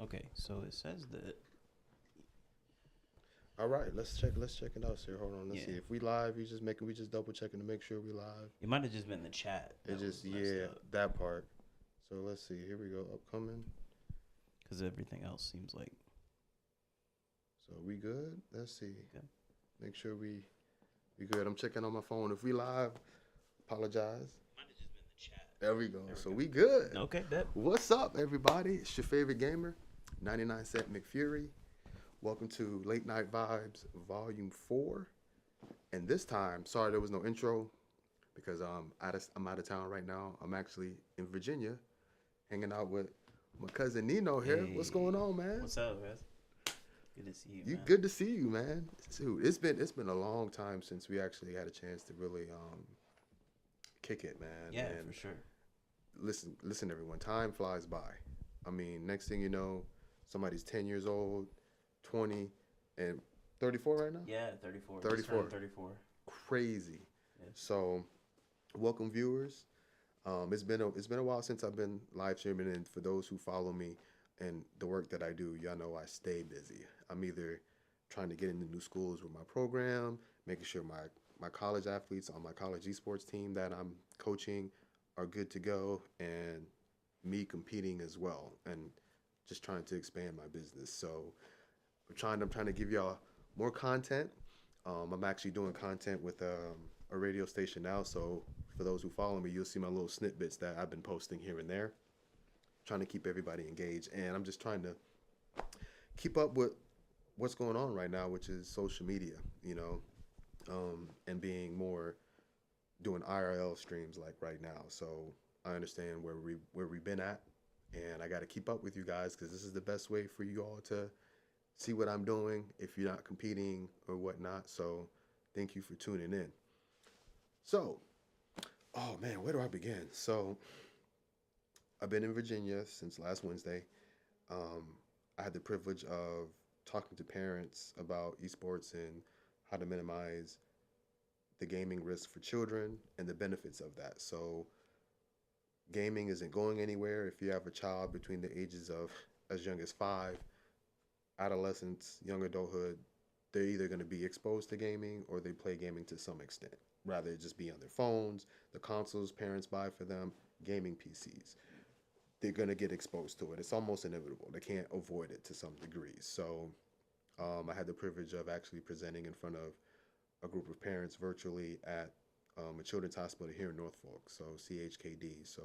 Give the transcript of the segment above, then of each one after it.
Okay, so it says that. All right, let's check. Let's check it out, sir. Hold on. Let's Yeah, see if we live. We just double checking to make sure we live. it might have just been the chat It that was just messed yeah up that part. So let's see. Here we go. Upcoming. because everything else seems like So we good? Let's see. good. Make sure we good. I'm checking on my phone. If we live, apologize. Might have just been the chat. There we go. There So we we good. go. Okay, that. What's up, everybody? It's your favorite gamer, 99 Cent McFury. Welcome to Late Night Vibes Volume 4. And this time, sorry there was no intro because I'm out of town right now. I'm actually in Virginia hanging out with my cousin Nino here. What's going on, man? What's up, guys? Good to see you. You Man. good to see you, man. Dude, it's been a long time since we actually had a chance to really kick it, man. Yeah, and for sure. listen, everyone. Time flies by. I mean, next thing you know, somebody's 10 years old, 20, and 34 right now. Yeah, 34. 34. 34. Crazy. Yeah. So, welcome viewers. It's been a while since I've been live streaming, and for those who follow me and the work that I do, y'all know I stay busy. I'm either trying to get into new schools with my program, making sure my college athletes on my college esports team that I'm coaching are good to go, and me competing as well, and just trying to expand my business. So I'm trying to give y'all more content. I'm actually doing content with a radio station now. So for those who follow me, you'll see my little snippets that I've been posting here and there. Trying to keep everybody engaged, and I'm just trying to keep up with what's going on right now, which is social media, and being more doing IRL streams like right now. So I understand where we've been at, and I got to keep up with you guys because this is the best way for you all to see what I'm doing if you're not competing or whatnot. So thank you for tuning in. So, oh man, where do I begin? So I've been in Virginia since last Wednesday. Um, I had the privilege of talking to parents about esports and how to minimize the gaming risk for children and the benefits of that. So gaming isn't going anywhere. If you have a child between the ages of as young as 5, adolescence, young adulthood, they're either going to be exposed to gaming or they play gaming to some extent. Rather it just be on their phones, the consoles parents buy for them, gaming PCs. They're going to get exposed to it. It's almost inevitable. They can't avoid it to some degree. So I had the privilege of actually presenting in front of a group of parents virtually at a children's hospital here in Norfolk, so CHKD. So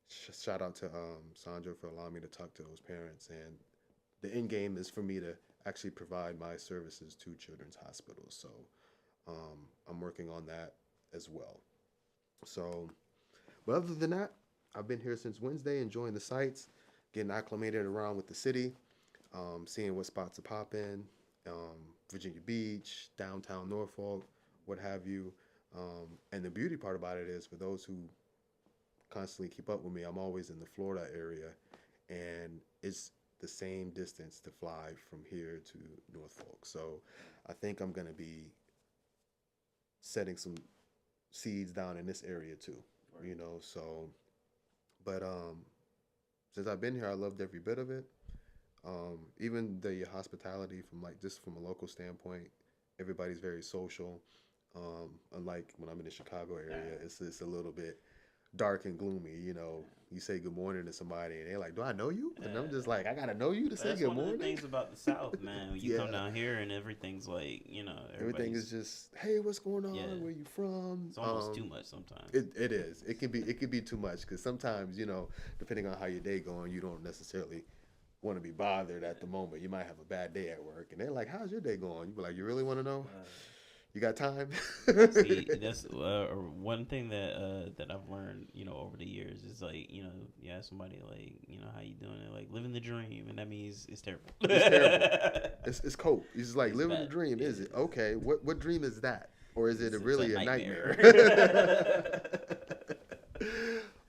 shout out to Sandra for allowing me to talk to those parents. And the end game is for me to actually provide my services to children's hospitals. So I'm working on that as well. So, but other than that, I've been here since Wednesday, enjoying the sights, getting acclimated around with the city, seeing what spots to pop in, Virginia Beach, downtown Norfolk, what have you. And the beauty part about it is for those who constantly keep up with me, I'm always in the Florida area, and it's the same distance to fly from here to Norfolk. So I think I'm going to be setting some seeds down in this area too, so, but since I've been here, I loved every bit of it. Even the hospitality from like just from a local standpoint, everybody's very social. Unlike when I'm in the Chicago area, it's a little bit dark and gloomy. You say good morning to somebody, and they're like, "Do I know you?" And I'm just like, "I gotta know you to say That's good one of the morning." things about the South, man. When you come Yeah, down here and everything's like, everything is just, "Hey, what's going on? Yeah. Where you from?" It's almost too much sometimes. It is. It can be too much because sometimes depending on how your day going, you don't necessarily want to be bothered at the moment. You might have a bad day at work, and they're like, "How's your day going?" You be like, "You really want to know? You got time?" See, that's one thing that I've learned, over the years is like, you ask somebody like, how you doing? They're like, living the dream, and that means it's terrible. It's terrible. It's cold. It's just like It's living bad. the dream. Is it okay? What dream is that, or is it It's really a a nightmare?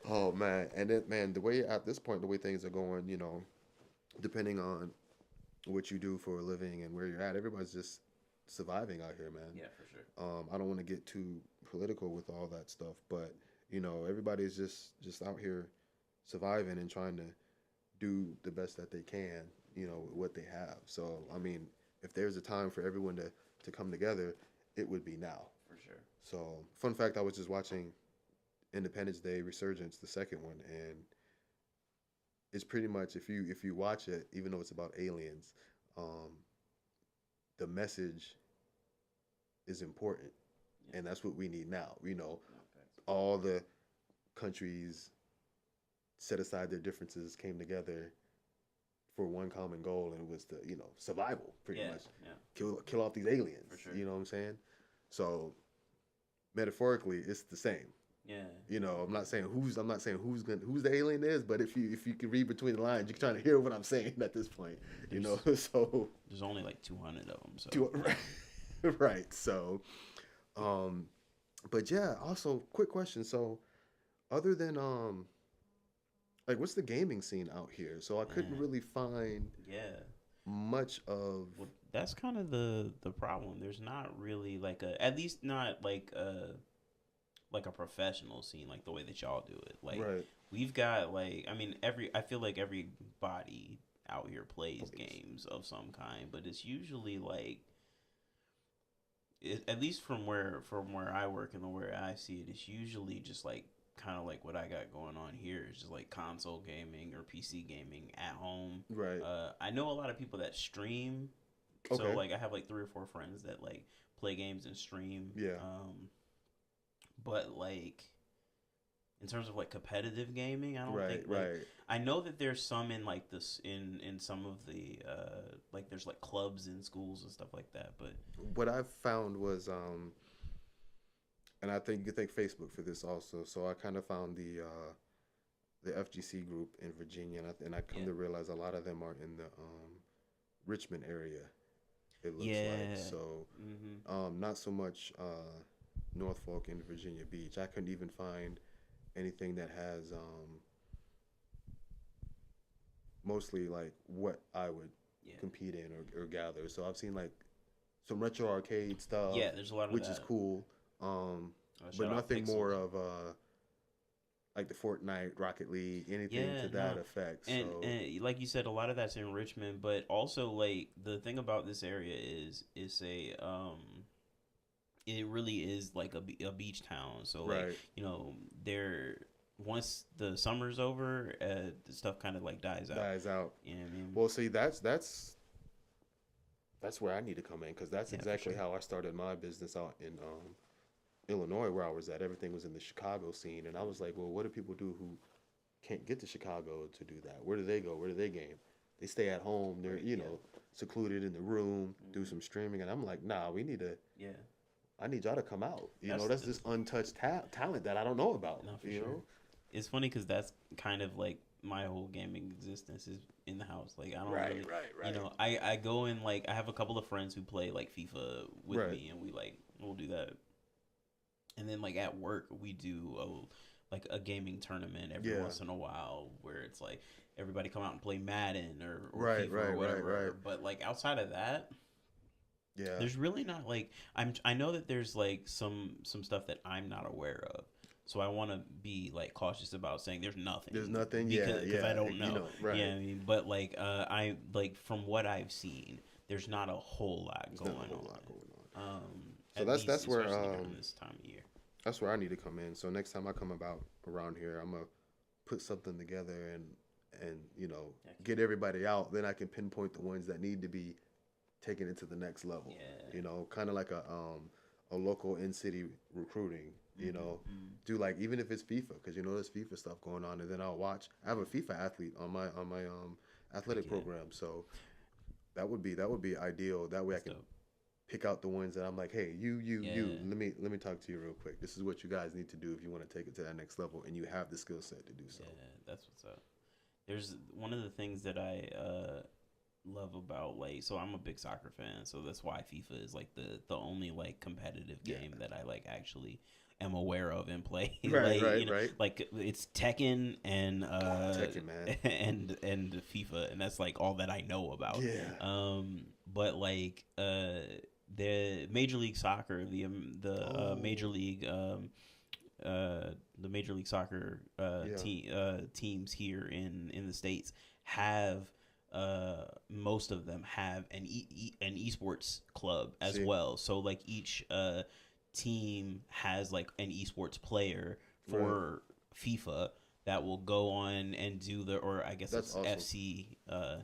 Oh man, and then man, the way at this point, the way things are going, depending on what you do for a living and where you're at, everybody's just surviving out here, man. Yeah, for sure. I don't want to get too political with all that stuff, but everybody's just out here surviving and trying to do the best that they can, with what they have. So I mean, if there's a time for everyone to come together, it would be now. For sure. So fun fact, I was just watching Independence Day Resurgence, the second one, and it's pretty much, if you watch it, even though it's about aliens, um, the message is important, Yeah. and that's what we need now. No, facts. All the countries set aside their differences, came together for one common goal, and it was to survival, pretty Yeah. much. Yeah. Kill off these aliens. For sure. You know what I'm saying? So metaphorically, it's the same. Yeah. I'm not saying who's the alien is, but if you can read between the lines, you're trying to hear what I'm saying at this point. So There's only like 200 of them. So. right. So, but yeah. Also, quick question. So, other than like, what's the gaming scene out here? So I couldn't Man. really find Yeah. much of. Well, that's kind of the problem. There's not really like at least not like a professional scene like the way that y'all do it. Like Right. we've got like I mean I feel like everybody out here plays games of some kind, but it's usually like at least from where I work and the where I see it, it's usually just like kind of like what I got going on here is just like console gaming or PC gaming at home. Right. I know a lot of people that stream. So Okay. like I have like 3 or 4 friends that like play games and stream. Yeah. But like in terms of like competitive gaming, I don't Right. think like Right. I know that there's some in like this in some of the like there's like clubs in schools and stuff like that. But What I've found was and I think you could thank Facebook for this also. So I kind of found the FGC group in Virginia, and I come yeah, to realize a lot of them are in the Richmond area. It looks yeah, like so. mm-hmm. Not so much Norfolk and Virginia Beach. I couldn't even find anything that has mostly like what I would Yeah, compete in or gather. So I've seen like some retro arcade stuff, yeah. There's a lot of which is that. cool. Um, but Shout out nothing Pixel. more of like the Fortnite, Rocket League, anything Yeah, to that no. effect. And, So and like you said, a lot of that's in Richmond, but also like the thing about this area is a it really is like a beach town. So like right, there once the summer's over, the stuff kind of like dies out. dies out. You know what I mean? Well, see, that's where I need to come in, because that's Yeah, for exactly sure. how I started my business out in Illinois, where I was at. Everything was in the Chicago scene, and I was like, well, what do people do who can't get to Chicago to do that? Where do they go? Where do they game? They stay at home. They're Right. Yeah. secluded in the room, do Hmm. some streaming, and I'm like, nah, we need to. Yeah. I need y'all to come out. That's That's this untouched talent that I don't know about. no for sure. It's funny because that's kind of like my whole gaming existence is in the house. Like I don't Right, really, right, right. I go in like I have a couple of friends who play like FIFA with Right. me, and we'll do that. And then like at work we do like a gaming tournament every Yeah. once in a while where it's like everybody come out and play Madden or Right, FIFA right, or right, whatever. right. But like outside of that, Yeah. there's really not like I know that there's like some stuff that I'm not aware of. So I want to be like cautious about saying there's nothing. There's nothing. Because Yeah, I don't you know. right. Yeah, I mean, but like I like from what I've seen, there's not a whole lot There's going not a whole on. lot going on. So At that's least where especially during this time of year. that's where I need to come in. So next time I come about around here, I'm gonna put something together and Heck get everybody out. Then I can pinpoint the ones that need to be taken into the next level. Yeah. Kind of like a local in city recruiting. Mm-hmm. Do like, even if it's FIFA, because there's FIFA stuff going on, and then I'll watch. I have a FIFA athlete on my athletic Yeah. program, so that would be ideal. That way I That's can dope. pick out the ones that I'm like, hey, you. Yeah. Let me talk to you real quick. This is what you guys need to do if you want to take it to that next level, and you have the skill set to do so. Yeah, that's what's up. There's one of the things that I love about like so I'm a big soccer fan, so that's why FIFA is like the only like competitive game that I like actually am aware of and play. Right, like, right. Like it's Tekken and Tekken, man. and FIFA, and that's like all that I know about. Yeah. But like the Major League Soccer, the Major League Soccer Yeah. teams here in the States have most of them have an esports club as See, well. So like each team has like an esports player right. for FIFA that will go on and do the, or I guess That's it's awesome. FC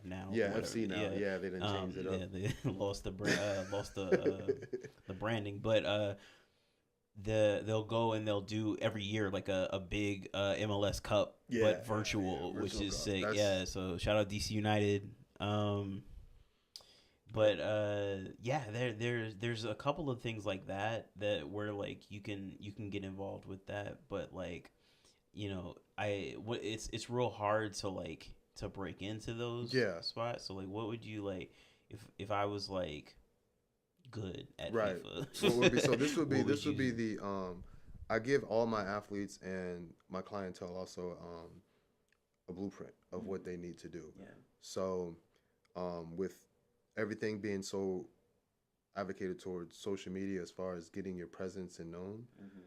now or Yeah, whatever. FC now. Yeah, Yeah, they didn't change it up. yeah, they lost the branding, but they'll go and they'll do every year like a big MLS Cup, Yeah, but yeah, virtual, which virtual is cup. sick. That's Yeah, so shout out DC United. But yeah, there's a couple of things like that where like you can get involved with that, but like it's real hard to like to break into those yeah, spots. So like, what would you like if I was like good at right. What would be FIFA? so? This would be What would you? the I give all my athletes and my clientele also a blueprint of what Mm, they need to do. yeah. So with everything being so advocated towards social media as far as getting your presence and known, Mm-hmm.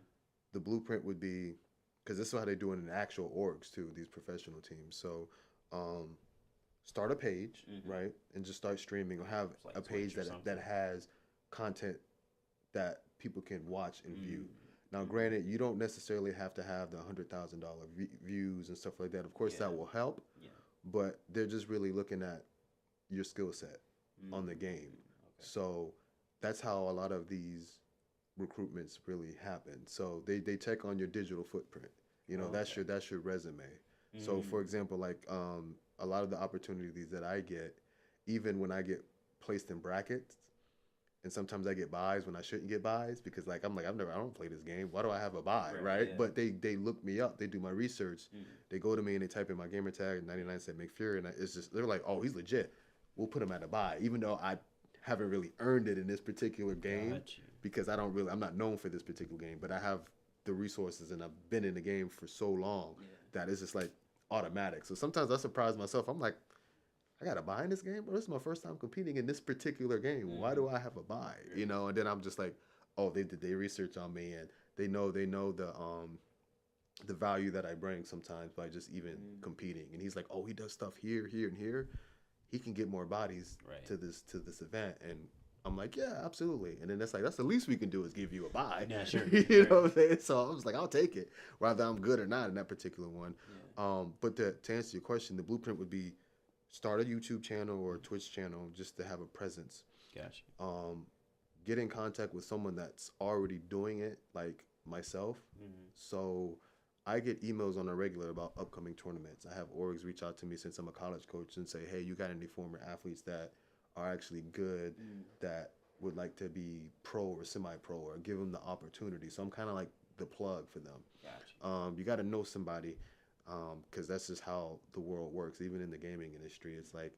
the blueprint would be because this is how they do it in actual orgs too, these professional teams. So um, start a page, Mm-hmm. right, and just start streaming or have It's like a page Twitch or that something. has content that people can watch and view. Now, Mm-hmm. granted, you don't necessarily have to have the $100,000 views and stuff like that. Of course, that Yeah. will help, Yeah. but they're just really looking at your skill set on the game. Okay. So that's how a lot of these recruitments really happen. So they check on your digital footprint. You know, Okay. that's your resume. So Mm. for example, like a lot of the opportunities that I get, even when I get placed in brackets, and sometimes I get buys when I shouldn't get buys because like I don't play this game. Why do I have a buy, Right. right? Yeah. But they look me up. They do my research. Mm. They go to me and they type in my gamer tag 99 cent McFury, and it's just they're like, oh, he's legit. We'll put him at a buy, even though I haven't really earned it in this particular game Got you. because I'm not known for this particular game, but I have the resources and I've been in the game for so long Yeah. that it's just like automatic. So sometimes I surprise myself. I'm like, I got to buy in this game, bro. This is my first time competing in this particular game. Why do I have a buy? You know, and then I'm just like, oh, they did their research on me and they know the value that I bring sometimes by just even competing. And he's like, oh, he does stuff here, here, and here. He can get more bodies Right. to this event, and I'm like, yeah, absolutely. And then that's like that's the least we can do is give you a buy. Yeah. Sure. You Right. know what I'm saying? So I was like, I'll take it, whether I'm good or not in that particular one. Yeah. But to answer your question, the blueprint would be start a YouTube channel or a Twitch channel just to have a presence. Gotcha. Um, get in contact with someone that's already doing it, like myself. Mm-hmm. So I get emails on a regular about upcoming tournaments. I have orgs reach out to me since I'm a college coach and say, hey, you got any former athletes that are actually good that would like to be pro or semi-pro or give them the opportunity. So I'm kind of like the plug for them. Gotcha. You got to know somebody because that's just how the world works. Even in the gaming industry, it's like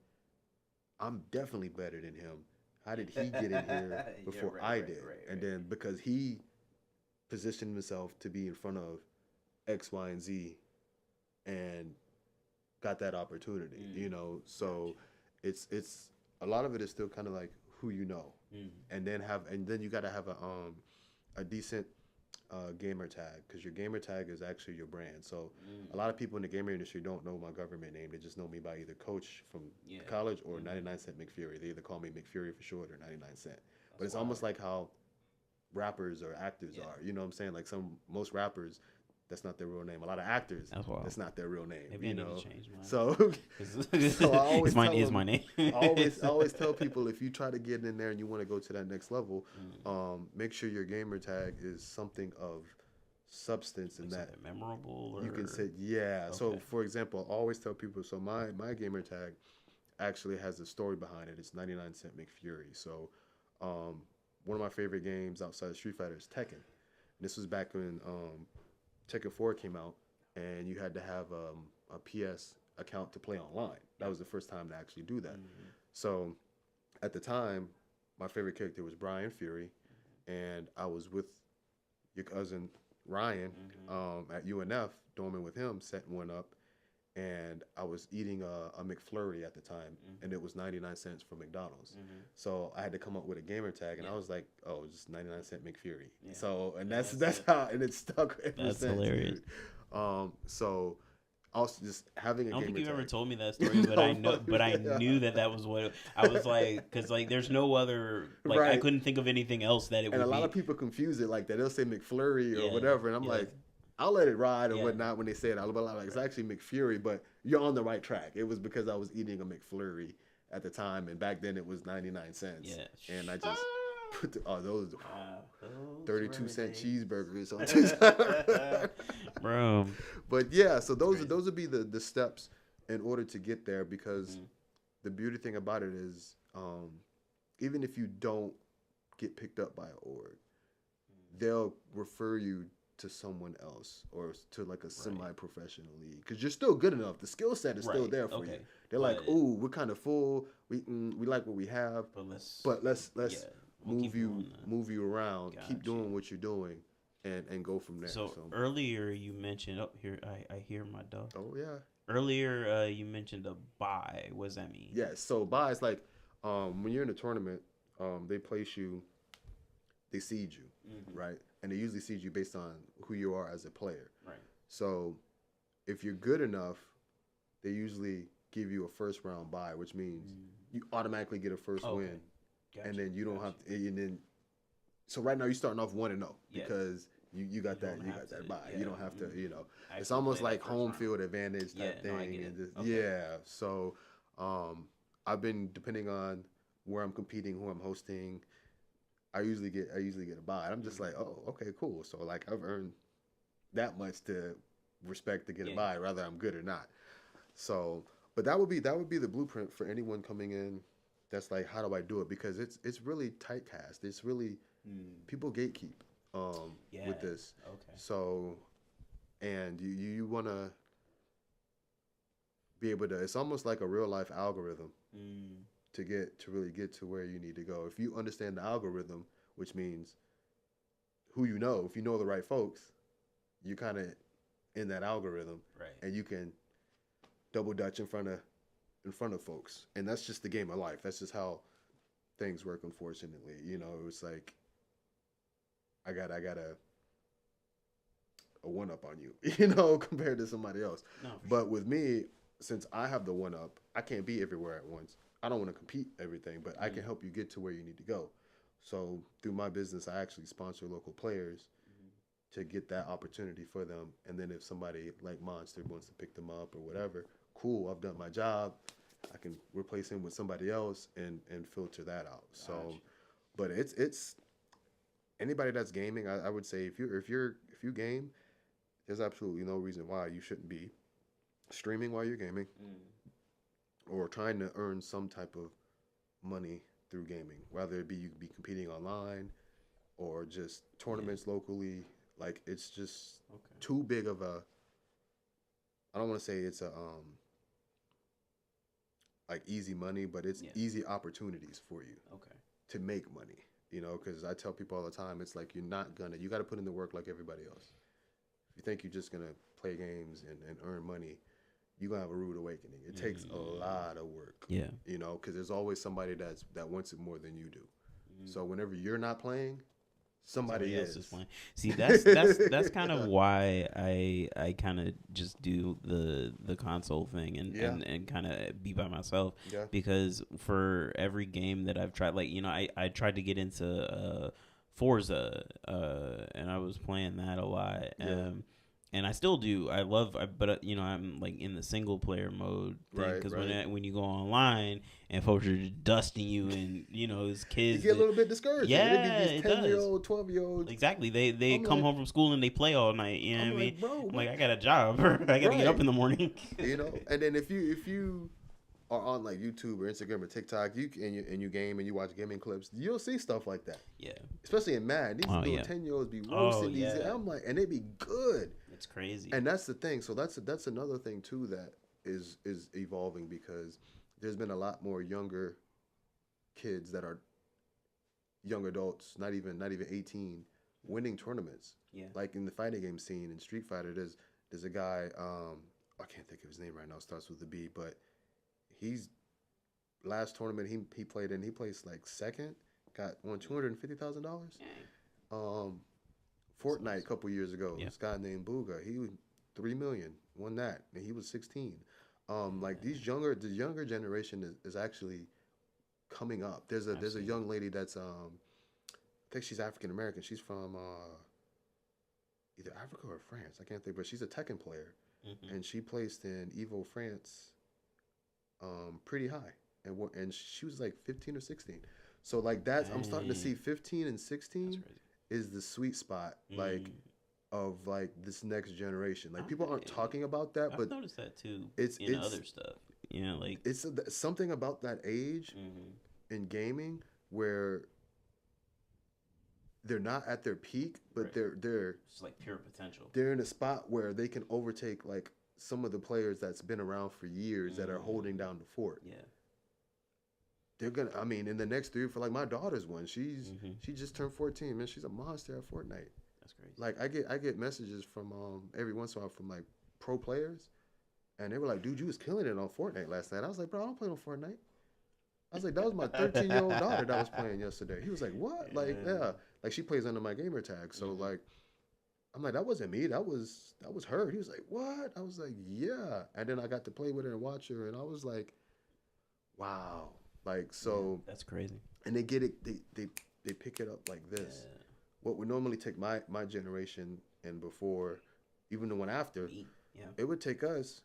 I'm definitely better than him. How did he get in here Yeah. before Right. I Right. did? Right. And Right. then because he positioned himself to be in front of X, Y, and Z, and got that opportunity, you know. So Gotcha. it's a lot of it is still kind of like who you know, Mm. and then you got to have a decent gamer tag because your gamer tag is actually your brand. So a lot of people in the gamer industry don't know my government name. They just know me by either coach from Yeah. college or 99 cent McFury. They either call me McFury for short or 99 cent. But That's it's wild. almost like how rappers or actors Yeah. are. You know what I'm saying? Like most rappers, that's not their real name. A lot of actors, That's wild. that's not their real name. Maybe you I need know. to change mine. So, It's so I always mine tell is them, my name. I always tell people if you try to get in there and you want to go to that next level, make sure your gamer tag is something of substance in Like that something memorable, or you can say yeah. So Okay. for example, I always tell people so my gamer tag actually has a story behind it. It's 99 cent McFury. So one of my favorite games outside of Street Fighter is Tekken. And this was back when Tekken 4 came out and you had to have a PS account to play online. That was the first time to actually do that. So at the time, my favorite character was Brian Fury, and I was with your cousin Ryan at UNF, dorming with him, setting one up, and I was eating a McFlurry at the time, and it was 99 cents from McDonald's. So I had to come up with a gamer tag, and I was like, "Oh, it's just 99 cent McFury." So, and that's how, and it stuck ever That's since. hilarious. Dude. So Also, just having a I don't think gamer you ever tag. told me that story, but I know, Fuck. but I knew that that was what I was like, because like there's no other, like I Right. couldn't think of anything else that it And a would lot of be. people confuse it like that. They'll say McFlurry or Yeah, whatever, and I'm yeah, like, I'll let it ride or yeah. whatnot when they say it. But I'm like, it's Right. actually McFury, but you're on the right track. It was because I was eating a McFlurry at the time, and back then it was 99 cents, Yeah. and I just put those Those were 32-cent days. cheeseburgers on two. Bro. But yeah, so It's crazy. those would be the steps in order to get there because Hmm. the beauty thing about it is even if you don't get picked up by an org, they'll refer you to someone else or to like a Right. semi-professional league because you're still good enough. The skill set is still Right. there for you. Okay. They're like, But "Ooh, we're kind of full. We like what we have, let's, but yeah, let's we'll keep doing that. move you around, keep Gotcha. doing what you're doing, and go from there." So So, earlier you mentioned, oh here I hear my dog. oh yeah, Earlier you mentioned a buy. What does that mean? yes. So buys like when you're in a tournament, they place you, they seed you, Hmm. right? And they usually seed you based on who you are as a player. Right. So if you're good enough, they usually give you a first round bye, which means you automatically get a first Okay. win, Gotcha. and then you don't Gotcha. have to. And then so right now you're starting off 1-0 Yeah. because you got You that don't you have got that to- bye. yeah, You don't have to mhm. it's Actually almost play that like first home round. field advantage type Yeah, no, I thing, get and it. just Okay. yeah. So I've been depending on where I'm competing, who I'm hosting. I usually get a bye. And I'm just like, Mhm. oh, okay, cool. So like I've earned that much to respect to get a Yeah. bye, whether I'm good or not. So, but that would be the blueprint for anyone coming in. That's like, how do I do it? Because it's really tight cast. It's really Mm. people gatekeep Yeah. with this. Okay. So, and you want to be able to. It's almost like a real life algorithm Mm. to really get to where you need to go. If you understand the algorithm, which means who you know, if you know the right folks, you kind of in that algorithm, Right. and you can double dutch in front of folks, and that's just the game of life. That's just how things work. Unfortunately, it's like I got a one up on you, compared to somebody else. No, for But sure. with me, since I have the one up, I can't be everywhere at once. I don't want to compete everything, but I can Mm. help you get to where you need to go. So through my business, I actually sponsor local players Mhm. to get that opportunity for them. And then if somebody like Monster wants to pick them up or whatever, cool, I've done my job. I can replace him with somebody else and filter that out. So, Gotcha. but it's anybody that's gaming. I would say if you game, there's absolutely no reason why you shouldn't be streaming while you're gaming Mm. or trying to earn some type of money through gaming, whether it be you be competing online or just Yeah. tournaments locally. Like it's just Okay. too big of a. I don't want to say it's a like easy money, but it's Yeah. easy opportunities for you Okay. to make money. Because I tell people all the time, it's like you got to put in the work like everybody else. If you think you're just gonna play games and earn money, you're gonna have a rude awakening. It takes a Mm. lot of work, Yeah. because there's always somebody that wants it more than you do. Mm. So whenever you're not playing, somebody Somebody else is is. playing. See, that's kind of why I kind of just do the console thing and Yeah. and kind of be by myself Yeah. because for every game that I've tried, like I tried to get into Forza and I was playing that a lot. Yeah. And I still do. I love, but I'm like in the single player mode thing Right, because right. when you go online and folks are just dusting you and it's You kids get a that, little bit discouraged. yeah, It'd be it these 10-year does. old, 12-year-olds. Exactly. They I'm come like, home from school and they play all night. You know what I I'm mean? like, bro, I'm what? like, I got a job. I got to get up Right. in the morning. And then if you are on like YouTube or Instagram or TikTok, you game and you watch gaming clips, you'll see stuff like that. Yeah. Especially in Madden, these Oh, little yeah. 10-year-olds be Oh, roasting these. yeah. I'm like, and they be good. It's crazy. And that's the thing. So that's another thing too that is evolving because there's been a lot more younger kids that are young adults, not even 18, winning tournaments. Yeah. Like in the fighting game scene in Street Fighter, there's a guy, I can't think of his name right now, starts with a B, but he's last tournament he played in, he placed like second, won $250,000. Dang. Um Fortnite a couple years ago, Yeah. this guy named Booga, 3 million, won that, and he was 16. Like Yeah. the younger generation is actually coming up. I've There's a seen young lady that's I think she's African American. She's from either Africa or France. I can't think, but she's a Tekken player, it. Hmm. and she placed in Evo France pretty high, and she was like 15 or 16. So like that's I'm starting to see Dang. 15 and That's 16 crazy. is the sweet spot like Mm. of like this next generation. Like people aren't I, talking about that, I've but noticed that too it's in it's other stuff. You know, like. it's something about that age Hmm. in gaming where they're not at their peak, but Right. It's like pure potential. they're in a spot where they can overtake like some of the players that's been around for years that are holding Mm. down the fort. Yeah. They're gonna. I mean, in the next three, for like my daughter's one, Hmm. she just turned 14. Man, she's a monster at Fortnite. That's crazy. Like I get messages from every once in a while from like pro players, and they were like, "Dude, you was killing it on Fortnite last night." I was like, "Bro, I don't play on Fortnite." I was like, "That was my 13-year-old daughter that was playing yesterday." He was like, "What?" Like, yeah, like she plays under my gamer tag. So Hmm. like, I'm like, "That wasn't me. That was her." He was like, "What?" I was like, "Yeah." And then I got to play with her and watch her, and I was like, "Wow." Like Yeah, so, that's crazy. and they get it. They pick it up like this. Yeah. What would normally take my generation and before, even the one after, Me. Yeah. it would take us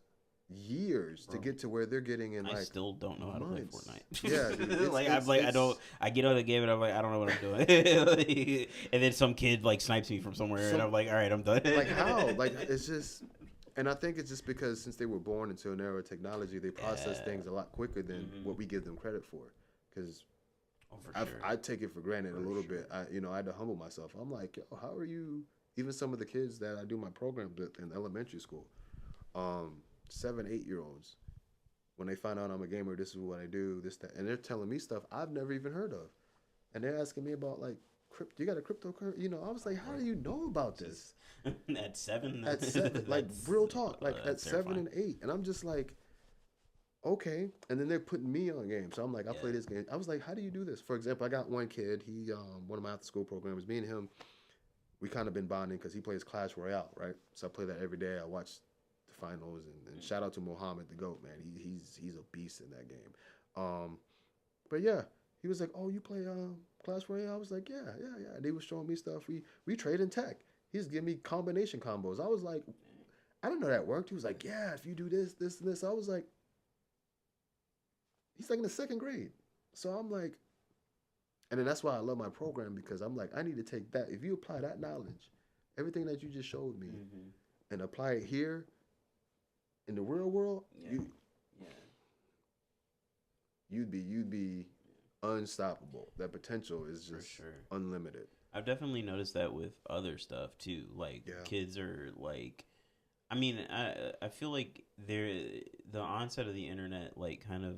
years to Bro. get to where they're getting in I like still don't know how to play months. Yeah, dude, Fortnite. Like I'm like I don't. it's I get on the game and I'm like I don't know what I'm doing. Like, and then some kid like snipes me from somewhere and so I'm like, all right, I'm done. like how like it's just, and I think it's just because since they were born into an era of technology, they process Yeah. things a lot quicker than Hmm. what we give them credit for. Because Oh, for sure. I take it for granted a For little sure. bit. I had to humble myself. I'm like, yo, how are you? Even some of the kids that I do my programs with in elementary school, 7, 8 year olds, when they find out I'm a gamer, this is what I do, this that, and they're telling me stuff I've never even heard of, and they're asking me about like, crypt. You got a cryptocurrency? You know, I was like, how do you know about this? At 7, At 7, like that's real talk, like at that's 7 terrifying. and 8, and I'm just like, okay. And then they're putting me on games, so I'm like, I play Yeah. this game. I was like, how do you do this? For example, I got one kid. He one of my after school programs. Me and him, we kind of been bonding because he plays Clash Royale, right? So I play that every day. I watch the finals, and shout out to Mohammed the Goat, man. He's a beast in that game. Um, but yeah, he was like, "Oh, you play Clash Royale?" I was like, "Yeah, yeah, yeah." And he was showing me stuff. We trade in tech. He's giving me combination combos. I was like, I didn't know that worked. He was like, "Yeah, if you do this, this, and this." I was like, he's like in the second grade. So I'm like, and then that's why I love my program because I'm like, I need to take that. If you apply that knowledge, everything that you just showed me, Hmm. and apply it here in the real world, Yeah. Yeah. you'd be unstoppable. That potential is For just sure. unlimited. I've definitely noticed that with other stuff too. Like Yeah. kids are like, I mean, I feel like the onset of the internet like kind of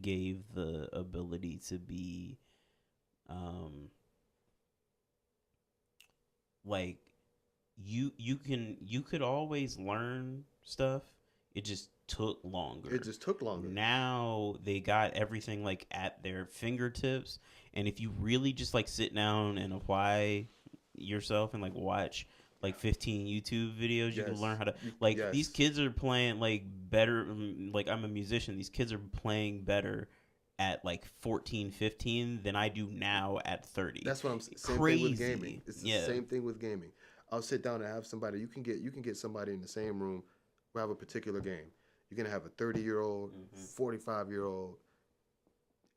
gave the ability to be, um, like you could always learn stuff. It just took It longer. just took longer. Now they got everything like at their fingertips, and if you really just like sit down and apply yourself and like watch like 15 YouTube videos, you can learn Yes. how to like these Yes. kids are playing like better. Like I'm a musician, these kids are playing better at like 14, 15 than I do now at 30. That's what I'm same thing with gaming. Crazy. It's the Yeah. same thing with gaming. I'll sit down and have somebody. You can get somebody in the same room who have a particular game. You can have a 30-year-old, Hmm. 45-year-old,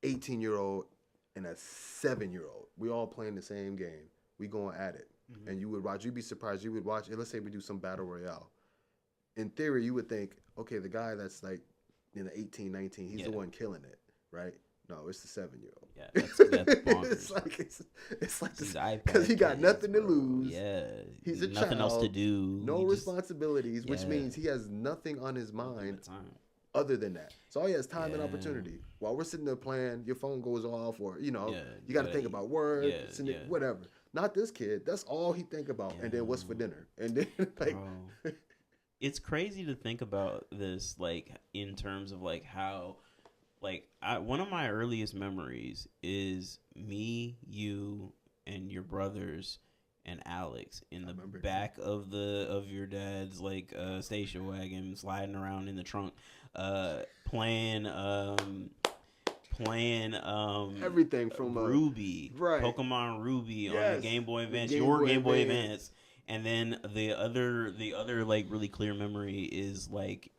18-year-old, and a 7-year-old. We all playing the same game. We going at it. Hmm. And you would watch. You'd be surprised. You would watch. Let's say we do some battle royale. In theory, you would think, okay, the guy that's like in the 18, 19, he's Yeah. the one killing it, right? No, it's the 7-year-old. Yeah, that's bonkers. it's like These because iPad he got kids, nothing to bro. lose. Yeah, He's a nothing else to child, do. no He just responsibilities, which yeah, means he has nothing on his nothing mind but time. other than that. So all he has time and Yeah, opportunity. While we're sitting there playing, your phone goes off, or yeah, you got to think about work, yeah. whatever. Not this kid. That's all he think about. And then what's for Yeah. dinner? And then like, Bro, it's crazy to think about this, like in terms of like how, like one of my earliest memories is me, you, and your brothers, and Alex in I the remember. back of your dad's like station wagon, sliding around in the trunk, playing Everything from Ruby, right. Pokemon Ruby on the Yes, Game Boy the Advance, Game your Boy Game Boy Advance. Advance, and then the other like really clear memory is like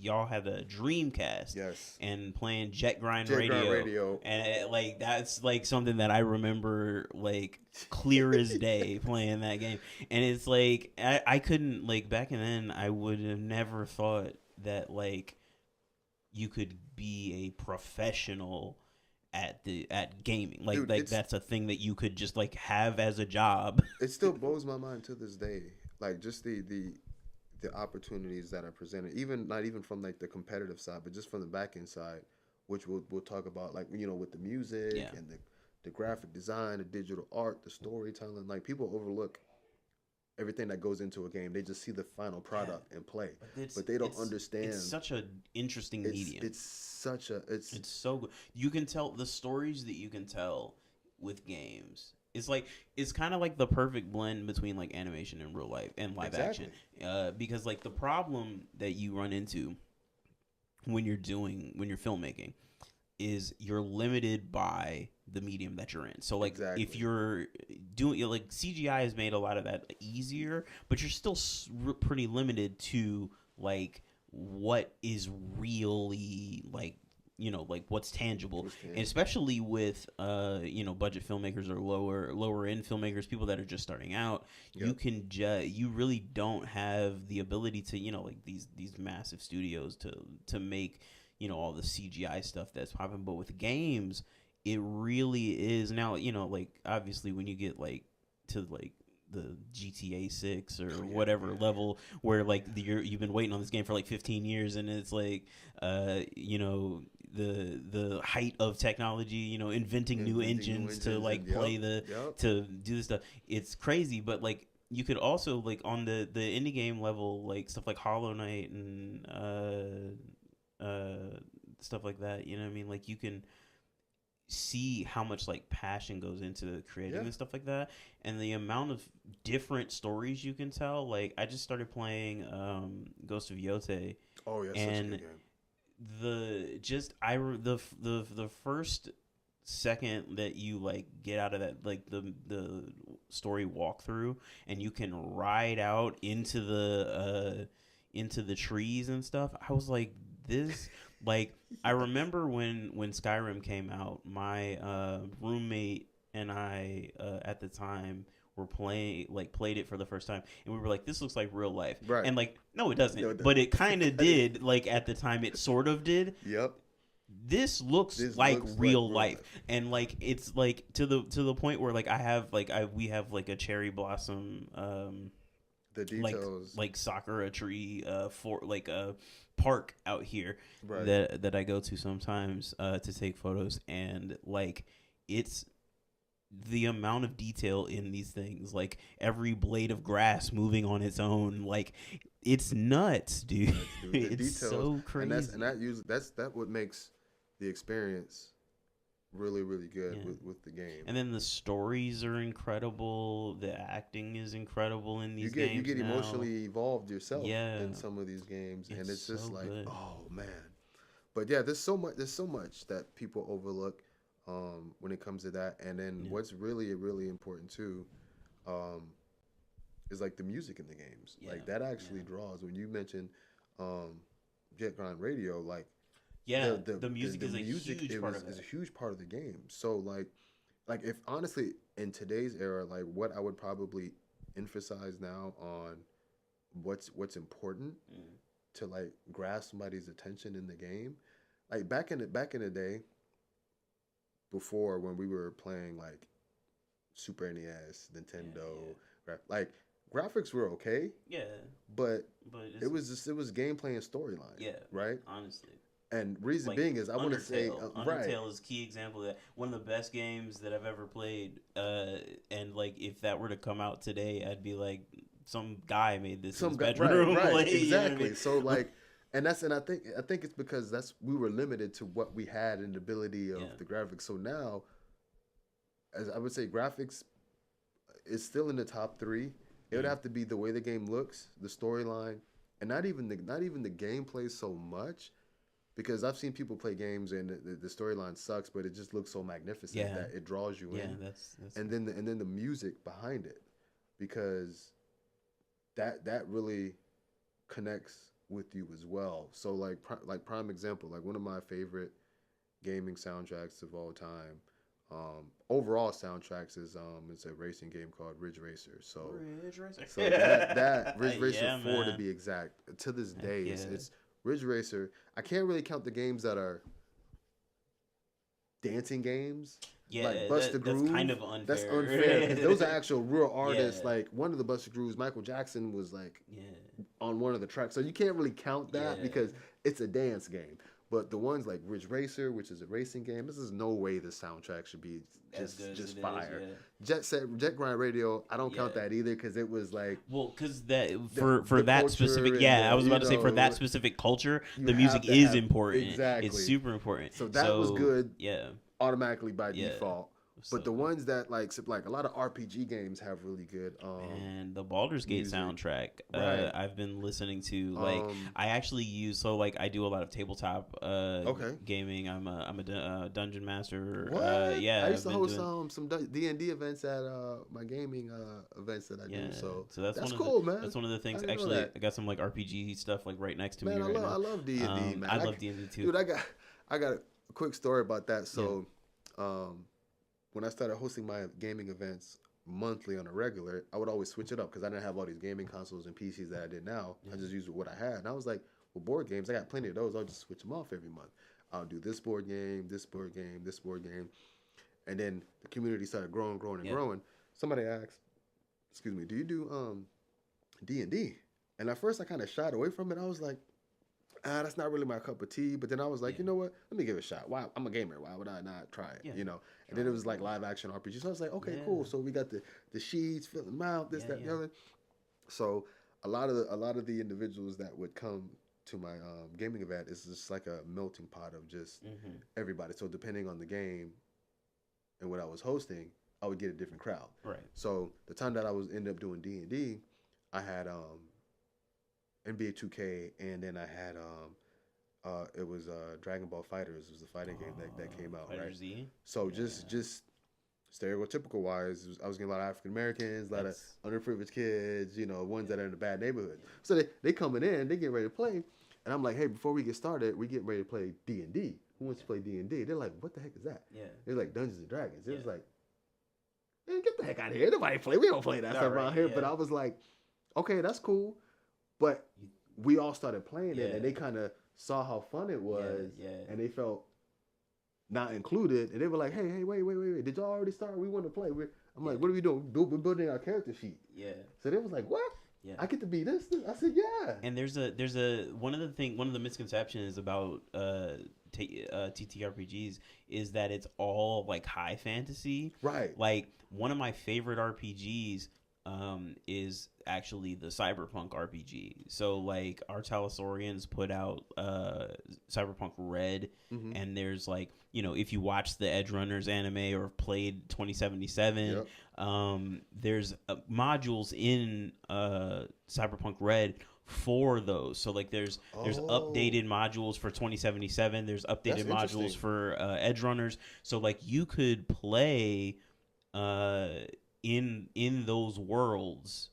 y'all had a Dreamcast Yes. and playing Jet Grind Jet Grind Radio, Radio. and like that's like something that I remember like clear as day playing that game, and it's like I couldn't like back then I would have never thought that like you could be a professional at gaming Dude, like that's a thing that you could just like have as a job. it still blows my mind to this day. Like just the opportunities that are presented, even not even from like the competitive side, but just from the back end side, which we'll talk about, like with the music Yeah. and the graphic design, the digital art, the storytelling. Like people overlook everything that goes into a game. They just see the final product and play, but they don't understand. It's such an interesting medium. It's such a It's so good. You can tell the stories that you can tell with games. It's like it's kind of like the perfect blend between like animation and real life and live exactly. action. Because like the problem that you run into when you're filmmaking is you're limited by the medium that you're in. So like Exactly. if you're doing like CGI has made a lot of that easier, but you're still pretty limited to like what is really like like what's tangible, and especially with budget filmmakers or lower end filmmakers, people that are just starting out. Yep. You really don't have the ability to like these massive studios to make all the CGI stuff that's popping. But with games, it really is now. Like obviously when you get like to like the GTA 6 or whatever level where like you've been waiting on this game for like 15 years, and it's like the height of technology, inventing new engines to like play to do this stuff. It's crazy, but like you could also like on the indie game level, like stuff like Hollow Knight and stuff like that. You know what I mean? Like you can see how much like passion goes into creating and stuff like that, and the amount of different stories you can tell. Like I just started playing Ghost of Yote. Oh yeah, and such a good game. The first second that you like get out of that like the story walkthrough and you can ride out into the trees and stuff, I was like, this like I remember when Skyrim came out, my roommate and I at the time were played it for the first time, and we were like, this looks like real life, right? And like, no, it doesn't, but it kind of did. Like at the time it sort of did. Yep. This looks like real life. And like it's like to the point where like we have like a cherry blossom the details like sakura tree for like a park out here, right, that I go to sometimes to take photos, and like it's the amount of detail in these things, like every blade of grass moving on its own, like it's nuts, dude. It's details, so crazy, that's what makes the experience really, really good with the game. And then the stories are incredible. The acting is incredible in these games. You get now emotionally evolved yourself in some of these games, and it's just so like good. Oh man. But yeah, there's so much that people overlook when it comes to that. And then what's really, really important too is like the music in the games. Like that actually draws. When you mentioned Jet Grind Radio, like the music is a huge part of it. Is a huge part of the game. So like if honestly in today's era, like what I would probably emphasize now on what's important to like grasp somebody's attention in the game, like back in the day, before when we were playing like Super NES, Nintendo, like graphics were okay, but it was gameplay and storyline, right? Honestly. And reason being is I want to say Undertale is a key example of that. One of the best games that I've ever played. And like if that were to come out today, I'd be like, some guy made this in his bedroom. Right, like, exactly. You know what I mean? So like, and I think it's because we were limited to what we had in the ability of the graphics. So now, as I would say, graphics it's still in the top three. It would have to be the way the game looks, the storyline, and not even the gameplay so much, because I've seen people play games and the storyline sucks, but it just looks so magnificent that it draws you in. That's And then the music behind it, because that really connects with you as well. So like prime example, like one of my favorite gaming soundtracks of all time. Overall soundtracks is it's a racing game called Ridge Racer. Ridge Racer. So that Ridge Racer Yeah, 4 to man. be exact. To this day, Yeah. it's Ridge Racer. I can't really count the games that are dancing games. Yeah, Like Busta Groove. that's kind of unfair. That's unfair because those are actual real artists. Yeah. Like one of the Busta Grooves, Michael Jackson was like Yeah. on one of the tracks. So you can't really count that Yeah. because it's a dance game. But the ones like Ridge Racer, which is a racing game, this is no way the soundtrack should be As good as just it fire. is, yeah. Jet Grind Radio, I don't count Yeah. that either because it was like Well, because that for the that culture specific, and yeah, the- I was about to you say for know, that specific culture, you the music have to is have- important. exactly. It's super important. So that was good. Yeah. automatically by Yeah. default. But the ones that like a lot of RPG games have really good And the Baldur's Gate music. soundtrack, Right. I've been listening to. Like, I actually use I do a lot of tabletop gaming. I'm a dungeon master. What? Yeah, I used to I've been host doing- some D&D events at my gaming events that I do. So that's that's one cool, of the, man. That's one of the things. I didn't know Actually, that. I got some like RPG stuff like right next to Man, me right now. I love D&D, man. I love D&D too. Dude, I got a quick story about that. So, when I started hosting my gaming events monthly on a regular, I would always switch it up because I didn't have all these gaming consoles and PCs that I did now. I just used what I had. And I was like, well, board games, I got plenty of those. I'll just switch them off every month. I'll do this board game, this board game, this board game. And then the community started growing and growing. Somebody asked, excuse me, do you do D&D? And at first I kind of shied away from it. I was like, that's not really my cup of tea. But then I was like, you know what? Let me give it a shot. Why? I'm a gamer. Why would I not try it? You know. And then it was like live action RPG. So I was like, okay, cool. So we got the sheets, filling them out, this, that, the other. So a lot of the individuals that would come to my gaming event is just like a melting pot of just everybody. So depending on the game and what I was hosting, I would get a different crowd. Right. So the time that I was ended up doing D&D, I had NBA 2K, and then I had it was Dragon Ball Fighters. It was the fighting game that came out, Fighter right? Z? So just stereotypical wise, I was getting a lot of African Americans, a lot of underprivileged kids, ones that are in a bad neighborhood. So they coming in, they get ready to play, and I'm like, hey, before we get started, we get ready to play D&D. Who wants to play D&D? They're like, what the heck is that? Yeah. They're like Dungeons and Dragons. It was like, man, get the heck out of here. Nobody play. We don't play that stuff around here. Yeah. But I was like, okay, that's cool. But we all started playing it, and they kind of saw how fun it was, and they felt not included, and they were like, hey, wait, did y'all already start? We want to play. I'm like, what are we doing? We're building our character sheet. Yeah. So they was like, what? Yeah. I get to be this? I said, yeah. And there's one of the misconceptions about TTRPGs is that it's all like high fantasy. Right. Like one of my favorite RPGs is actually the Cyberpunk RPG. So like our Talisorians put out Cyberpunk Red, and there's like, if you watch the Edge Runners anime or played 2077, there's modules in Cyberpunk Red for those. So like there's updated modules for 2077, there's updated modules for Edge Runners. So like you could play in those worlds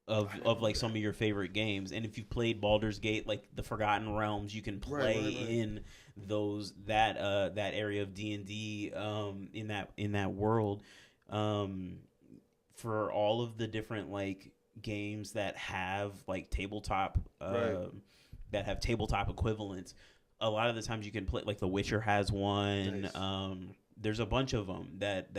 of like some of your favorite games. And if you've played Baldur's Gate, like the Forgotten Realms, you can play in those that area of D&D in that world, for all of the different like games that have like tabletop that have tabletop equivalents. A lot of the times you can play, like The Witcher has one. Nice. There's a bunch of them that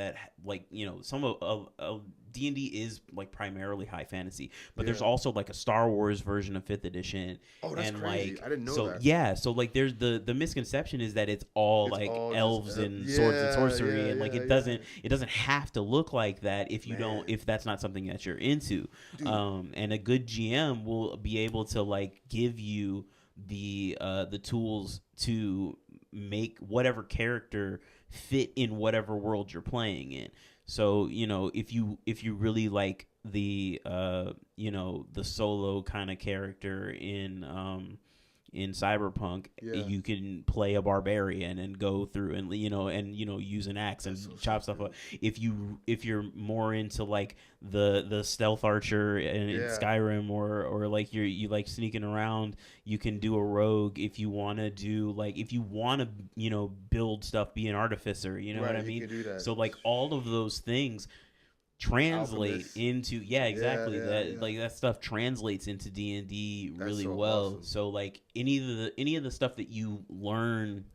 like, some of D&D is like primarily high fantasy, but there's also like a Star Wars version of 5th edition. Oh, that's and crazy. Like, I didn't know so, that. Yeah, so like there's the misconception is that it's all elves and swords and sorcery, and like it doesn't have to look like that if you don't, if that's not something that you're into. And a good GM will be able to like give you the tools to make whatever character fit in whatever world you're playing in. So if you really like the the solo kind of character in Cyberpunk, Yeah. you can play a barbarian and go through and use an axe That's so and so chop stuff up. good. If you're more into like the stealth archer in Yeah. Skyrim, or like you like sneaking around, you can do a rogue. If you want to do like if you want to build stuff, be an artificer. You know what Right. I You mean? can do that. So like all of those things translate Alchemist. into Yeah. exactly Yeah. that, Yeah. like that stuff translates into D&D That's really so well. awesome. So like any of the stuff that you learn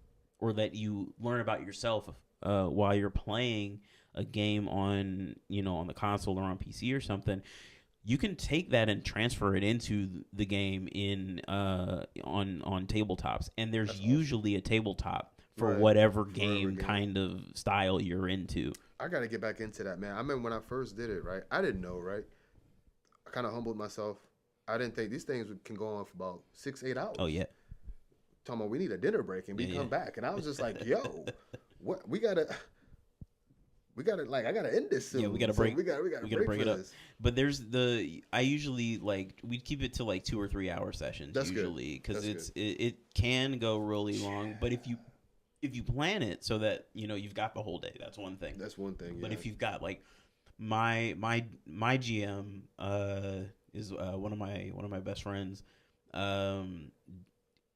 or that you learn about yourself while you're playing a game on on the console or on PC or something, you can take that and transfer it into the game in on tabletops, and there's That's awesome. usually a tabletop for Right. whatever Forever game game. kind of style you're into. I gotta get back into that, man. I remember when I first did it, right? I didn't know, right? I kind of humbled myself. I didn't think these things can go on for about 6, 8 hours. Oh yeah. Talking about we need a dinner break and we Yeah, come back, and I was just like, yeah. "Yo, what we gotta like I gotta end this Yeah, we soon. gotta So break. we gotta We gotta break break for it up. this." But I usually like we'd keep it to like 2 or 3 hour sessions That's good. usually because That's good. it can go really long. But Yeah, if you plan it so that you've got the whole day, that's one thing. that's one thing. But Yeah, if you've got like my GM is one of my best friends. Um,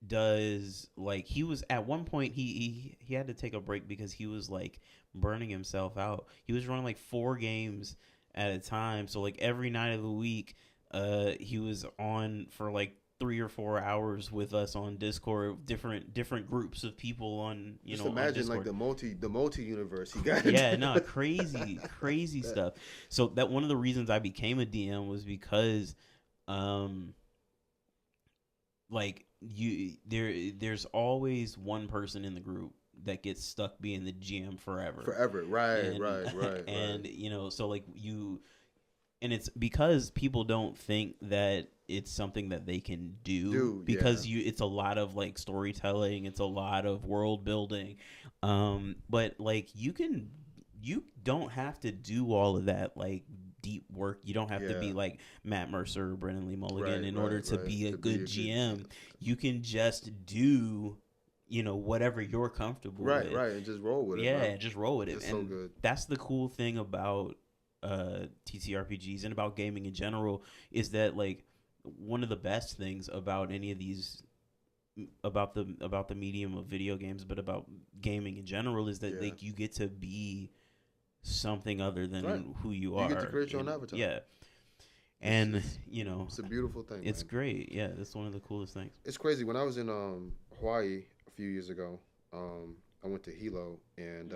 does like he was at one point he had to take a break because he was like burning himself out. He was running like 4 games at a time, so like every night of the week he was on for like 3 or 4 hours with us on Discord, different groups of people on just on imagine like Discord. the multi universe he got. Yeah, no, crazy That, stuff. So that one of the reasons I became a DM was because um like there's always one person in the group that gets stuck being the GM forever. forever. Right, And right, right, right. and so like and it's because people don't think that it's something that they can do Dude, yeah. because it's a lot of like storytelling, it's a lot of world building. But like you don't have to do all of that like deep work. You don't have to Yeah. be like Matt Mercer or Brennan Lee Mulligan Right, in order right, to right. be a To be good a good GM. You can just do whatever you're comfortable right, with. right, and just roll with it, Yeah, bro. just roll with it. It's so And good. that's the cool thing about TTRPGs and about gaming in general is that like one of the best things about any of these about the medium of video games, but about gaming in general, is that Yeah. like you get to be something other than Right. who you You are. get to create your own avatar. Yeah, It's and it's, it's a beautiful thing, it's man. great. Yeah, that's one of the coolest things. It's crazy. When I was in Hawaii a few years ago, I went to Hilo and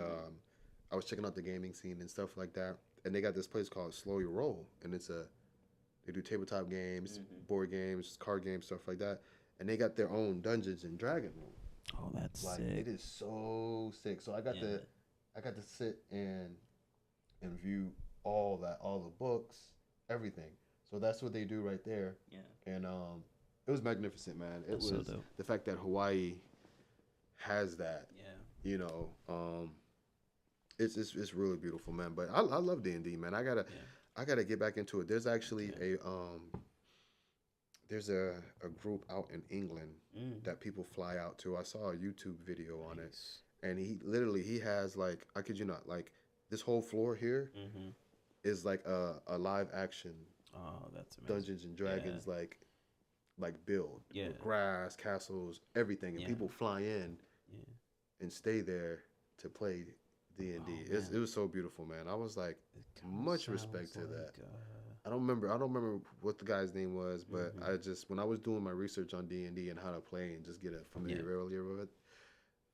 I was checking out the gaming scene and stuff like that. And they got this place called Slow Your Roll, and they do tabletop games, board games, card games, stuff like that. And they got their own Dungeons and Dragon room. Oh, that's Like sick. it is so sick. So Yeah. I got to sit and view all the books, everything. So that's what they do right there. Yeah. And it was magnificent, man. It That's so was dope. the fact that Hawaii has that. Yeah. You know, it's really beautiful, man. But I love D&D, man. I gotta get back into it. There's actually there's a group out in England that people fly out to. I saw a YouTube video on it, and he has like, I kid you not, like this whole floor here is like a live action Oh, that's amazing. Dungeons and Dragons like build Yeah. with grass, castles, everything, and Yeah. people fly in Yeah. and stay there to play D&D. Oh, It was so beautiful, man. I was like, It kinda much sounds respect to that. like, I don't remember what the guy's name was, but I just, when I was doing my research on D&D and how to play and just get a familiarity with it,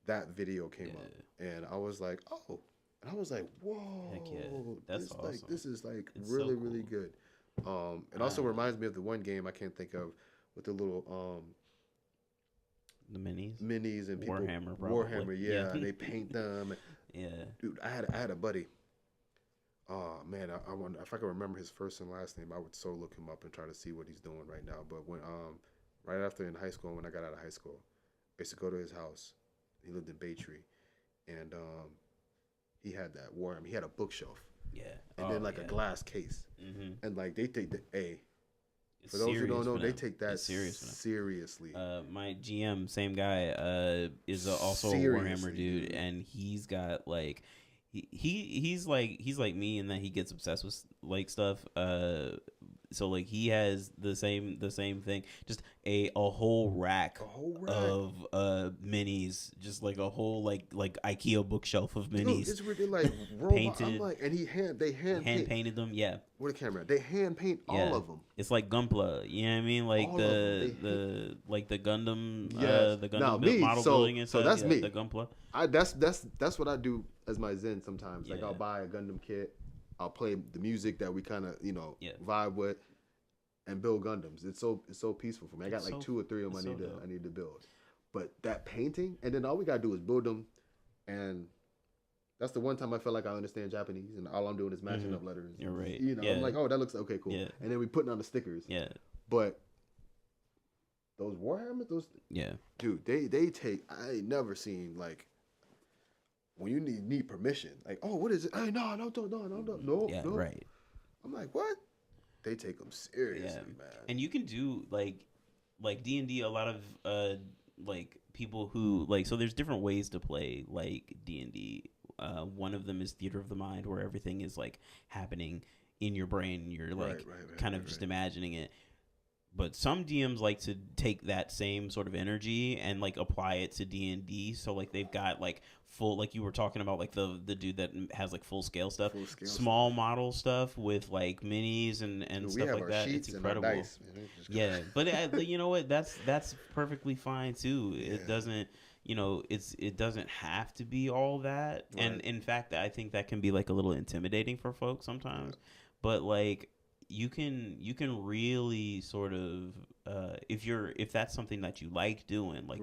that video came up, and I was like, oh, and I was like, whoa, Heck yeah. That's awesome. This is like It's really so really cool. good. It also reminds me of the one game I can't think of with the little the minis. minis and people Warhammer, probably. Warhammer, yeah, Yeah. and they paint them. Yeah. Dude, I had a buddy. Oh man, I wonder if I can remember his first and last name. I would so look him up and try to see what he's doing right now. But when right after in high school, when I got out of high school, I used to go to his house. He lived in Baytree, and he had that Warhammer. He had a bookshelf Yeah. and Oh then like a yeah. glass case, and like they take the A. It's For those who don't serious know, for they them. take that It's serious for them. seriously. My GM, same guy, is also a Warhammer Seriously, dude, dude. and he's got like he's like me in that he gets obsessed with like stuff. So like he has the same thing, just a whole rack A whole rack. of minis, just like a whole like IKEA bookshelf of Dude, minis it's really like robot. I'm painted, like, and they hand hand paint. painted them. Yeah, With a camera, they hand paint all yeah. of them. It's like Gunpla, you know what I mean? Like All of them. They the Gundam yes. the Now Gundam me, model building and so stuff. that's Yeah, me. the Gunpla. That's what I do as my zen sometimes. Like Yeah. I'll buy a Gundam kit, I'll play the music that we kind of Yeah. vibe with, and build Gundams. It's so peaceful for me. I got It's like so- 2 or 3 of them it's so dope. I need to build. But that painting, and then all we gotta do is build them, and that's the one time I feel like I understand Japanese, and all I'm doing is matching up letters. You're right. You know, Yeah. I'm like, oh, that looks okay, cool. Yeah. And then we putting on the stickers. Yeah. But those Warhammers, Yeah. dude, they take. I ain't never seen like when you need permission. Like, oh, what is it? Hey, no, no. Yeah. Right. I'm like, what? They take them seriously, man. And you can do like D&D. A lot of like people who like, so there's different ways to play like D&D. One of them is theater of the mind, where everything is like happening in your brain, and you're like kind of just imagining it. But some DMs like to take that same sort of energy and like apply it to D&D. So like they've got like full, like you were talking about, like the dude that has like full scale stuff, small model stuff with like minis and dude, stuff like that. It's incredible. Dice, yeah, but you know what? That's perfectly fine too. Yeah. It doesn't. It doesn't have to be all that. Right. And in fact, I think that can be like a little intimidating for folks sometimes. Yeah. But like you can really sort of if that's something that you like doing, like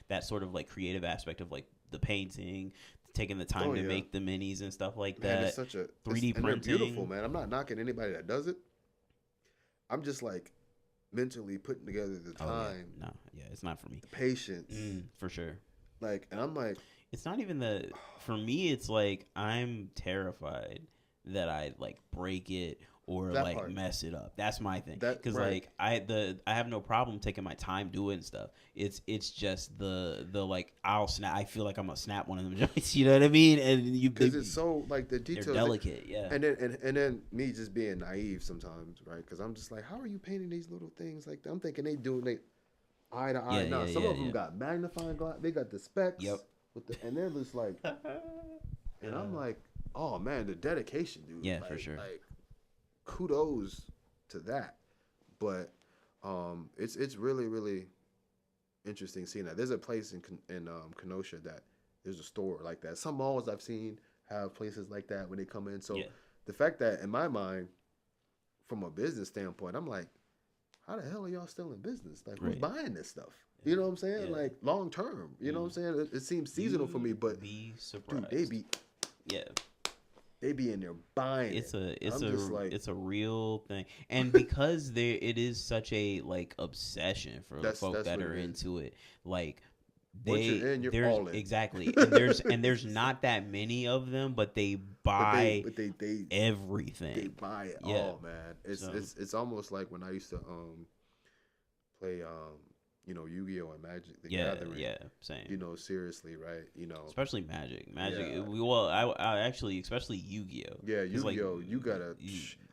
that sort of like creative aspect of like the painting, taking the time to make the minis and stuff like that. It's such a 3D printing. And they're beautiful, man. I'm not knocking anybody that does it. I'm just like mentally putting together the time. It's not for me. The patience, for sure. Like, and I'm like, it's not even for me. It's like I'm terrified that I like break it or like part. Mess it up. That's my thing. Because like I have no problem taking my time doing stuff. It's just the like I'll snap. I feel like I'm gonna snap one of them joints. You know what I mean? And because it's so like the details, they're delicate. Yeah. And then me just being naive sometimes, right? Because I'm just like, how are you painting these little things like that? I'm thinking they eye to eye. Now some of them got magnifying glass. They got the specs. Yep. And they're just like, and I'm like, oh man, the dedication, dude. Yeah, like, for sure. Like, kudos to that. But it's really, really interesting seeing that. There's a place in Kenosha that there's a store like that. Some malls I've seen have places like that when they come in. So the fact that in my mind, from a business standpoint, I'm like, how the hell are y'all still in business? Like, who's buying this stuff? You know what I'm saying? Yeah. Like, long term. You know what I'm saying? It seems seasonal for me, but be surprised. Dude, they be in there buying it's it. It's a real thing. And because it is such a like obsession for folk that are into it, like you're all in. Exactly. And there's not that many of them, but they buy they everything. They buy it all, man. It's almost like when I used to play Yu-Gi-Oh and Magic the Gathering. Yeah, same. Seriously, right? Especially Magic. I actually especially Yu-Gi-Oh. Yeah, Yu-Gi-Oh, you gotta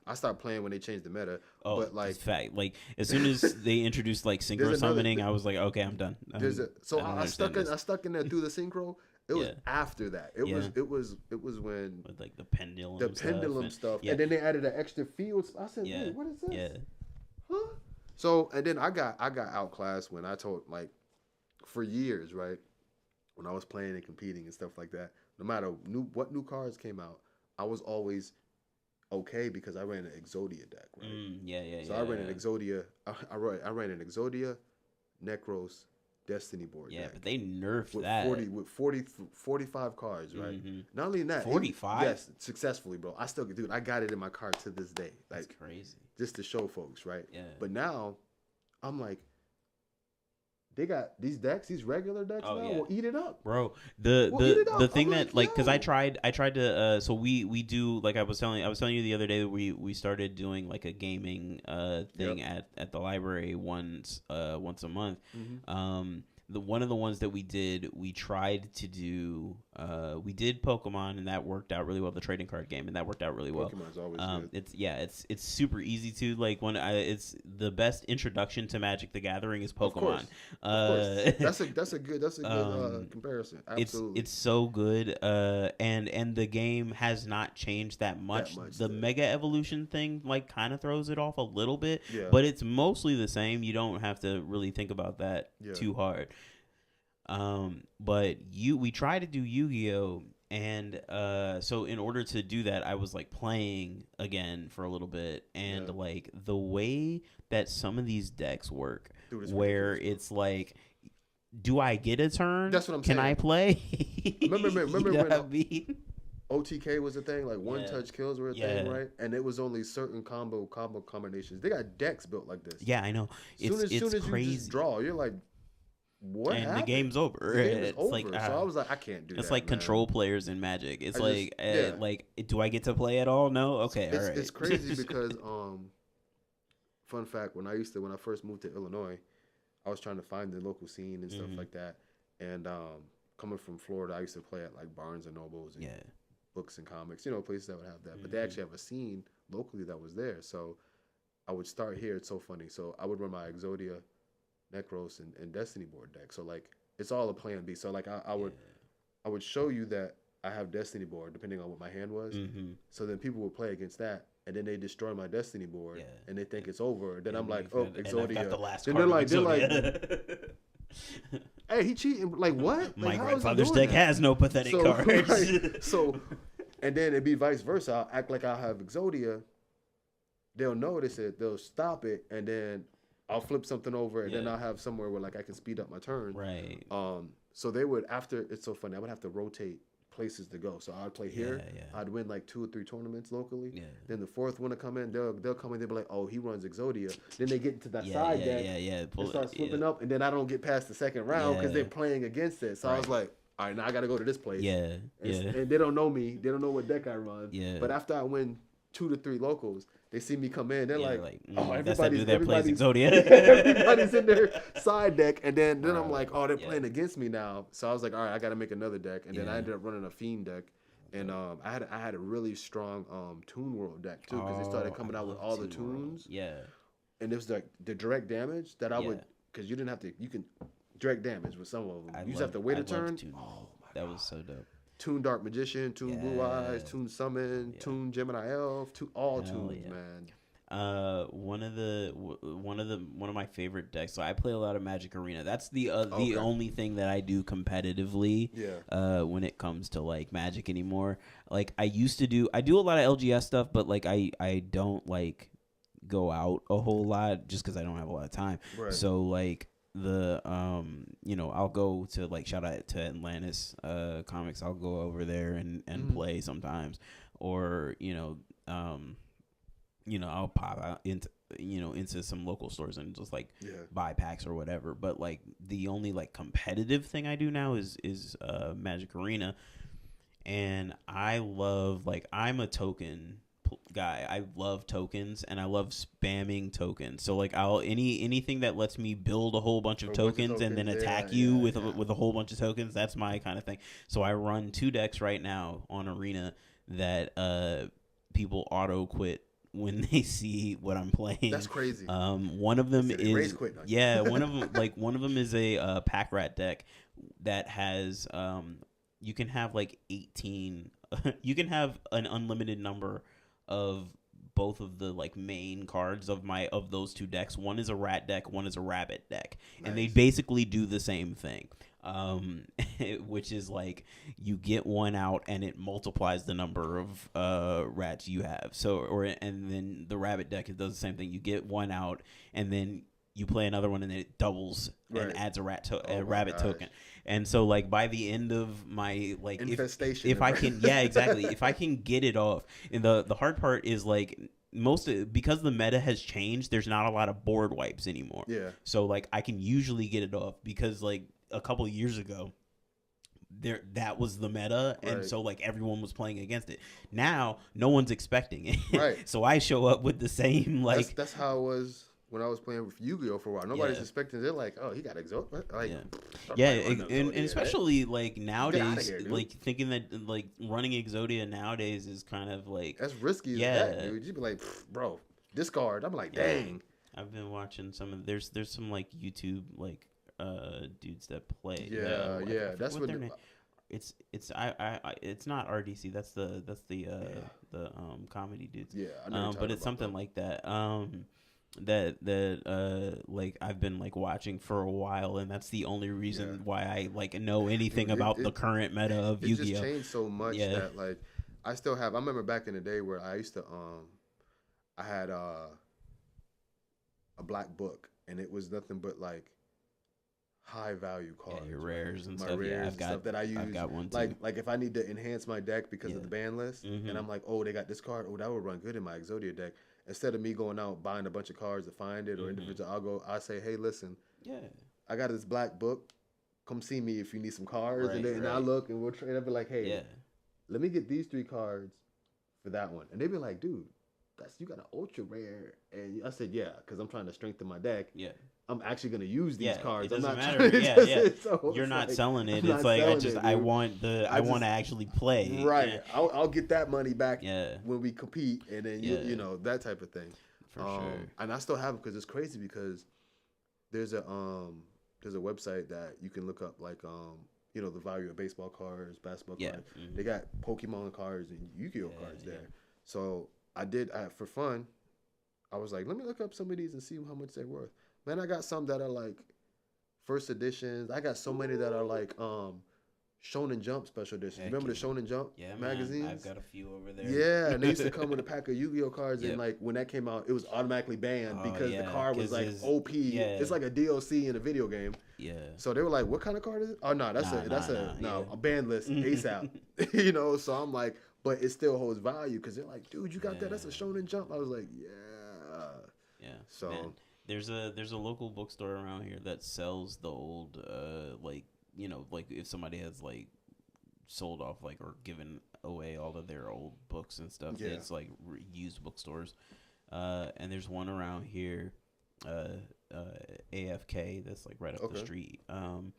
I stopped playing when they changed the meta. Oh, but like fact, like as soon as they introduced like synchro summoning, I was like, okay, I'm done. I stuck in there through the synchro. It was after that. It was when with like the pendulum stuff, and then they added an extra field. I said, wait, what is this? Yeah. Huh? So and then I got outclassed when I told like for years, right? When I was playing and competing and stuff like that, no matter what new cards came out, I was always okay because I ran an Exodia deck, right? So I ran an Exodia. I ran an Exodia, Necros, Destiny board deck. Yeah, but they nerfed with that. 45 cards, right? Mm-hmm. Not only that, 45. Yes, successfully, bro. I got it in my card to this day. Like, that's crazy. Just to show folks, right? Yeah. But now, I'm like, they got these decks, these regular decks Oh now. yeah. We'll eat it up. Bro, We'll eat it the up. thing I'm that like, because I yo. tried to so we do like I was telling you the other day that we started doing like a gaming thing Yep. at the library once a month. Mm-hmm. The one of the ones that we did, we tried to do we did Pokemon, and that worked out really well, the trading card game, and that worked out really well. Pokemon's always good. It's super easy to like it's the best introduction to Magic the Gathering is Pokemon. Of course. That's a good comparison. Absolutely. It's so good. And the game has not changed that much. The still. Mega Evolution thing like kind of throws it off a little bit, Yeah. but it's mostly the same. You don't have to really think about that too hard. But we tried to do Yu-Gi-Oh, and so in order to do that, I was like playing again for a little bit, and like the way that some of these decks work, Dude, where it's like, do I get a turn? That's what I'm saying. Can I play? Remember you know when what I mean? OTK was a thing, like one touch kills were a thing, right? And it was only certain combo combinations. They got decks built like this. Yeah, I know. Soon as crazy. you just draw, you're like, what and happened? The game's over. The game is it's over. Like, so I was like, I can't do that. It's like man. control players in Magic. It's like, just, like, do I get to play at all? No. Okay, all right. It's crazy because, fun fact, when I first moved to Illinois, I was trying to find the local scene and stuff like that. And coming from Florida, I used to play at like Barnes and Nobles and Books and Comics, places that would have that. But they actually have a scene locally that was there. So I would start here. It's so funny. So I would run my Exodia, Necros, and Destiny board deck. So like it's all a plan B. So like I would show you that I have Destiny board depending on what my hand was. So then people would play against that, and then they destroy my Destiny board, and they think it's over. Then I'm like, oh, Exodia. Got the last then card they're like, hey, he cheating. Like what? My like, grandfather's deck has no pathetic cards. Right, so, and then it'd be vice versa. I'll act like I have Exodia. They'll notice it. They'll stop it, and then I'll flip something over, and then I'll have somewhere where like I can speed up my turn. Right. So they would it's so funny. I would have to rotate places to go. So I'd play here. I'd win like 2 or 3 tournaments locally. Then the fourth one to come in, they'll come in. They'll be like, oh, he runs Exodia. Then they get into that side deck. And start flipping up, and then I don't get past the second round because they're playing against it. So I was like, all right, now I got to go to this place. And they don't know me. They don't know what deck I run. But after I win 2 to 3 locals, they see me come in. They're like, oh, everybody's that plays Exodia. Everybody's in their side deck, and then I'm like, oh, they're playing against me now. So I was like, all right, I got to make another deck, and then I ended up running a Fiend deck, and I had a really strong Toon World deck too because they started coming out with all the tunes. And it was like the direct damage that I would, because you didn't have to, you can direct damage with some of them. You just have to wait a turn. Oh, that was so dope. Toon Dark Magician, Toon Blue Eyes, Toon Summon, Toon Gemini Elf, all tunes, man. One of my favorite decks. So I play a lot of Magic Arena. That's the only thing that I do competitively. When it comes to like Magic anymore. Like I do a lot of LGS stuff, but like I don't like go out a whole lot just because I don't have a lot of time. Right. So like I'll go to like shout out to Atlantis Comics. I'll go over there and play sometimes, or I'll pop out into some local stores and just like buy packs or whatever. But like the only like competitive thing I do now is Magic Arena, and I love I'm a token guy. I love tokens and I love spamming tokens. So like anything that lets me build a whole bunch of tokens and then attack you with a whole bunch of tokens, that's my kind of thing. So I run 2 decks right now on Arena that people auto quit when they see what I'm playing. That's crazy. One of them is one of them is a pack rat deck that has you can have like 18 you can have an unlimited number of both of the like main cards of those 2 decks. One is a rat deck, one is a rabbit deck. Nice. And they basically do the same thing. Which is like you get one out and it multiplies the number of rats you have. And then the rabbit deck, it does the same thing. You get one out and then you play another one and then it doubles and adds a rabbit token. And so like by the end of my like infestation, if I can if I can get it off. And the hard part is like because the meta has changed, there's not a lot of board wipes anymore. Yeah. So like I can usually get it off because like a couple of years ago that was the meta, and Right. so like everyone was playing against it. Now no one's expecting it. Right. So I show up with the same like That's how it was when I was playing with Yu-Gi-Oh for a while. Nobody's Yeah. expecting. They're like, oh, he got Exodia. Like, Yeah. I'm Yeah, not running and Exodia. especially like nowadays, here, dude. like thinking that like running Exodia nowadays is kind of like That's risky as Yeah. heck, dude. You'd be like, bro, discard. I'm like, dang. I've been watching some of there's some like YouTube like dudes that play. Yeah, I yeah. forget That's what their name. It's it's not RDC. That's the comedy dudes. Yeah, I know. But it's something like that. Like I've been like watching for a while, and that's the only reason why I like know anything about the current meta of Yu-Gi-Oh. It just changed so much that like I still have. I remember back in the day where I used to I had a black book, and it was nothing but like high value cards, your rares and my stuff. rares Yeah, and stuff that I use. I've got one too. Like if I need to enhance my deck because of the ban list, Mhm. and I'm like, oh, they got this card. Oh, that would run good in my Exodia deck. Instead of me going out buying a bunch of cards to find it or individual, I say, hey, listen, I got this black book. Come see me if you need some cards, and I look and we'll trade. I'll be like, hey, let me get these 3 cards for that one, and they'd be like, dude, you got an ultra rare, and I said, yeah, because I'm trying to strengthen my deck. Yeah. I'm actually gonna use these cards. It doesn't I'm not matter. Yeah. So You're not like, selling it. I'm It's not like selling I want to actually play. Right. Yeah. I'll get that money back Yeah. when we compete, and then you know that type of thing. For sure. And I still have it because it's crazy because there's a website that you can look up like you know the value of baseball cards, basketball cards. Mhm. They got Pokemon cards and Yu-Gi-Oh cards there. So I for fun. I was like, let me look up some of these and see how much they're worth. Man, I got some that are like first editions. I got so many that are like Shonen Jump special editions. Remember the Shonen Jump magazines? I've got a few over there. Yeah, and they used to come with a pack of Yu-Gi-Oh cards, and like when that came out, it was automatically banned because the card was like OP. It's like a DLC in a video game. Yeah. So they were like, "What kind of card is it?" Oh no, that's a ban list ASAP. You know, so I'm like, but it still holds value because they're like, "Dude, you got that? That's a Shonen Jump." I was like, "Yeah." Yeah. So. Man, there's a local bookstore around here that sells the old like you know like if somebody has like sold off like or given away all of their old books and stuff. It's like used bookstores. And there's one around here, AFK, that's like right up the street. And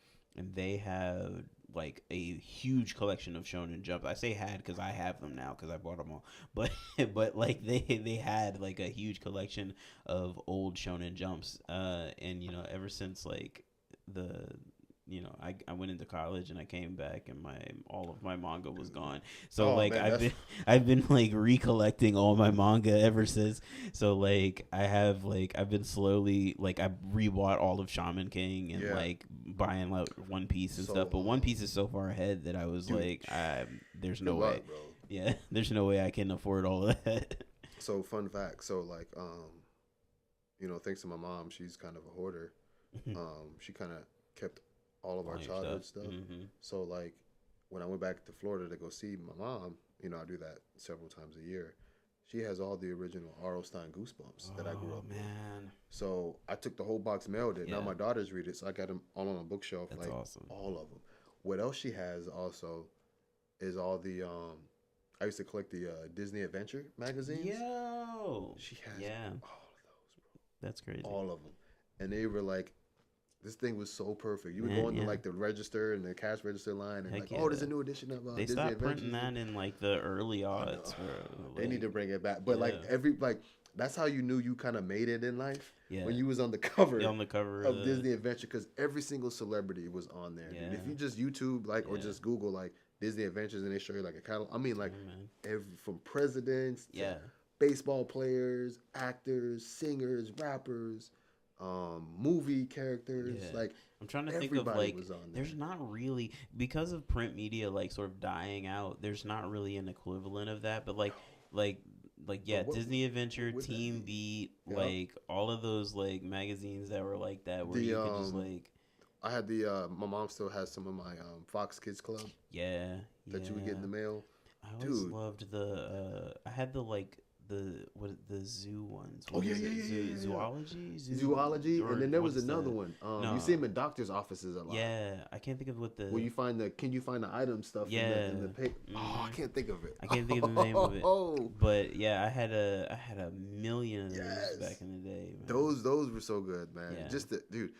they have like a huge collection of Shonen Jump. I say had because I have them now because I bought them all. But like they had like a huge collection of old Shonen Jumps. And you know ever since like I went into college and I came back and all of my manga was gone. So I've been like recollecting all my manga ever since. So like I've been slowly like I rebought all of Shaman King and like buying like One Piece and stuff. But One Piece is so far ahead that I was like, there's no way. Bro. Yeah, there's no way I can afford all of that. So fun fact. So like you know, thanks to my mom, she's kind of a hoarder. She kind of kept all of our childhood stuff. So like when I went back to Florida to go see my mom, you know, I do that several times a year. She has all the original R.O. Stein Goosebumps that I grew up with. So I took the whole box, mailed it. Now my daughters read it, so I got them all on a bookshelf. That's like awesome. All of them. What else she has also is all the I used to collect the Disney Adventure magazines. Yo, she has all of those, bro. That's crazy. All of them, and they were like. This thing was so perfect. You would go into like the register and the cash register line and like, there's a new edition of they Disney stopped Adventures. printing that in like the early odds. They need to bring it back. But like that's how you knew you kind of made it in life when you was on the cover of Disney Adventure because every single celebrity was on there. Dude. If you just YouTube or just Google like Disney Adventures and they show you like a catalog. I mean like from presidents to baseball players, actors, singers, rappers. Movie characters like I'm trying to think of like there's not really because of print media like sort of dying out there's not really an equivalent of that but Disney Adventure, Team Beat, like all of those like magazines that were like that where you could just like I had my mom still has some of my Fox Kids Club that you would get in the mail. I always loved I had the the zoo ones. Oh yeah, yeah, yeah, yeah, yeah. Zoology, Zoology, and then there was another one. No, You see them in doctors' offices a lot. yeah, I can't think of what the. Where you find the can you find the item stuff in the paper? Oh, I can't think of it. I can't think of the name of it. But yeah, I had a million of those back in the day. Man. Those were so good, man. Yeah. Just dude.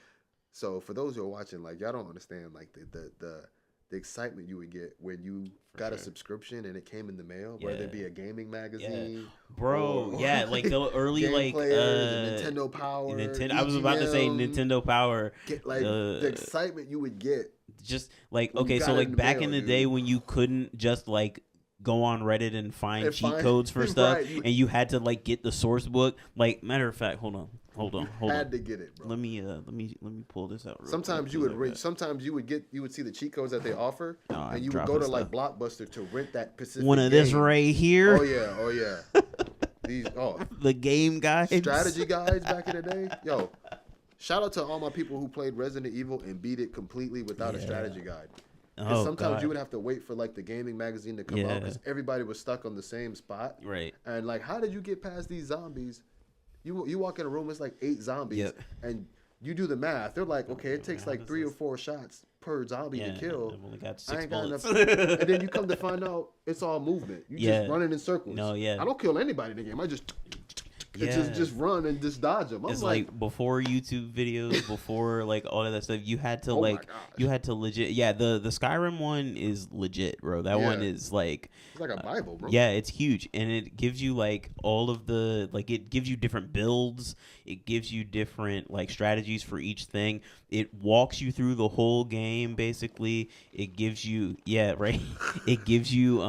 So for those who are watching, like y'all don't understand like the excitement you would get when you got a subscription and it came in the mail, whether it be a gaming magazine, bro. Or like the early like players, Nintendo Power. I was about to say Nintendo Power. The excitement you would get. Just like so like back in the day when you couldn't just like go on Reddit and find cheat codes for stuff, and you had to like get the source book. Like matter of fact, hold on. Had to get it, bro. Let me pull this out. Sometimes you would sometimes you would see the cheat codes that they offer, and you would go to like Blockbuster to rent that specific one of this right here. Oh yeah. These the game guides, strategy guides back in the day. Yo, shout out to all my people who played Resident Evil and beat it completely without a strategy guide. Because sometimes you would have to wait for like the gaming magazine to come out because everybody was stuck on the same spot. Right. And like, how did you get past these zombies? You walk in a room, it's like 8 zombies, and you do the math. They're like, okay, it takes like 3 or 4 shots per zombie to kill. I've only got 6 I ain't got bullets. enough. And then you come to find out it's all movement. You just running in circles. No, I don't kill anybody in the game. I just just run and just dodge them. It's like before YouTube videos, before like all of that stuff, you had to legit. Yeah, the Skyrim one is legit, bro. That one is like it's like a Bible, bro. Yeah, it's huge, and it gives you like all of the like it gives you different builds. It gives you different like strategies for each thing. It walks you through the whole game basically. It gives you it gives you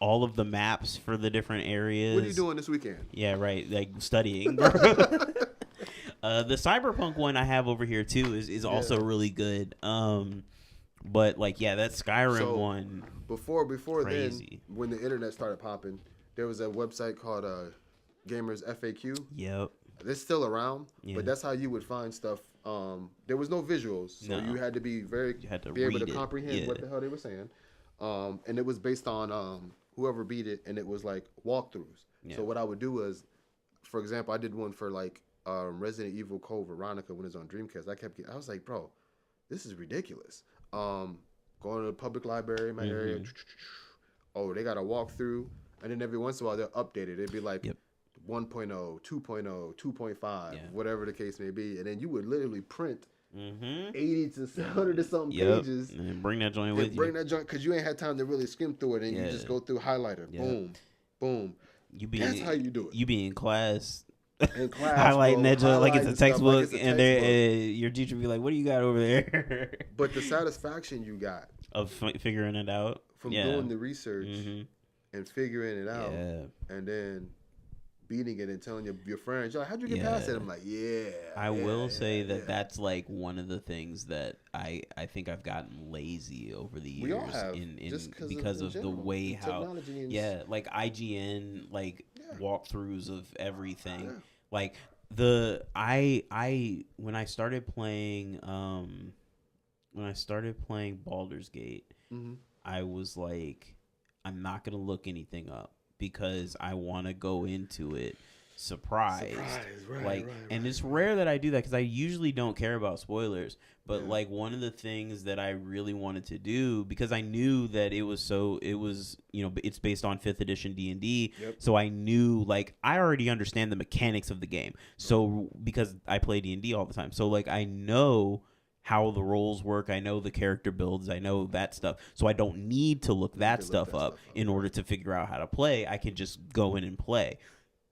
all of the maps for the different areas. What are you doing this weekend? Yeah, right. Like studying. The Cyberpunk one I have over here too is also really good. But like that Skyrim one. Before crazy. Then, when the internet started popping, there was a website called Gamers FAQ. Yep. It's still around, but that's how you would find stuff. There was no visuals, so you had to be able to comprehend what the hell they were saying. And it was based on whoever beat it, and it was like walkthroughs. Yeah. So what I would do is, for example, I did one for like Resident Evil Code Veronica when it was on Dreamcast. I was like, bro, this is ridiculous. Going to the public library in my area. Oh, they got a walkthrough, and then every once in a while they'll update it. It'd be like 1.0, 2.0, 2.5, whatever the case may be, and then you would literally print 80 to 100 or something pages, and bring that joint with you. Bring that joint because you ain't had time to really skim through it, and you just go through highlighter, boom, boom. That's how you do it. You be in class highlighting that joint like it's a textbook, and your teacher be like, "What do you got over there?" But the satisfaction you got of figuring it out from doing the research and figuring it out, and then beating it and telling your friends, "Yo, how'd you get past it?" I'm like, I will say that's like one of the things that I think I've gotten lazy over the years. We all have, because of the way how like IGN walkthroughs of everything. Like when I started playing Baldur's Gate, I was like, I'm not gonna look anything up because I want to go into it surprised. Right. And it's rare that I do that because I usually don't care about spoilers. But like one of the things that I really wanted to do, because I knew that it's based on 5th edition D&D. So I knew I already understand the mechanics of the game. So because I play D&D all the time. So I know how the roles work. I know the character builds. I know that stuff. So I don't need to look that stuff up in order to figure out how to play. I can just go in and play.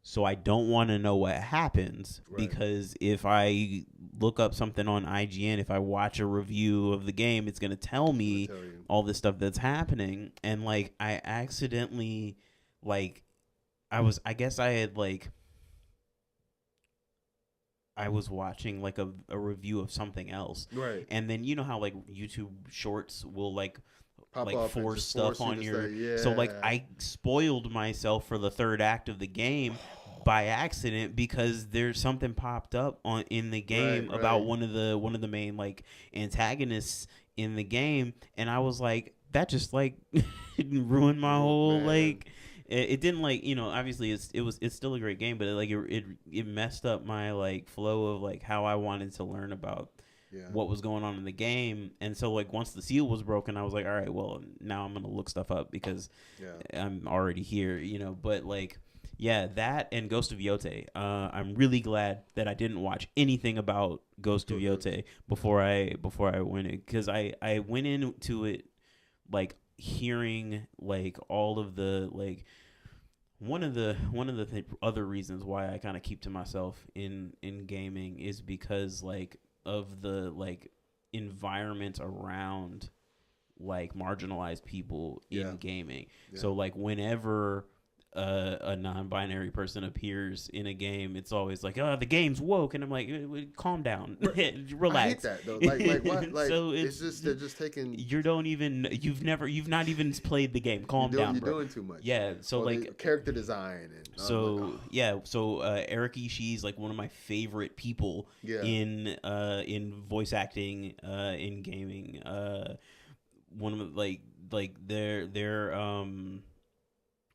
So I don't want to know what happens because if I look up something on IGN, if I watch a review of the game, it's going to tell me all this stuff that's happening. And I accidentally I was watching a review of something else. Right. And then you know how YouTube shorts will force stuff on your so I spoiled myself for the third act of the game by accident because there's something popped up in the game about one of the main antagonists in the game, and I was like, that just ruined my whole it didn't like, obviously it's still a great game, but it messed up my like flow of like how I wanted to learn about Yeah. what was going on in the game. And so like once the seal was broken, I was like, all right, well now I'm gonna look stuff up because Yeah. I'm already here, but like, yeah, that and Ghost of Yote. I'm really glad that I didn't watch anything about Ghost of Yote before I went in, because I went into it like hearing like all of the like one of the other reasons why I kind of keep to myself in gaming is because like of the like environment around like marginalized people in gaming. Yeah. So like whenever a non-binary person appears in a game, it's always like, oh, the game's woke, and I'm like, calm down, relax. I hate that though. Like what? Like So it's just they're just taking. You've not even played the game. Calm down, You're bro. doing too much. Yeah. So like character design and Eric Ishii's like one of my favorite people in voice acting in gaming. One of the, like they're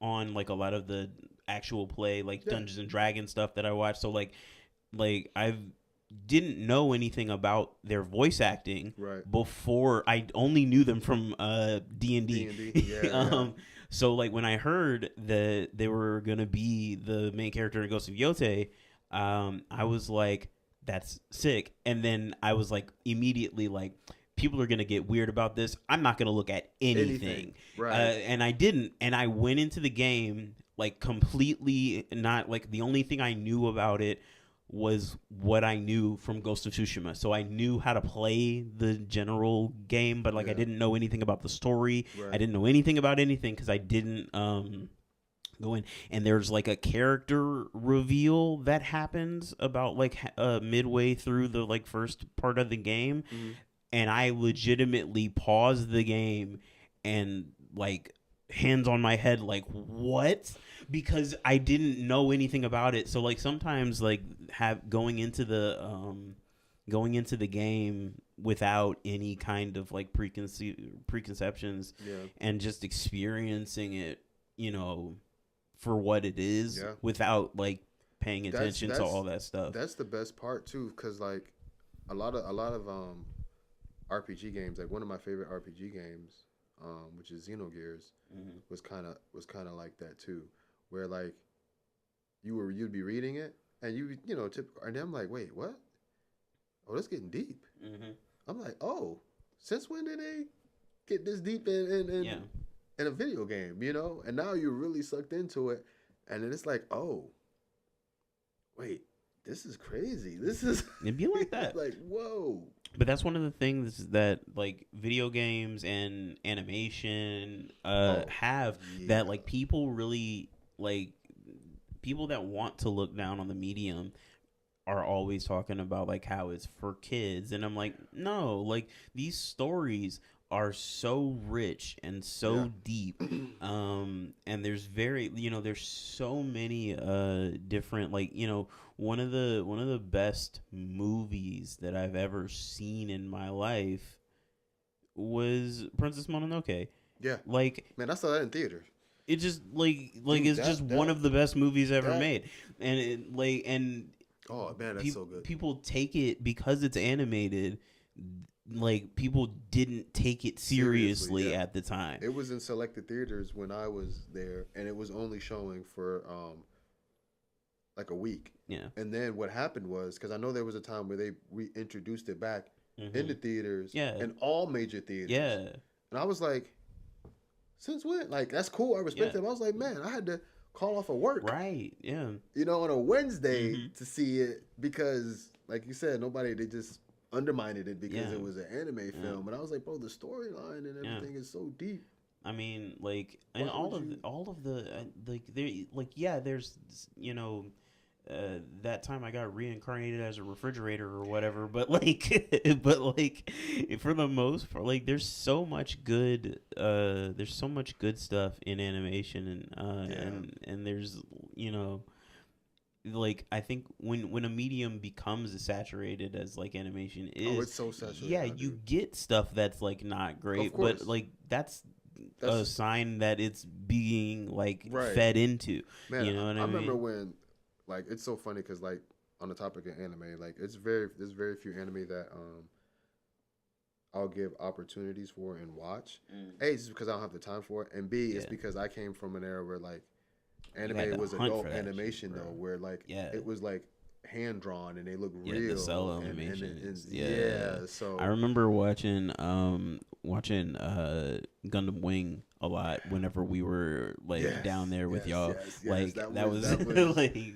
on like a lot of the actual play like Dungeons and Dragons stuff that I watch. So like I didn't know anything about their voice acting before. I only knew them from D&D. So like when I heard that they were gonna be the main character in Ghost of Yote, I was like, that's sick. And then I was like immediately like, people are going to get weird about this. I'm not going to look at anything. Right. And I didn't. And I went into the game like completely not like, the only thing I knew about it was what I knew from Ghost of Tsushima. So I knew how to play the general game, but like I didn't know anything about the story. I didn't know anything about anything because I didn't go in. And there's like a character reveal that happens about like midway through the like first part of the game. Mm-hmm. And I legitimately paused the game and like hands on my head, like, what? Because I didn't know anything about it. So like sometimes like going into the game without any kind of like preconceptions and just experiencing it, for what it is without like paying attention to all that stuff. That's the best part too, because like a lot of RPG games, like one of my favorite RPG games, which is Xenogears, was kind of like that too, where like you'd be reading it and and I'm like, wait, what? Oh, that's getting deep. Mm-hmm. I'm like, oh, since when did they get this deep in a video game? And now you're really sucked into it, and then it's like, oh, wait, this is crazy. This is it'd be like that. Like, whoa. But that's one of the things that like video games and animation have that like people really like, people that want to look down on the medium are always talking about like how it's for kids, and I'm like, no, like these stories are so rich and so deep, and there's there's so many different, like, one of the best movies that I've ever seen in my life was Princess Mononoke. Yeah, like, man, I saw that in theaters. It just it's one of the best movies ever made, and oh man, that's so good. People take it because it's animated. Like, people didn't take it seriously at the time. It was in selected theaters when I was there, and it was only showing for like a week. Yeah. And then what happened was, because I know there was a time where they reintroduced it back into theaters, in all major theaters. Yeah. And I was like, since when? Like, that's cool. I respect them. I was like, man, I had to call off of work. Right. Yeah. On a Wednesday to see it because, like you said, they just undermined it because it was an anime film. And I was like, bro, the storyline and everything is so deep. I mean, like, and all of the there's that time I got reincarnated as a refrigerator or whatever, but like for the most part, like there's so much good stuff in animation, and there's like, I think when a medium becomes as saturated as like animation is, it's so saturated. Yeah, you get stuff that's like not great, but like that's a sign that it's being like Right. fed into. Man, You know what I mean? remember when, like, it's so funny because, like, on the topic of anime, like, there's very few anime that I'll give opportunities for and watch. A, it's because I don't have the time for it, and B, it's because I came from an era where like anime was adult animation shit, though, where like Yeah. it was like hand drawn and they look Yeah, real. the cell and animations. So I remember watching Gundam Wing a lot whenever we were like down there with y'all. Like that was like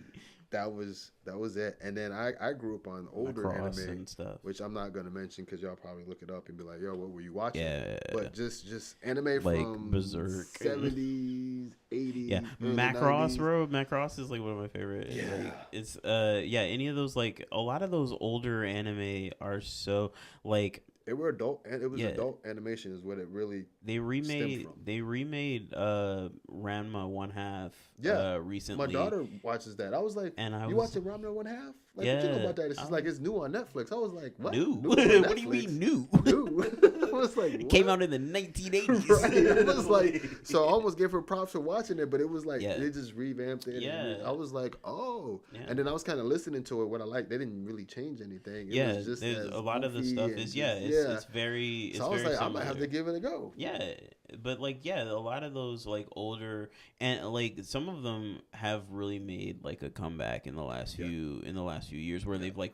that was it. And then I grew up on older anime and stuff, which I'm not gonna mention because y'all probably look it up and be like, yo, what were you watching? Yeah, but just anime like from Berserk, 70s, 80s. Yeah, Macross, 90s. bro. Macross is like one of my favorite. Yeah, like, it's any of those, like a lot of those older anime are so like. It were adult, and it was adult animation is what it really. They remade Ranma 1/2 recently. My daughter watches that. I was like, you watching Ranma 1/2? Like, what you know about that? She's like, it's new on Netflix. I was like, what? New? What do you mean new? New. I was like, what? It came out in the 1980s. Right. It was like, so I almost gave her props for watching it, but it was like they just revamped it. Yeah. I was like, oh. Yeah. And then I was kind of listening to it. What I liked, they didn't really change anything. It was just a lot of the stuff is it's very. So I was like, I might have to give it a go. Yeah, but like a lot of those like older and like some of them have really made like a comeback in the last few years where they've like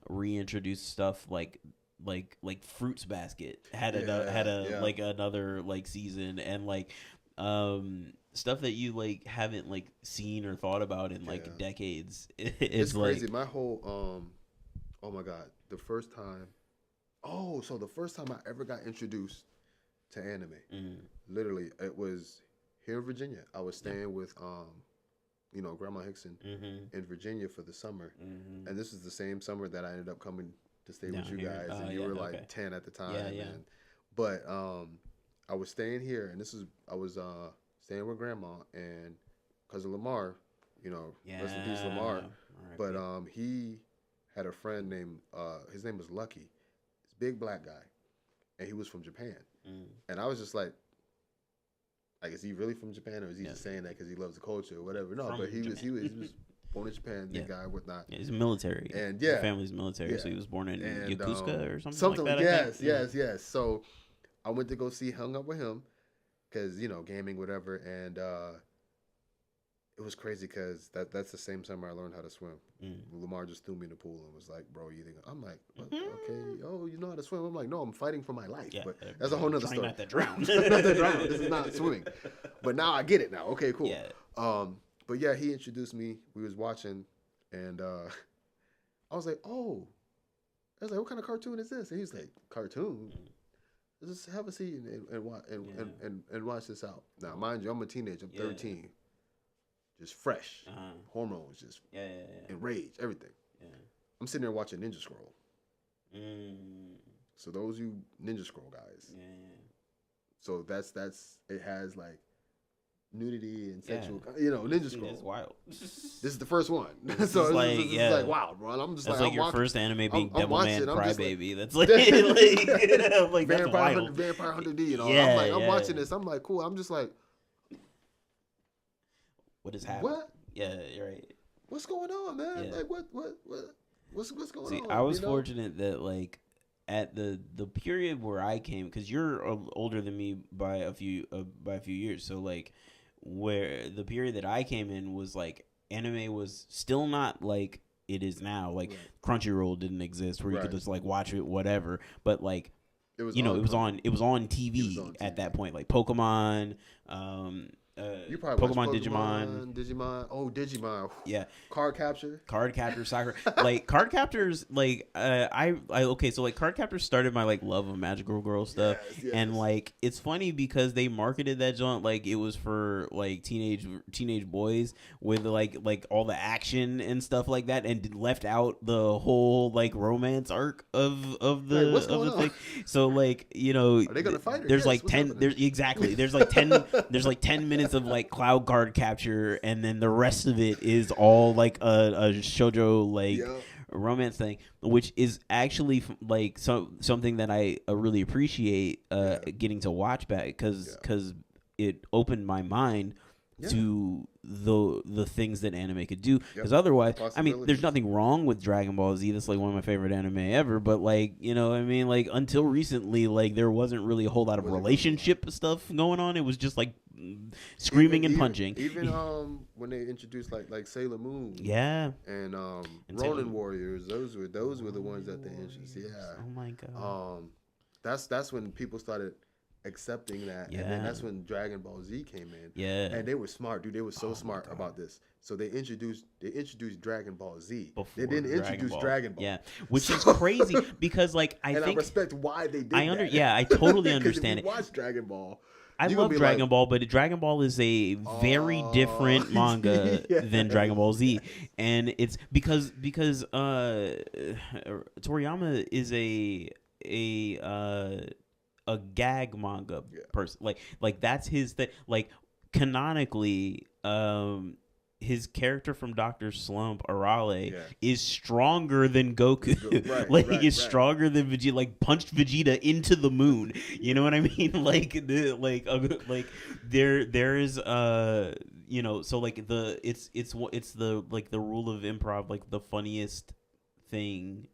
reintroduced stuff like Fruits Basket had like another like season and like stuff that you like haven't like seen or thought about in like decades. It's crazy. My whole oh my god, the first time I ever got introduced to anime, literally, it was here in Virginia. I was staying with Grandma Hickson in Virginia for the summer, and this is the same summer that I ended up coming to stay with you guys, and you were like 10 at the time. But I was staying here, and I was staying with Grandma and cousin Lamar. Rest in peace, Lamar. But he had a friend named his name was Lucky. Big black guy, and he was from Japan, and I was just like, is he really from Japan, or is he just saying that because he loves the culture or whatever? No, but he was born in Japan, big guy, whatnot. Yeah, he's military, and his family's military, so he was born in Yokosuka or something like that. Yes. So I went to go hung up with him, because gaming, whatever, and it was crazy because that's the same summer I learned how to swim. Lamar just threw me in the pool and was like, bro, you think I'm like, okay, oh, you know how to swim? I'm like, no, I'm fighting for my life. But that's a whole nother story. Not to drown. Not to drown. This is not swimming. But now I get it now. Okay, cool. Yeah. But yeah, he introduced me. We was watching, and I was like, oh. I was like, what kind of cartoon is this? And he's like, cartoon? Just have a seat and watch this out. Now, mind you, I'm a teenager. I'm 13. Just fresh, hormones, just enraged, everything. Yeah. I'm sitting there watching Ninja Scroll. So those you Ninja Scroll guys. Yeah. So that's it has like nudity and sexual, Ninja Scroll. It's wild. This is the first one. So it's like wow, bro. I'm just that's like your first anime being Devilman Crybaby. That's like Vampire Hunter D. I'm watching this. I'm like, cool. I'm just like, what is happening? What? Yeah, you're right. What's going on, man? Yeah. Like what's going on? See, I was fortunate that like at the period where I came, because you're older than me by a few years, so like where the period that I came in was like anime was still not like it is now. Like Crunchyroll didn't exist where you could just like watch it whatever, but like it was on TV at that point, like Pokemon. You probably Pokemon, Digimon. Oh, Digimon. Yeah. Card capture, soccer. Like card captors. Like okay. So like card captors started my like love of magical girl stuff, and like it's funny because they marketed that joint like it was for like teenage boys with like all the action and stuff like that, and left out the whole like romance arc of the thing. So like are they gonna fight? There's like 10. There's like 10. There's like 10 minutes of like cloud card capture, and then the rest of it is all like a shoujo like romance thing, which is actually like something that I really appreciate getting to watch back because it opened my mind to the things that anime could do. Because otherwise, I mean, there's nothing wrong with Dragon Ball Z. That's like one of my favorite anime ever. But like, you know what I mean? Like until recently, like there wasn't really a whole lot of relationship stuff going on. It was just like screaming and punching. Even when they introduced like Sailor Moon, and Ronin Warriors, those were the ones that they introduced. Yeah. Oh my god. That's when people started accepting that, and then that's when Dragon Ball Z came in. And they were smart, dude. They were so smart about this. So they introduced Dragon Ball Z. They didn't introduce Dragon Ball. Yeah, which is crazy because like I respect why they did that. Yeah, I totally understand it. Watch Dragon Ball. I love Dragon Ball, but Dragon Ball is a very different manga than Dragon Ball Z, and it's because Toriyama is a gag manga person. Like that's his thing. Like canonically, his character from Dr. Slump, Arale, is stronger than Goku. He is stronger than Vegeta. Like punched Vegeta into the moon. You know what I mean? There is you know, so like it's the like the rule of improv, like the funniest thing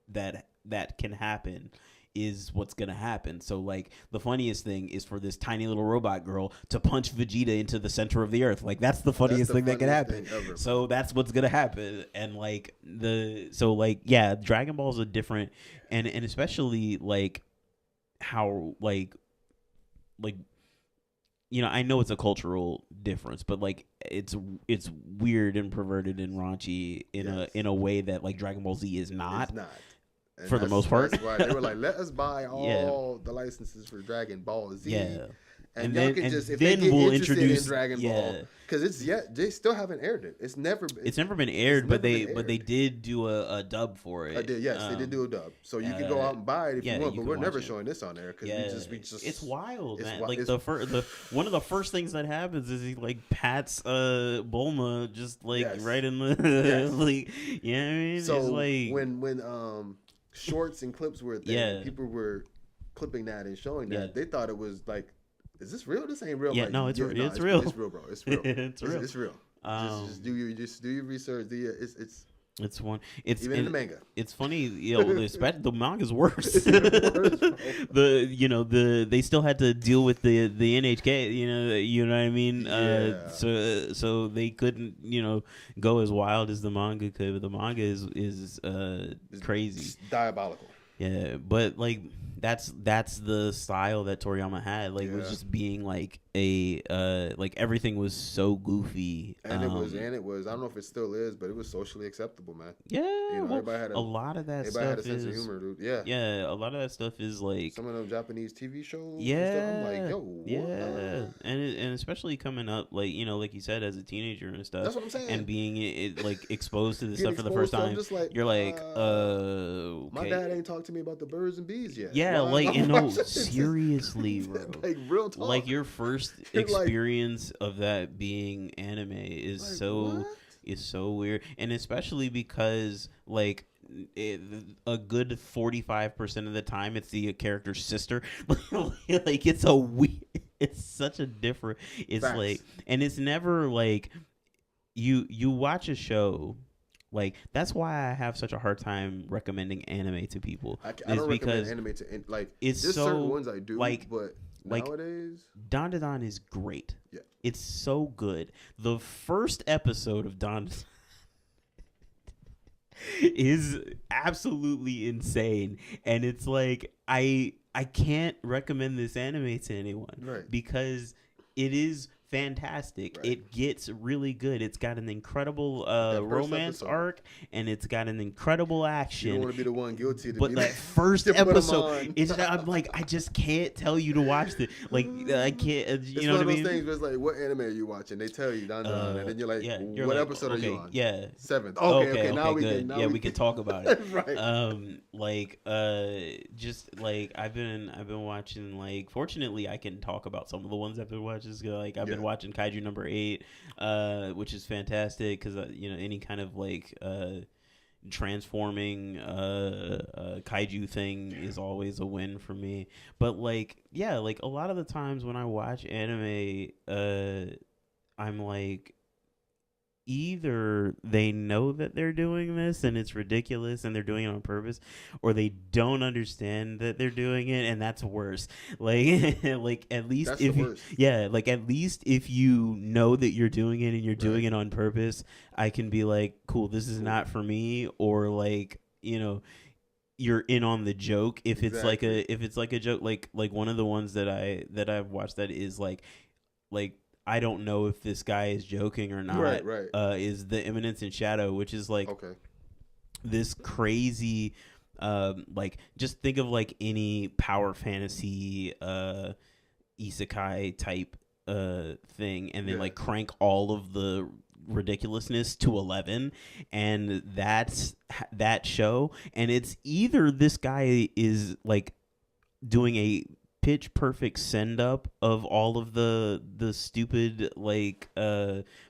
that can happen is what's gonna happen. So like the funniest thing is for this tiny little robot girl to punch Vegeta into the center of the earth. Like that's the funniest thing that can happen. So that's what's gonna happen. And like Dragon Ball's a different, and especially like how like you know, I know it's a cultural difference, but like it's weird and perverted and raunchy in a way that like Dragon Ball Z is not. It's not. And for the most part. That's why they were like, let us buy all the licenses for Dragon Ball Z. Yeah. And y'all can just, if they get interested in Dragon Ball, because they still haven't aired it. It's never been aired, but they did do a dub for it. They did do a dub, so you can go out and buy it if you want. But we're never showing this on there because we just it's wild, man. Like the one of the first things that happens is he like pats Bulma just like right in the like you know what I mean? So it's like when shorts and clips were a thing, people were clipping that and showing that, they thought it was like, is this real? This ain't real. Yeah, like, no, it's real. It's real, bro. It's real. It's real. Just do your research. It's even in the manga. It's funny, you know. The manga's worse. They still had to deal with the NHK. You know what I mean. So they couldn't go as wild as the manga could. But the manga is crazy. It's diabolical. Yeah, but like that's the style that Toriyama had. Like it was just being like like everything was so goofy. And it was I don't know if it still is, but it was socially acceptable, man. Yeah, everybody had a lot of that. Everybody had a sense of humor, dude. Yeah, a lot of that stuff is like some of them Japanese TV shows. Yeah, and stuff. I'm like, yo, what? and especially coming up, like like you said, as a teenager and stuff. That's what I'm saying. And being like exposed to this stuff for the first time, you're like, okay. My dad ain't talked to me about the birds and bees yet. Yeah, seriously, bro. Like real talk. Like your first experience of that being anime is like, so weird, and especially because like a good 45% of the time it's the character's sister. Like it's a weird, it's such a different. It's Facts. Like, and it's never like you watch a show. Like that's why I have such a hard time recommending anime to people. I don't recommend anime to like. There's certain ones I do, but nowadays, Don is great. Yeah, it's so good. The first episode of Don is absolutely insane, and it's like I can't recommend this anime to anyone because it is fantastic. It gets really good. It's got an incredible romance arc, and it's got an incredible action. You don't want to be the one guilty to but that first episode, I'm like, I just can't tell you to watch it. Like I can't. You know what I mean? It's one of those things where it's like, what anime are you watching? They tell you, and then you're like, what episode are you on? Yeah, 7th. Okay, now we good. can. We can talk about it. Right. Just like I've been watching. Like, fortunately, I can talk about some of the ones I've been watching. Like I've been watching Kaiju number 8, which is fantastic because any kind of like transforming kaiju thing is always a win for me. But like, yeah, like a lot of the times when I watch anime, I'm like, either they know that they're doing this and it's ridiculous and they're doing it on purpose, or they don't understand that they're doing it, and that's worse. Like like at least That's the if you, worst. yeah, like at least if you know that you're doing it and you're doing Right. it on purpose, I can be like, cool, this is Cool. not for me. Or like, you're in on the joke if it's like Exactly. a joke. Like one of the ones that I've watched that is like I don't know if this guy is joking or Right. not. Right. Is the Eminence in Shadow, which is like Okay. this crazy, like just think of like any power fantasy isekai type thing, and then Yeah. like crank all of the ridiculousness to 11, and that's that show. And it's either this guy is like doing a pitch perfect send up of all of the stupid like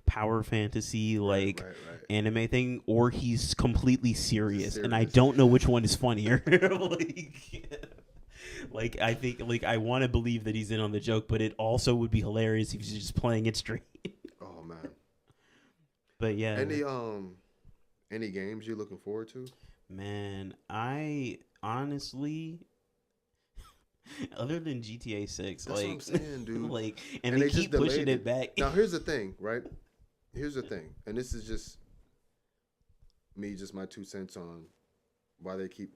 power fantasy Right. like Right. Right. anime thing, or he's completely Just serious, and I serious. don't know which one is funnier. Like I think, like, I want to believe that he's in on the joke, but it also would be hilarious if he's just playing it straight. Oh man. But yeah, Any games you're looking forward to? man, I honestly, other than GTA 6, That's what I'm like, saying, dude. like, and And they they just keep pushing delayed it back. Now here's the thing, right? Here's the thing, and this is just me, just my 2 cents on why they keep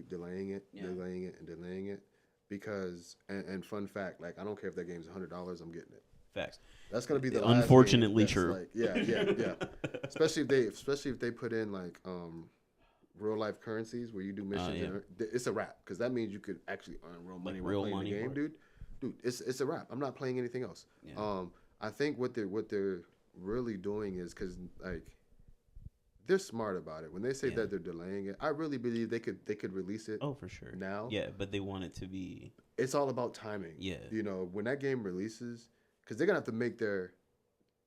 delaying it, Yeah. delaying it, and delaying it. Because and fun fact, like I don't care if that game's $100, I'm getting it. Facts. That's gonna be the last game Unfortunately that's true. like, yeah. Especially if they put in like real life currencies where you do missions. Yeah. And it's a wrap, because that means you could actually earn real money while real playing money the game, for dude. Dude, it's a wrap. I'm not playing anything else. Yeah. I think what they're really doing is, because like they're smart about it when they say Yeah. that they're delaying it. I really believe they could release it Oh, for sure. now. Yeah, but they want it to be. It's all about timing. Yeah. You know, when that game releases, because they're gonna have to make their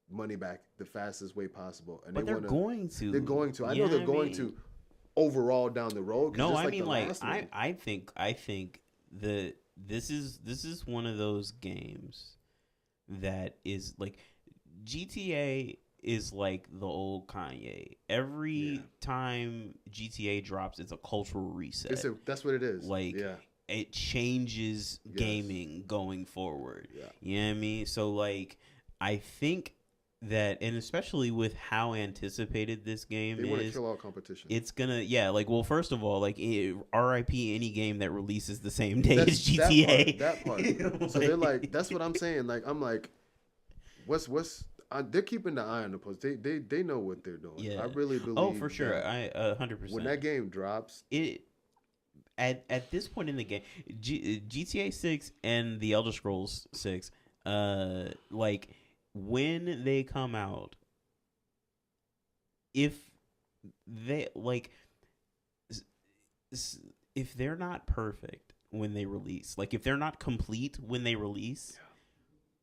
money back the fastest way possible, and But they're going to. They're going to. I Yeah, know they're going to overall down the road. 'Cause No, just I like mean, the like, last one. I think that this is one of those games that is like, GTA is like the old Kanye. Every Yeah. time GTA drops, it's a cultural reset. That's what it is. Like, yeah, it changes Yes. gaming going forward. yeah, You know what I mean? So like, I think that, and especially with how anticipated this game they want to is, kill all competition. it's gonna, yeah, like, well, first of all, like, RIP any game that releases the same day as That's GTA. that part. So they're like, that's what I'm saying. Like, I'm like, what's they're keeping the eye on the post. They know what they're doing. Yeah. I really believe. Oh, for sure. that I 100%. when that game drops, it at this point in the game, GTA 6 and the Elder Scrolls 6, like, when they come out, if they like if they're not perfect when they release, like if they're not complete when they release,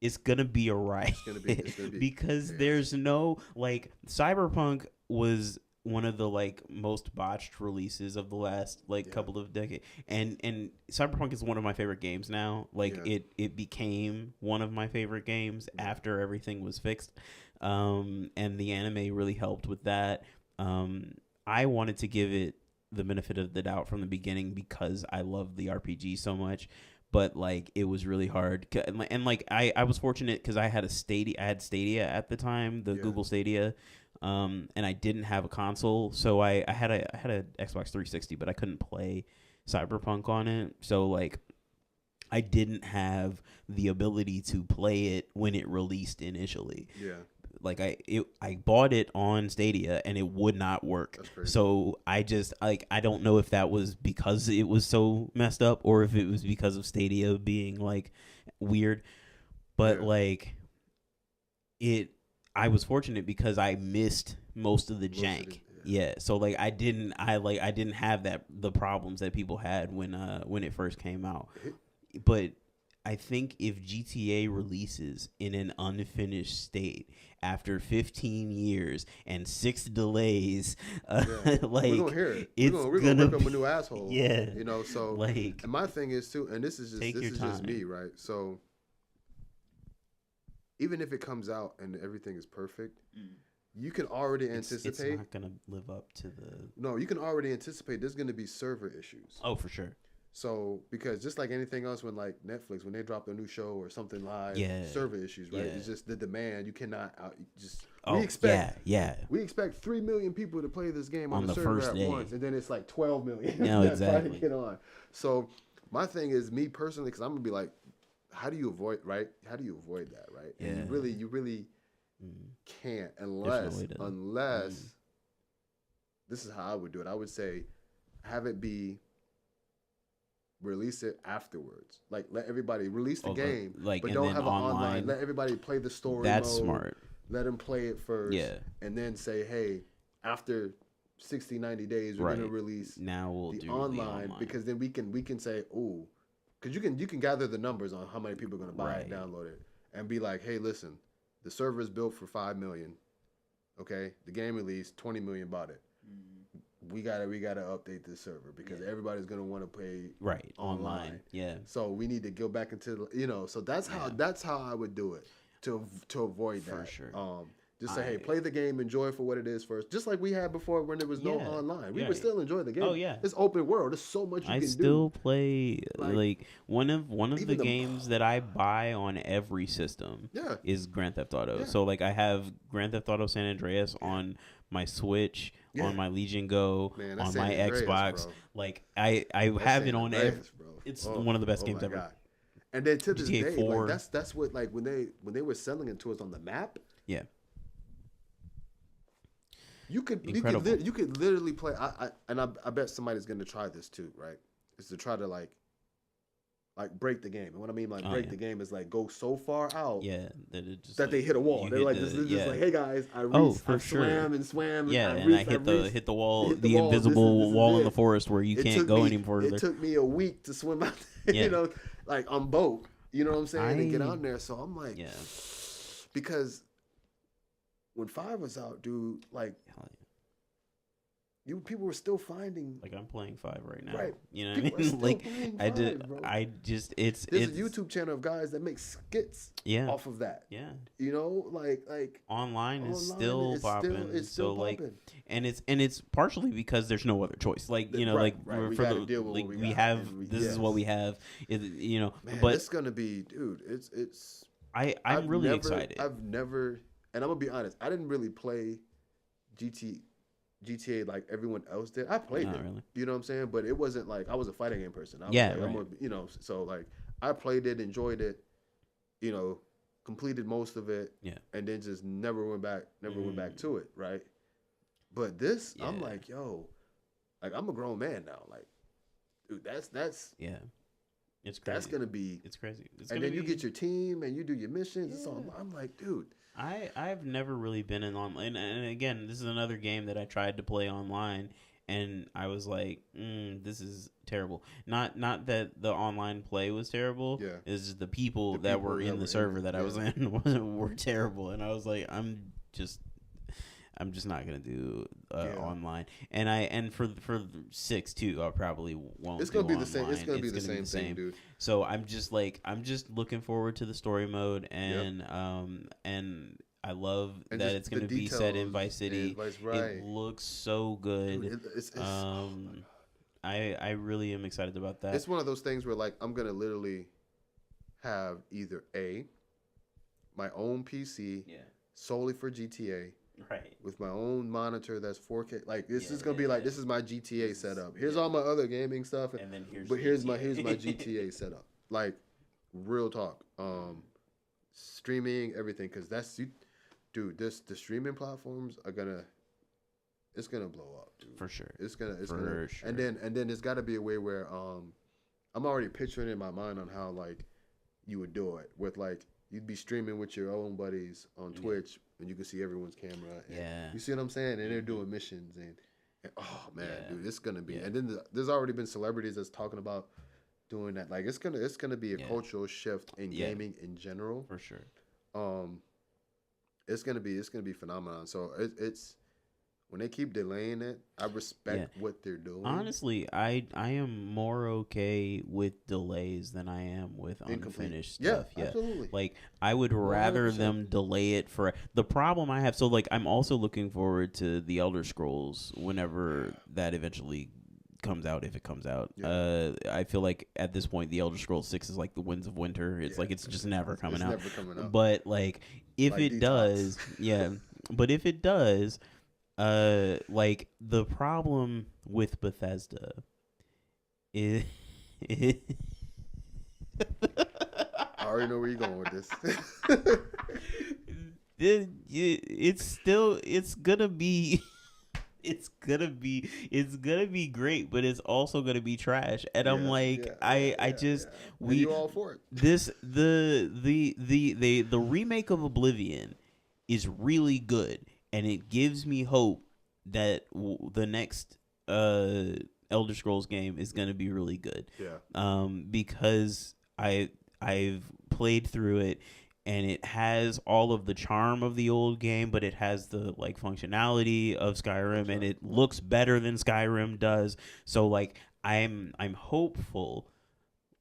it's gonna be a riot. it's gonna be because chaos. there's no, like, Cyberpunk was one of the like most botched releases of the last like couple of decades, and Cyberpunk is one of my favorite games now. Like, it became one of my favorite games after everything was fixed, and the anime really helped with that. I wanted to give it the benefit of the doubt from the beginning because I love the RPG so much, but like it was really hard. And like I was fortunate because I had Stadia at the time, the Google Stadia, and I didn't have a console, so I had a Xbox 360, but I couldn't play Cyberpunk on it. So like I didn't have the ability to play it when it released initially. Yeah. Like I bought it on Stadia and it would not work. That's crazy. So I just like, I don't know if that was because it was so messed up or if it was because of Stadia being like weird. But like I was fortunate because I missed most of the jank. Yeah. So like I didn't have the problems that people had when it first came out. But I think if GTA releases in an unfinished state after 15 years and 6 delays, Yeah, we're gonna like hear it. it's We're gonna gonna rip up a be new asshole. yeah, You know, so like and my thing is too, and take your this is just me, time. right? So even if it comes out and everything is perfect, you can already It's anticipate. not gonna live up to the No, you can already anticipate there's gonna be server issues. oh for sure. So because just like anything else, when like Netflix, when they drop a new show or something live, Yeah, server issues, right? yeah. It's just the demand. You cannot just Oh yeah, yeah. we expect 3 million people to play this game on On the the server first at day. once, and then it's like 12 million No, that try to exactly. get on. So my thing is me personally, because I'm gonna be like, how do you avoid right? How do you avoid that, right? And Yeah. you really Mm. can't There's no way to. unless this is how I would do it. I would say have it be release it afterwards. Like let everybody release the Oh, game, like but and don't then have an online. online. Let everybody play the story That's mode. smart. Let them play it first. Yeah. And then say, hey, after 60, 90 days, we're Right. gonna release Now we'll the do online, the online. because then we can say, oh, because you can gather the numbers on how many people are gonna buy it, Right. download it, and be like, hey, listen, the server is built for 5 million. Okay, the game released, 20 million bought it. We gotta update this server because everybody's gonna want to play right online. Yeah. So we need to go back into so that's how I would do it to avoid For that. sure. Just say, hey, play the game, enjoy it for what it is first. Just like we had before when there was no Yeah, online, we yeah. would still enjoy the game. Oh, yeah. It's open world. There's so much you I can still do. play like one of even the the- games that I buy on every system Yeah. is Grand Theft Auto. Yeah. So like I have Grand Theft Auto San Andreas on my Switch, Yeah. on my Legion Go, Man, that's on San my Andreas, Xbox. bro. Like I That's have San it on Andreas, bro. It's one of the best games my ever. God. And then to this GTA day, 4. like that's what like when they were selling it to us on the map. Yeah. You could Incredible. you could literally play. I bet somebody's gonna try this too, right? Is to try to like break the game. And what I mean by break the game is like go so far out Yeah, that it just that like, they hit a wall. you They're hit like, the- this is yeah. just like, hey guys, I sure. swam and swam. Yeah, I and reached, I hit the wall, hit the wall. invisible This is wall in it. the forest where you It can't took go me- any further. It took me a week to swim out there, Yeah. like on boat. You know what I'm saying? And get I- out there. So I'm like, Yeah. because when 5 was out, dude, like Hell yeah. people were still finding. Like I'm playing 5 right now. Right. You know what I People are mean? still Like playing I did. 5, bro. I just it's There's a YouTube channel of guys that make skits Yeah. off of that. Yeah. You know, like Online is online, still it's popping. it's still so like, popping. and it's partially because there's no other choice. Like you know, Right, like right. We for gotta the deal with like what we got, have. and This is what we have. You know, Man, but it's gonna be, dude. It's. I'm I've really never- excited. I've never, and I'm gonna be honest. I didn't really play GTA like everyone else did. I played Not it. really. You know what I'm saying? But it wasn't like I was a fighting game person. I was Yeah, like, I'm right. so like I played it, enjoyed it, completed most of it, Yeah. and then just never went back to it, right? But this, I'm Yeah. like, yo, like I'm a grown man now. Like, dude, that's Yeah. It's crazy. that's gonna be. It's crazy. It's And gonna then you be- get your team and you do your missions. It's all, I'm like, dude. I've never really been in online, and again, this is another game that I tried to play online, and I was like, this is terrible. Not that the online play was terrible. Yeah. It's just the people The that people were that in were the in server it, that I was yeah. in were terrible, and I was like, I'm just not gonna do online, and for 6 too, I probably won't. It's gonna do be the same. It's online. gonna be the same thing, dude. So I'm just looking forward to the story mode, and I love And that just it's gonna the be set in details Vice City. and right. It looks so good. Dude, it's oh my God. I really am excited about that. It's one of those things where like I'm gonna literally have either my own PC Yeah. solely for GTA Right. with my own monitor that's 4K. Like this Yeah, is gonna be like this is my GTA setup. Here's all my other gaming stuff, And then here's my GTA setup. Like real talk. Streaming everything because dude. The streaming platforms are gonna. It's gonna blow up, dude. For sure. It's gonna. Sure. And then there's got to be a way where I'm already picturing in my mind on how like you would do it with like you'd be streaming with your own buddies on Twitch and you can see everyone's camera. And Yeah. You see what I'm saying? And they're doing missions and oh man, Yeah. dude, it's gonna be. Yeah. And then there's already been celebrities that's talking about doing that. Like it's gonna be a Yeah. cultural shift in Yeah. gaming in general. For sure. Um, it's gonna be phenomenon. So it's when they keep delaying it, I Yeah. respect what they're doing. Honestly, I am more okay with delays than I am with Incomplete. unfinished Yeah, stuff. Yeah. absolutely. Like I would One hundred rather percent. them delay it for the problem I have. So like I'm also looking forward to the Elder Scrolls whenever that eventually comes out, if it comes out. Yeah. I feel like at this point the Elder Scrolls 6 is like the Winds of Winter. It's Yeah. like it's just never coming It's out. never coming up. But like if Like it detox. does, yeah. But if it does, like the problem with Bethesda is I already know where you're going with this. it's still it's gonna be great, but it's also gonna be trash. And I'm like, I just And you all for it? this the remake of Oblivion is really good, and it gives me hope that the next Elder Scrolls game is gonna be really good. Yeah. Because I've played through it, and it has all of the charm of the old game, but it has the like functionality of Skyrim, and it looks better than Skyrim does. So like I'm hopeful,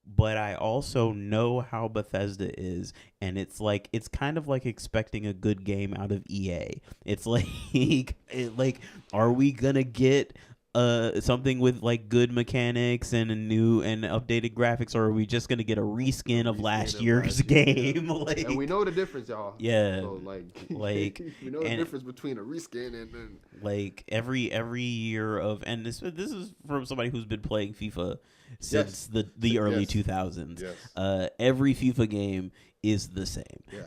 but I also know how Bethesda is, and it's like it's kind of like expecting a good game out of EA. It's like like are we gonna get something with like good mechanics and a new and updated graphics, or are we just gonna get a reskin of last year's game? Yeah. Like, and we know the difference, y'all. Yeah, So like we know the and difference between a reskin and like every year of, and this is from somebody who's been playing FIFA since the early 2000s. Yes. Every FIFA game is the same. Yeah.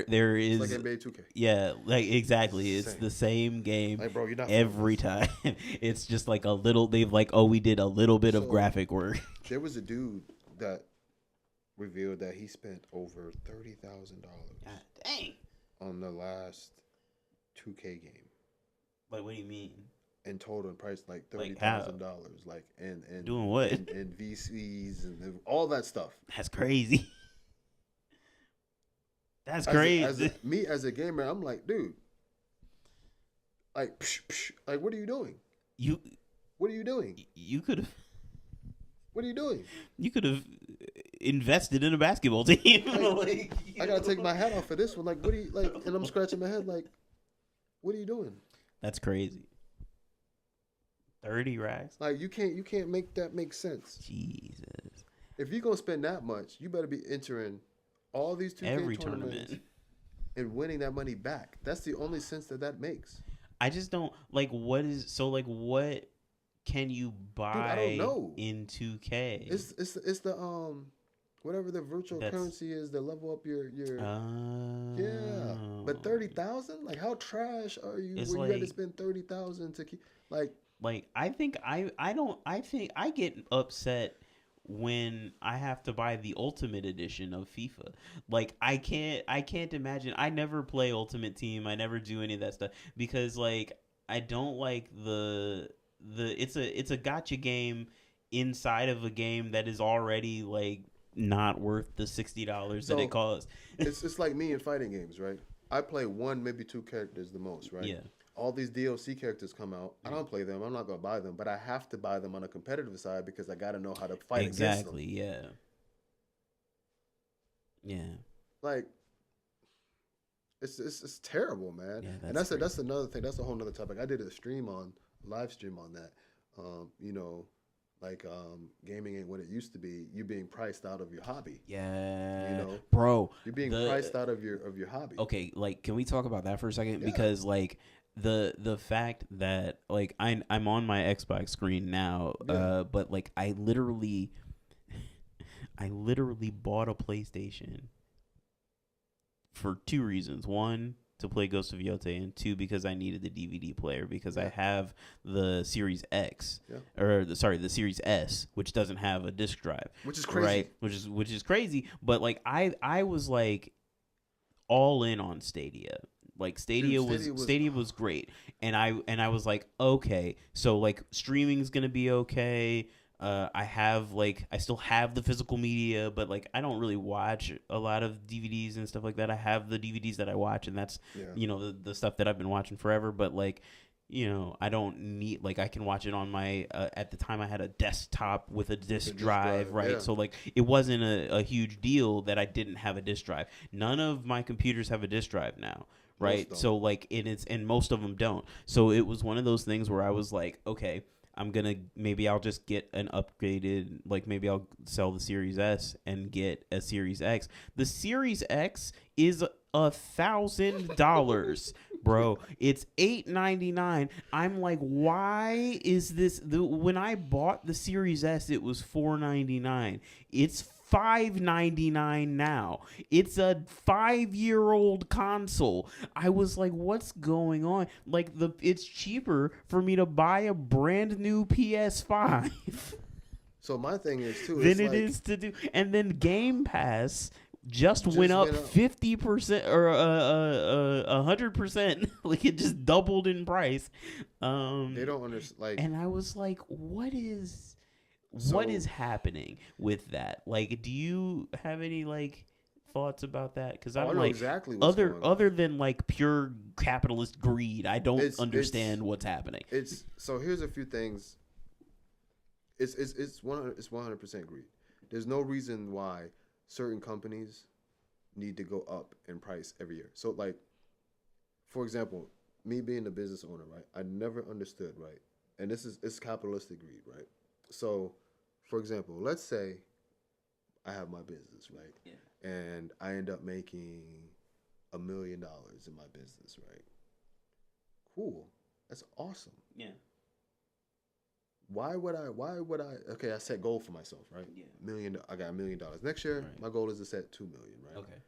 There is It's like NBA 2K. Yeah, like exactly. It's the same game like, bro, you're not every time. It's just like a little. They've like, oh, we did a little bit of graphic work. There was a dude that revealed that he spent over $30,000. Dang. On the last 2K game. Like, what do you mean? In total price, like $30,000. Like, and doing what? And VCs and all that stuff. That's crazy. That's crazy. Me as a gamer, I'm like, dude, like, like, what are you doing? What are you doing? You could have. What are you doing? You could have invested in a basketball team. Like, I gotta take my hat off for this one. Like, what are you like? And I'm scratching my head. Like, what are you doing? That's crazy. 30 racks. Like, you can't make that make sense. Jesus. If you're gonna spend that much, you better be entering all these 2K every tournaments tournament and winning that money back. That's the only sense that makes. I just don't like what can you buy. Dude, I don't know. In 2K? It's the whatever the virtual currency is to level up your yeah. But 30,000? Like, how trash are you when you got to spend 30,000 to keep like I think I get upset when I have to buy the Ultimate Edition of FIFA. Like, I can't imagine. I never play Ultimate Team. I never do any of that stuff because like I don't like it's a gotcha game inside of a game that is already like not worth the $60 that it costs. It's like me in fighting games, right? I play one, maybe two characters the most, right? Yeah. All these DLC characters come out. I don't play them. I'm not gonna buy them, but I have to buy them on a competitive side because I gotta know how to fight against them. Exactly. Yeah. Yeah. Like, it's terrible, man. Yeah, and that's another thing. That's a whole nother topic. I did a live stream on that. Gaming ain't what it used to be. You being priced out of your hobby. Yeah. Bro. You're being priced out of your hobby. Okay, like, can we talk about that for a second? Yeah. Because like the fact that like I'm on my Xbox screen now, but like I literally bought a PlayStation for two reasons. One, to play Ghost of Yotei, and two, because I needed the DVD player because I have the Series X or the Series S, which doesn't have a disc drive, which is crazy, right? Which is crazy. But like I was like all in on Stadia. Like Stadia was great, and I was like, okay, so like streaming's gonna be okay. I still have the physical media, but like I don't really watch a lot of DVDs and stuff like that. I have the DVDs that I watch, and that's the stuff that I've been watching forever. But like, I don't need, like, I can watch it on my at the time I had a desktop with a disc drive, right? Yeah. So like it wasn't a huge deal that I didn't have a disc drive. None of my computers have a disc drive now. Right. So like and most of them don't. So it was one of those things where I was like, okay, maybe I'll just get an upgraded, like maybe I'll sell the Series S and get a Series X. The Series X is $1,000, bro. It's $899. I'm like, why is this? When I bought the Series S, it was $499. It's $599 now. It's a 5-year-old console. I was like, what's going on? Like it's cheaper for me to buy a brand new PS5. So my thing is too than it is to do, and then Game Pass just went up 50% or 100%. Like it just doubled in price. They don't understand. Like, and I was like, what is happening with that? Like, do you have any like thoughts about that? Because I'm like, exactly other than like pure capitalist greed, I don't understand what's happening. So here's a few things. It's 100% greed. There's no reason why certain companies need to go up in price every year. So like, for example, me being a business owner, right? I never understood, right? And it's capitalistic greed, right? So, for example, let's say I have my business, right? Yeah. And I end up making $1 million in my business, right? Cool. That's awesome. Yeah. Why would I? Okay, I set goal for myself, right? Yeah. I got $1 million. Next year, right. My goal is to set $2 million, right? Okay.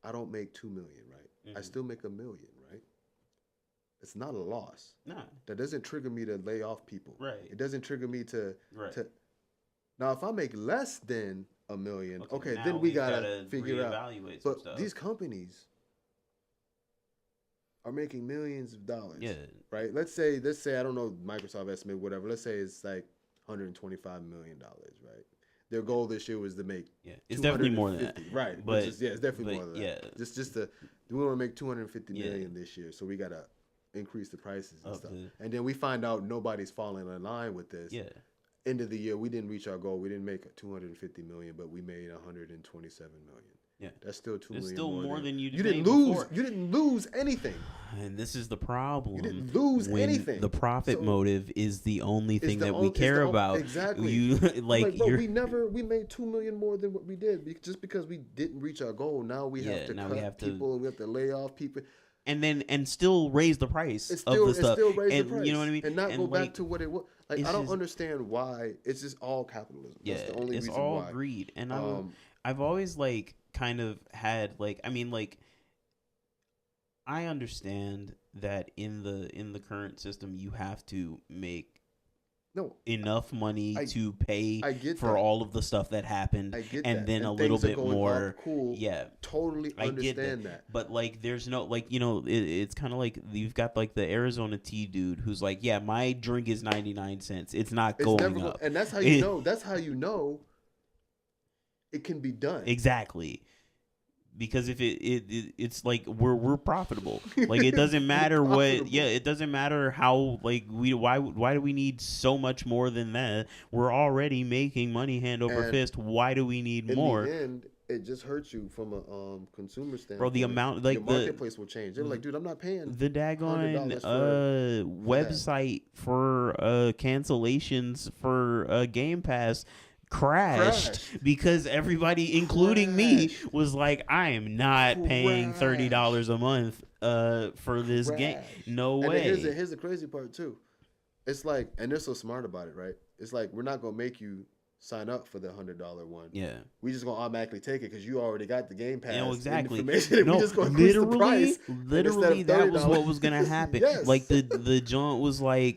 I don't make $2 million, right? Mm-hmm. I still make $1 million, right? It's not a loss. Nah. That doesn't trigger me to lay off people. Right. It doesn't trigger me to. Now, if I make less than $1 million, okay then we gotta figure out. But stuff. These companies are making millions of dollars. Yeah. Right. Let's say I don't know, Microsoft estimate, whatever. Let's say it's like $125 million, right? Their goal this year was to make. Yeah, it's definitely more than that. Right. But it's definitely more than that. Just we want to make $250 million this year, so we gotta increase the prices and stuff. And then we find out nobody's falling in line with this. Yeah. End of the year, we didn't reach our goal. We didn't make $250 million, but we made $127 million. Yeah, that's still $2 million. It's still more than you didn't lose. Before. You didn't lose anything. And this is the problem. You didn't lose anything. The profit motive is the only thing that we care about. Exactly. We made $2 million more than what we did just because we didn't reach our goal. Now we have to cut people and we have to lay off people. And still raise the price of the stuff. Still raise the price. You know what I mean? And not go back to what it was. Like, I don't understand why. It's just all capitalism. Yeah, that's the only it's reason all why. Greed. And I've always kind of had I understand that in the current system you have to make enough money to pay for all of the stuff that happened, and then a little bit more. Cool. Yeah, totally understand that. But there's no it's kind of like you've got the Arizona tea dude who's like, yeah, my drink is 99 cents. It's not going up, and that's how you know. That's how you know it can be done. Exactly. Because if it's like we're profitable. Like it doesn't matter it doesn't matter how why do we need so much more than that? We're already making money hand over fist. Why do we need more? In the end, it just hurts you from a consumer standpoint. Bro, the amount the marketplace will change. They're like, dude, I'm not paying the daggone website for cancellations for Game Pass crashed because everybody, including me, was like, I am not paying $30 a month for this game. No way. And here's the crazy part too. It's like, and they're so smart about it, right? It's like, we're not gonna make you sign up for the $100 one. Yeah, we just gonna automatically take it because you already got the Game Pass. Exactly. No, we just gonna literally, that was what was gonna happen. Yes. Like the joint was I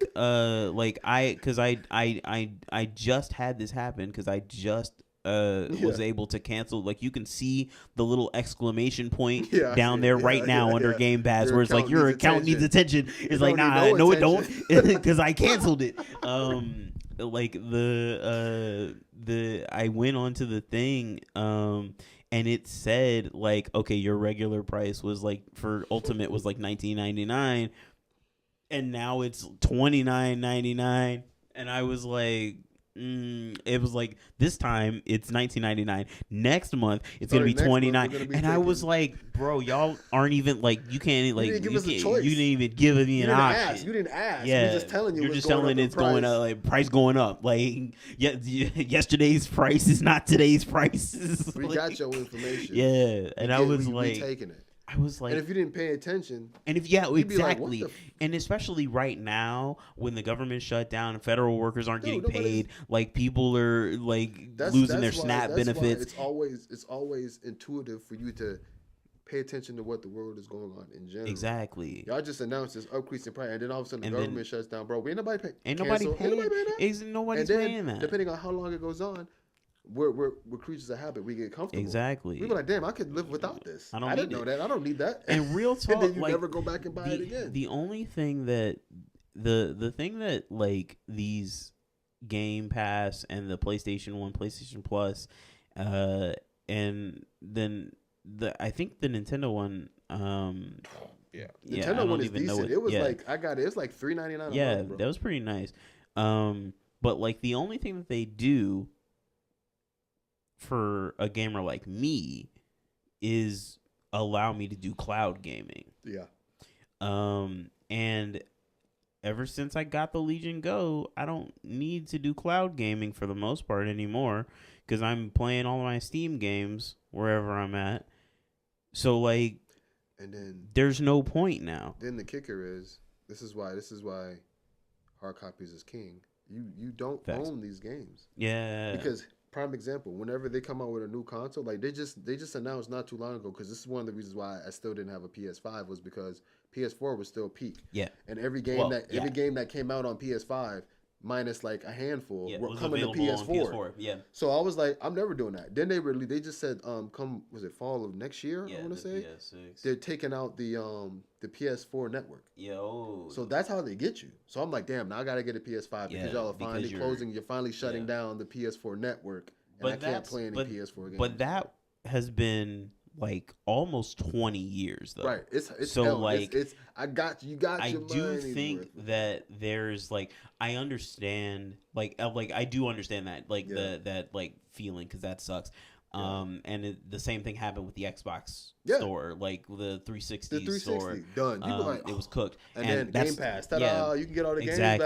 just had this happen because I just was able to cancel. Like you can see the little exclamation point down there right now under Game Pass, where it's like your account needs attention. It's like, nah, no, it don't, because I canceled it. like the I went onto the thing and it said like, okay, your regular price was like for Ultimate was like $19.99 and now it's $29.99 and I was like it was like this time it's $19.99. Next month it's gonna Starting be next month, we're $29, gonna be and I was taking. like, bro, y'all aren't even like you can't You like didn't give you us a can't choice. you didn't even give me You an didn't option. ask. You didn't ask. Yeah, We're just telling you you're what's just going telling up in it's going price. up, like price going up. Like yesterday's price is not today's prices. We like, got your information. yeah, and I was we like, taking it. I was like, And if you didn't pay attention, and if yeah, you'd be like, what exactly, the and especially right now when the government shut down, federal workers aren't Dude, getting paid, like people are like losing their SNAP benefits. It's always intuitive for you to pay attention to what the world is going on in general. Exactly. Y'all just announced this increase in price, and then all of a sudden the And government shuts down, bro. Ain't nobody paying. Ain't nobody paying that. Isn't nobody's and then, paying that. depending on how long it goes on, we're creatures of habit. We get comfortable. Exactly. We be like, damn, I could live without this. I didn't know that. I don't need that. And real talk, and then you like, never go back and buy it again. The only thing that the thing that like these Game Pass and the PlayStation 1, PlayStation Plus, and then I think the Nintendo one, yeah, Nintendo one is decent. It was like I got it. It's like $3.99. Yeah, month, bro. That was pretty nice. But like the only thing that they do for a gamer like me is allow me to do cloud gaming. Yeah. And ever since I got the Legion Go, I don't need to do cloud gaming for the most part anymore because I'm playing all my Steam games wherever I'm at. So like, and then there's no point now. Then the kicker is this is why hard copies is king. You don't own these games. Yeah. Because prime example, whenever they come out with a new console, like they just announced not too long ago, because this is one of the reasons why I still didn't have a PS5 was because PS4 was still peak. Yeah. And every game that came out on PS5, minus like a handful, were coming to PS4. Yeah. So I was like, I'm never doing that. Then they just said was it fall of next year? Yeah, I want to say PS6. They're taking out the PS4 network. Yo. So that's how they get you. So I'm like, damn, now I gotta get a PS5 because y'all are finally closing. You're finally shutting down the PS4 network, and I can't play any PS4 games. But that has been like almost 20 years though. Right. It's so like it's I got you got. I your do money think that there's like I understand like I do understand that like that like feeling because that sucks. And the same thing happened with the Xbox store, like the 360 store. Done. It was cooked. And then Game Pass. You can get all the games back.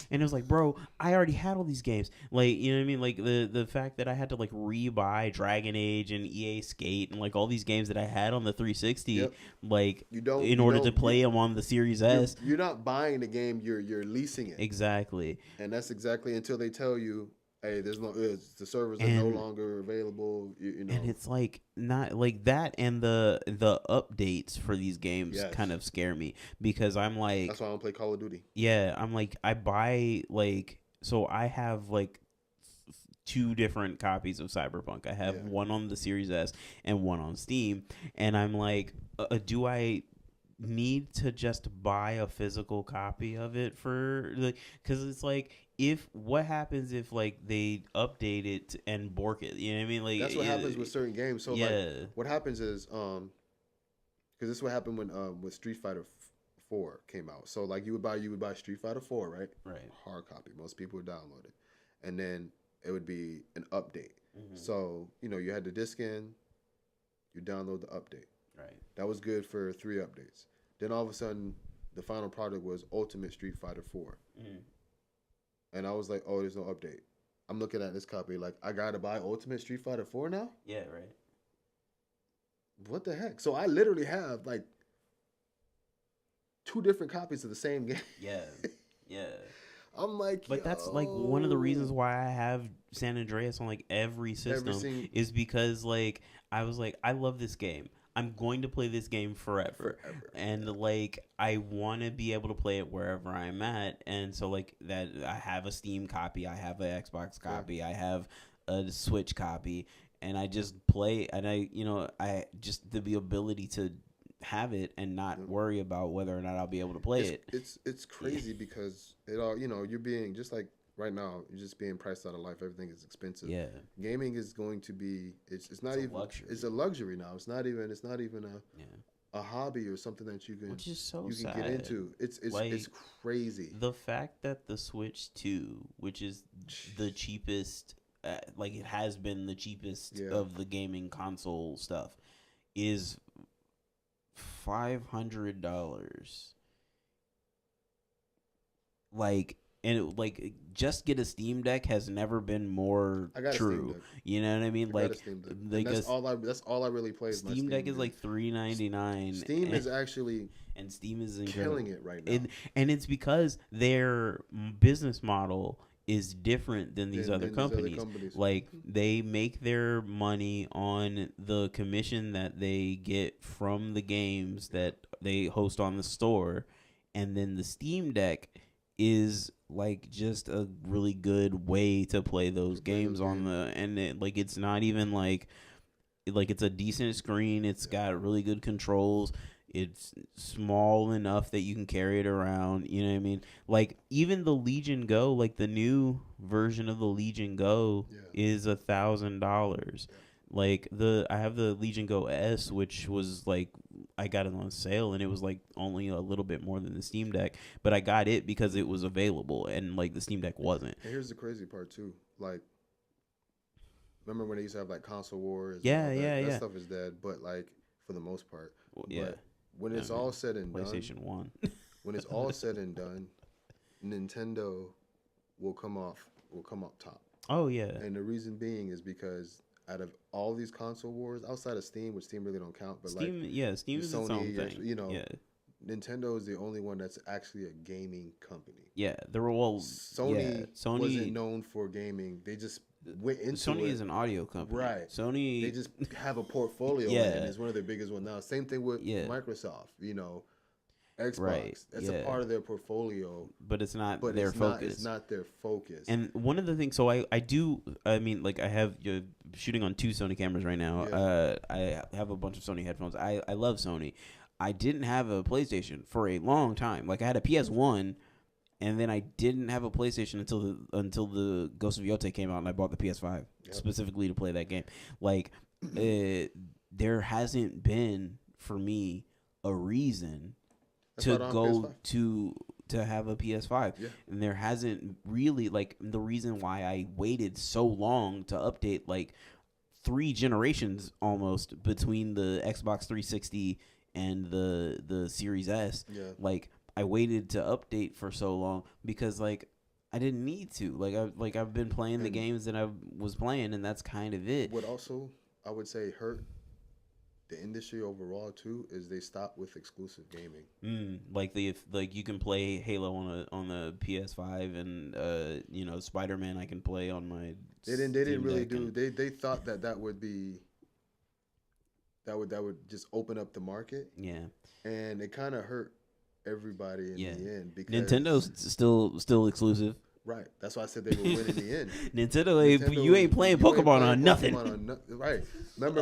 And it was like, bro, I already had all these games. Like, you know what I mean? Like the fact that I had to like rebuy Dragon Age and EA Skate and like all these games that I had on the 360, like in order to play them on the Series S. You're not buying the game. You're leasing it. Exactly. And that's exactly until they tell you, hey, the servers are no longer available. You know, and it's like not like that, and the updates for these games kind of scare me because I'm like, that's why I don't play Call of Duty. Yeah, I'm like, I buy like, so I have like 2 different copies of Cyberpunk. I have one on the Series S and one on Steam, and I'm like, do I need to just buy a physical copy of it for like, because it's like, if what happens if like they update it and bork it, you know what I mean? Like that's what happens with certain games. So like what happens is because this is what happened when Street Fighter 4 came out. So like you would buy Street Fighter 4, right? Right. Hard copy. Most people would download it, and then it would be an update. Mm-hmm. So you had the disc in, you download the update. Right. That was good for 3 updates. Then all of a sudden, the final product was Ultimate Street Fighter 4. Mm-hmm. And I was like, oh, there's no update. I'm looking at this copy like, I got to buy Ultimate Street Fighter 4 now? Yeah, right. What the heck? So I literally have like 2 different copies of the same game. Yeah, yeah. I'm like, but that's like one of the reasons why I have San Andreas on like every system is because like I was like, I love this game. I'm going to play this game forever. And like I want to be able to play it wherever I'm at, and so like that I have a Steam copy, I have an Xbox copy, I have a Switch copy, and I just play, and I just the ability to have it and not worry about whether or not I'll be able to play it. It's crazy because it all you're being just like right now, you're just being priced out of life. Everything is expensive. Yeah. Gaming is going to be. It's not It's a even. luxury. It's a luxury now. It's not even. It's not even Yeah. a hobby or something that Which is so you can sad. get into. It's Like, crazy. the fact that the Switch 2, which is the cheapest, like it has been the cheapest Yeah. of the gaming console stuff, is $500. Like, and like just get a Steam Deck has never been more I got a Steam true. Deck. You know what I mean? I got a Like, Steam Deck. like And that's all I really play is my Steam Deck is dude. like $3.99. Steam is actually and Steam is incredible. killing it right now. And it's because their business model is different than these other companies. Like, they make their money on the commission that they get from the games that they host on the store, and then the Steam Deck is like just a really good way to play those games on the, and like it's not even like it's a decent screen. It's got really good controls. It's small enough that you can carry it around. You know what I mean? Like, even the Legion Go, like the new version of the Legion Go is $1,000. Like, I have the Legion Go S, which was like, I got it on sale and it was like only a little bit more than the Steam Deck, but I got it because it was available and like the Steam Deck wasn't. And here's the crazy part too. Like, remember when they used to have like console wars? Yeah, that stuff is dead. But like for the most part, But when it's all said and PlayStation done, 1. when it's all said and done, Nintendo will come up top. Oh yeah. And the reason being is because out of all these console wars, outside of Steam, which Steam really don't count, but Steam, like Steam is its own thing. You know, Nintendo is the only one that's actually a gaming company. Yeah, there were Sony wasn't known for gaming. They just went into Sony is an audio company, right? Sony, they just have a portfolio, and it's one of their biggest ones now. Same thing with Microsoft. You know, Xbox. Right. That's a part of their portfolio, but it's not their focus. It's not their focus. And one of the things, so I mean, like I have shooting on 2 Sony cameras right now. I have a bunch of Sony headphones. I love Sony. I didn't have a PlayStation for a long time. Like, I had a PS1, and then I didn't have a PlayStation until the Ghost of Yotei came out, and I bought the PS5 specifically to play that game. Like, there hasn't been for me a reason to go to have a PS5. Yeah. And there hasn't really, like, the reason why I waited so long to update, like 3 generations almost between the Xbox 360 and the Series S. Yeah. Like, I waited to update for so long because, like, I didn't need to. I've been playing the games that I was playing, and that's kind of it. What also I would say hurt the industry overall too is they stopped with exclusive gaming. Like you can play Halo on the PS5, and you know, Spider-Man I can play on my. They didn't really do. They thought that would be. That would just open up the market. Yeah. And it kind of hurt everybody in the end because Nintendo's still exclusive. Right. That's why I said they would win in the end. Nintendo, you ain't playing Pokemon on nothing. Right. Remember,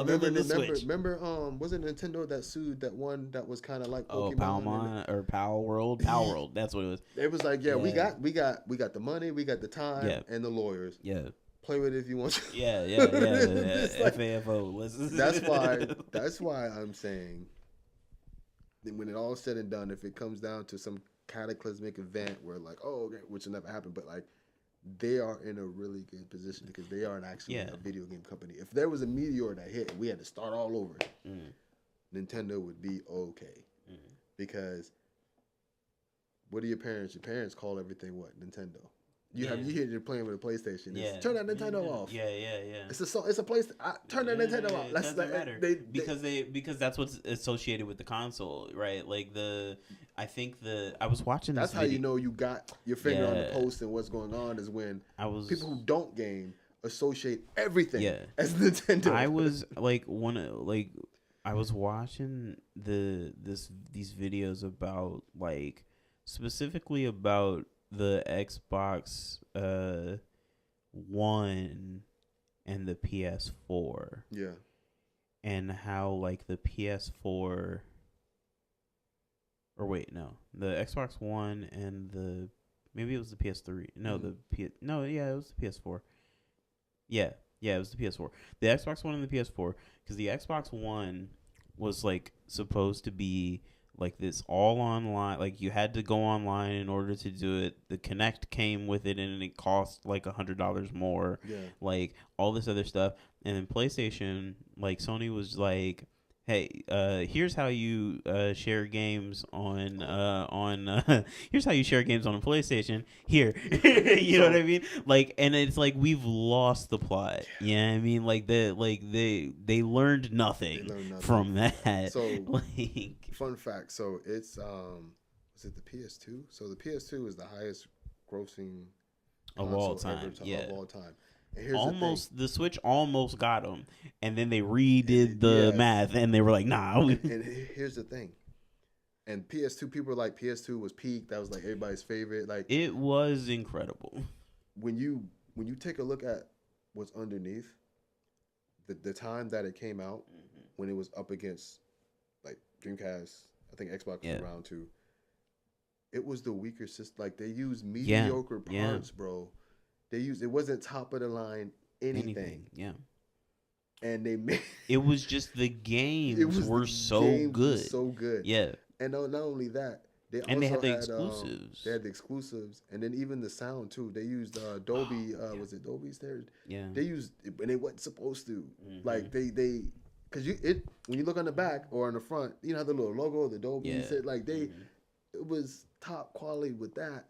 was it Nintendo that sued that one that was kind of like Pokemon? Oh, Palmon or Power World? Power World. That's what it was. It was like, we got the money, we got the time, and the lawyers. Yeah. Play with it if you want to. Yeah. Like, FAFO. That's why I'm saying that when it all is said and done, if it comes down to some cataclysmic event where like, which will never happen, but like they are in a really good position because they aren't actually a video game company. If there was a meteor that hit and we had to start all over, Nintendo would be okay. Because what are your parents? Your parents call everything what? Nintendo. You hear you're playing with a PlayStation. Turn that Nintendo off. Yeah. It's a place. Turn that Nintendo off. Doesn't matter. Because that's what's associated with the console, right? Like I was watching. That's this how you know you got your finger on the post and what's going on is when people who don't game associate everything as Nintendo. I was like I was watching these videos about like specifically about the Xbox One and the PS4. Yeah. And how like the PS4 or wait, no. The Xbox One and the Maybe it was the PS3. No, Mm. no, yeah, it was the PS4. Yeah, yeah, it was the PS4. The Xbox One and the PS4, because the Xbox One was like supposed to be like this all online. Like you had to go online in order to do it. The Kinect came with it, and it cost like $100 more. Yeah. Like all this other stuff, and then PlayStation, like Sony was like, hey, here's how you share games here's how you share games on a PlayStation. Here, you know what I mean? Like, and it's like we've lost the plot. Yeah, I mean, like they learned nothing, from that. So like, fun fact. So it's was it the PS2? So the PS2 is the highest grossing of all console time, of all time. And here's almost the Switch almost got them, and then they redid the yes. math, and they were like, nah. And here's the thing. And PS2 people were like PS2 was peak. That was like everybody's favorite. Like it was incredible. when you take a look at what's underneath the time that it came out, when it was up against like Dreamcast, I think Xbox was around too. It was the weaker system. Like they used mediocre parts, bro. It wasn't top of the line anything. Yeah. And they made it was just the games were so good. So good. Yeah. And not only that, they had the exclusives. They had the exclusives, and then even the sound too. They used Dolby. Was it Dolby Stereo? Yeah. They used, and they wasn't supposed to. Like they, because when you look on the back or on the front, you know how the little logo, the Dolby said, like it was top quality with that.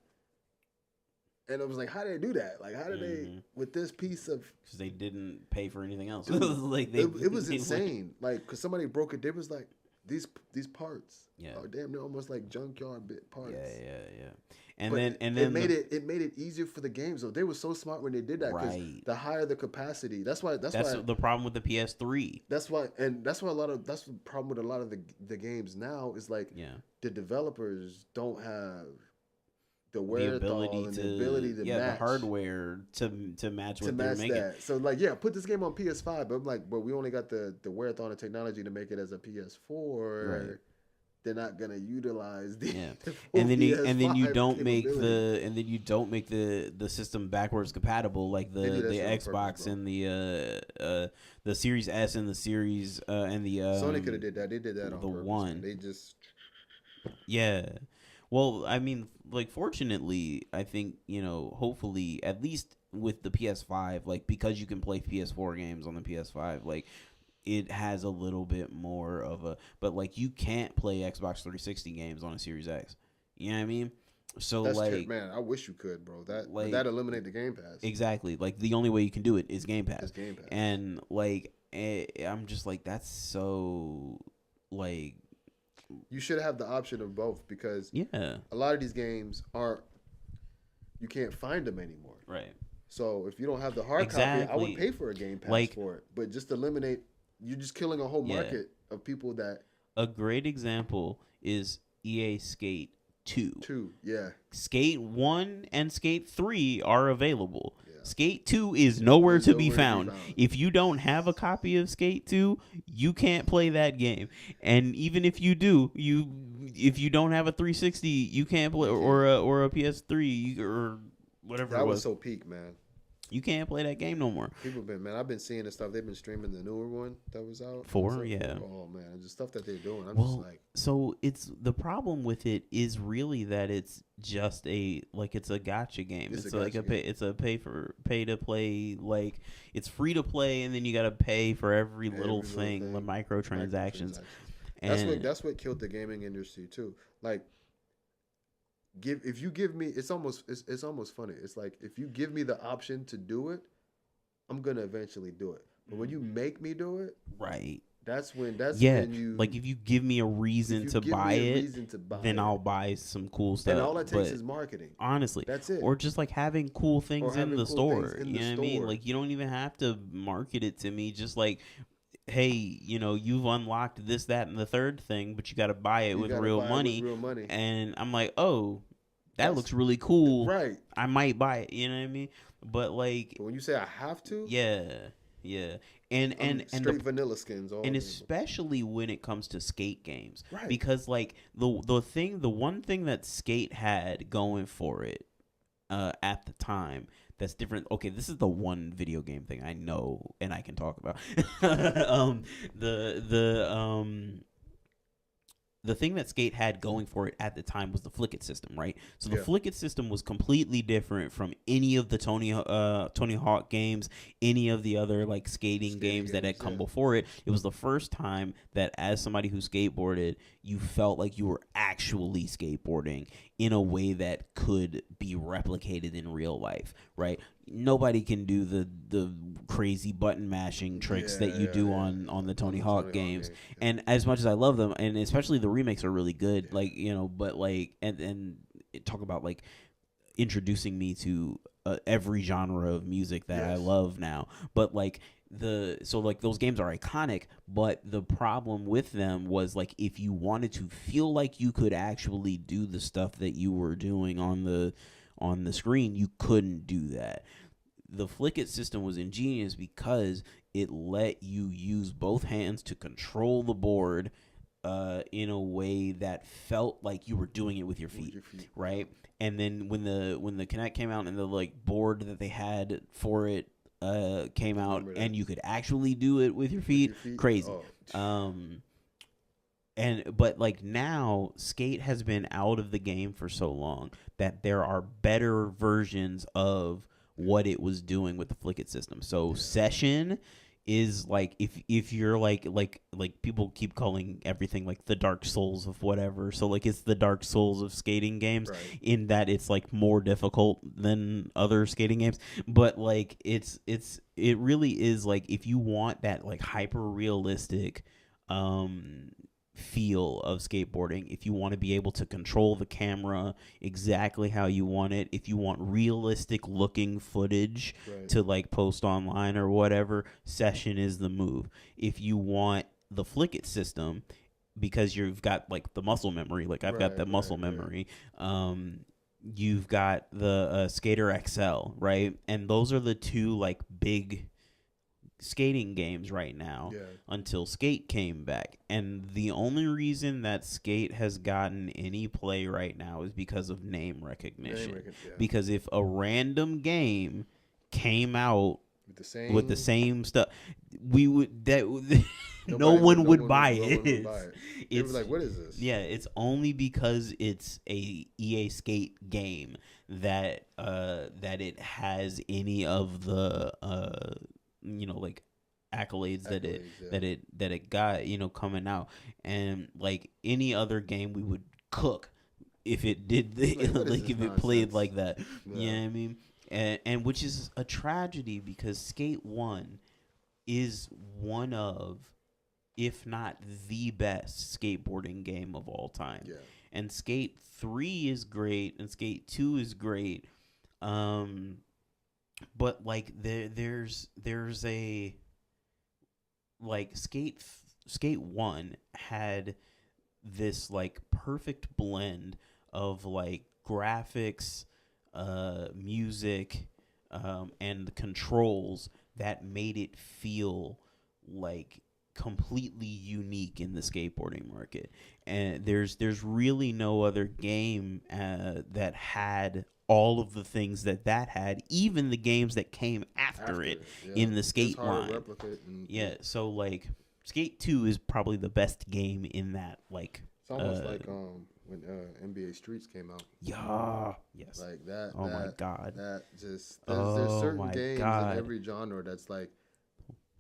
And I was like, how did they do that? Like, how did they with this piece of? Because they didn't pay for anything else. Like it was insane. Like, because somebody broke it. They was like, these parts. Yeah. Oh damn, they're almost like junkyard bit parts. Yeah. And but then it made it easier for the games. So they were so smart when they did that. Because the higher the capacity, that's why the problem with the PS3. That's why that's the problem with a lot of the games now is like the developers don't have the ability to match the hardware to match what they're making. That. So like put this game on PS5, but I'm like, but we only got the wherewithal and technology to make it as a PS4. Right. They're not gonna utilize the and then you don't make the system backwards compatible like the Xbox purpose, and the Series S and the Series and the Sony could have did that. They did that on the purpose. one. They just Well, I mean, like, fortunately, I think, hopefully, at least with the PS5, like, because you can play PS4 games on the PS5, like, it has a little bit more of a, but, like, you can't play Xbox 360 games on a Series X. You know what I mean? So, that's like, man, I wish you could, bro. That eliminate the Game Pass. Exactly. Like, the only way you can do it is Game Pass. And, like, I'm just like, that's so, like, you should have the option of both because a lot of these games you can't find them anymore. Right. So if you don't have the hard copy, I would pay for a Game Pass for it. But just eliminate, you're just killing a whole market of people that. A great example is EA Skate 2. Yeah. Skate 1 and Skate 3 are available. Skate 2 is nowhere to be found. If you don't have a copy of Skate 2, you can't play that game. And even if you do, if you don't have a 360, you can't play or a PS3 or whatever. That was so peak, man. You can't play that game no more. I've been seeing this stuff. They've been streaming the newer one that was out. 4, yeah. Oh man, the stuff that they're doing. I'm just like. So it's the problem with it is really that it's just it's a gotcha game. It's like a pay to play. Like it's free to play, and then you gotta pay for every little thing, the microtransactions. And that's what killed the gaming industry too. Like. If you give me, it's almost funny. It's like if you give me the option to do it, I'm gonna eventually do it. But when you make me do it, right? That's when you like if you give me a reason to buy it, then I'll buy some cool stuff. And all it takes is marketing. Honestly, that's it. Or just like having cool things in the store. You know what I mean? Like you don't even have to market it to me. Just like, hey, you've unlocked this, that, and the third thing, but you got to buy it with real money. And I'm like, oh, that looks really cool. Right. I might buy it. You know what I mean? But like, when you say I have to, yeah. And straight vanilla skins, and especially when it comes to skate games, right? Because like the one thing that Skate had going for it at the time that's different. Okay, this is the one video game thing I know and I can talk about. The the thing that Skate had going for it at the time was the flick it system, right? So the flick it system was completely different from any of the Tony Hawk games, any of the other like skating games that had come before it. It was the first time that as somebody who skateboarded, you felt like you were actually skateboarding in a way that could be replicated in real life, right? Nobody can do the crazy button mashing tricks that you do on the Tony Hawk games. And as much as I love them, and especially the remakes are really good, like, but like, and talk about like introducing me to every genre of music that I love now. But like so like those games are iconic, but the problem with them was like if you wanted to feel like you could actually do the stuff that you were doing on the screen, you couldn't do that. The flick it system was ingenious because it let you use both hands to control the board in a way that felt like you were doing it with your feet, right? And then when the Kinect came out and the like board that they had for it came out and you could actually do it with your feet. Crazy. But like now Skate has been out of the game for so long that there are better versions of what it was doing with the flick it system. So Session is like if you're like people keep calling everything like the Dark Souls of whatever. So like it's the Dark Souls of skating games in that it's like more difficult than other skating games. But like it really is like if you want that like hyper realistic feel of skateboarding, if you want to be able to control the camera exactly how you want it, if you want realistic looking footage to like post online or whatever, Session is the move. If you want the flick it system because you've got like the muscle memory, like I've got the muscle memory, you've got the Skater XL, right? And those are the two like big skating games right now until Skate came back. And the only reason that Skate has gotten any play right now is because of name recognition. Because if a random game came out with the same stuff, we would no one would buy it. They were like, what is this? Yeah, it's only because it's a EA Skate game that it has any of the like accolades that it got coming out. And like any other game we would cook if it did like if it played like that. You know what I mean? And which is a tragedy because Skate 1 is one of, if not the best skateboarding game of all time. And Skate 3 is great and Skate 2 is great. But like there's a like Skate 1 had this like perfect blend of like graphics, music, and the controls that made it feel like completely unique in the skateboarding market. And there's really no other game that had all of the things that had, even the games that came after it in the Skate line. So like Skate 2 is probably the best game in that. Like it's almost like when NBA Streets came out. Yes. Like that. Oh my God. That just there's certain games in every genre that's like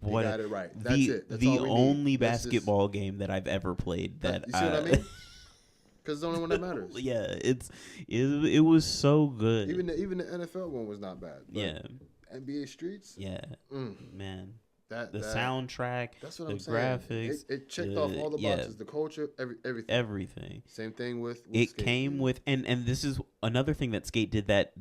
they got it right. That's it. That's the only basketball game that I've ever played that you see what I mean? Because it's the only one that matters. It was so good. Even the NFL one was not bad. NBA Streets. Man. The soundtrack, that's what the I'm saying. graphics, it checked off all the boxes. The culture, everything. Same thing with it Skate. Came with, and this is another thing that Skate did that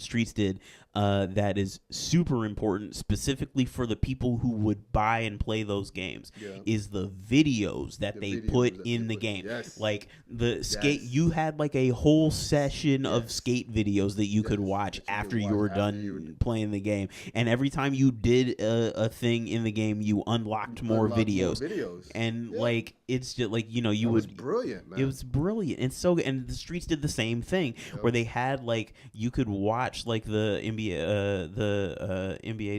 Streets did that is super important, specifically for the people who would buy and play those games, is the videos that they put in the game. Like the Skate, you had like a whole session of Skate videos that you could watch after you were done playing the game, and every time you did a thing in the game, you unlocked more videos. And like it's just like, you know, you That was would. brilliant, It man. was brilliant and so good. And the streets did the same thing Yep. where they had like you could watch like the NBA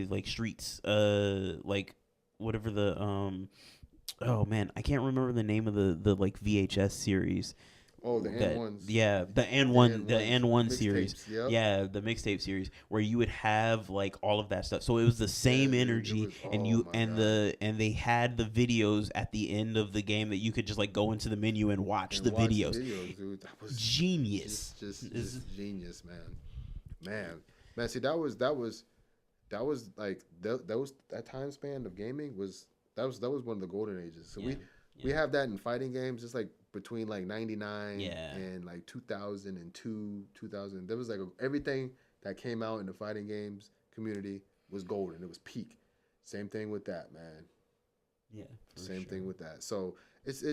like streets like whatever the oh man, I can't remember the name of the like VHS series. Oh, the N That ones, yeah, the N the ones, N1 series. mixtapes. Yep. Yeah, the mixtape series where you would have like all of that stuff. So it was the Yeah, same dude. It energy was. and Oh my god. they had the videos at the end of the game that you could just like go into the menu and watch And the watch the videos. videos, dude. That was Genius. just genius, man. See, that was like that time span of gaming was that was one of the golden ages. So Yeah. we have that in fighting games, just like between like 99 Yeah. and like 2002, 2000. There was like everything that came out in the fighting games community was golden. It was peak. Same thing with that, man. Yeah. Same thing with that. So it's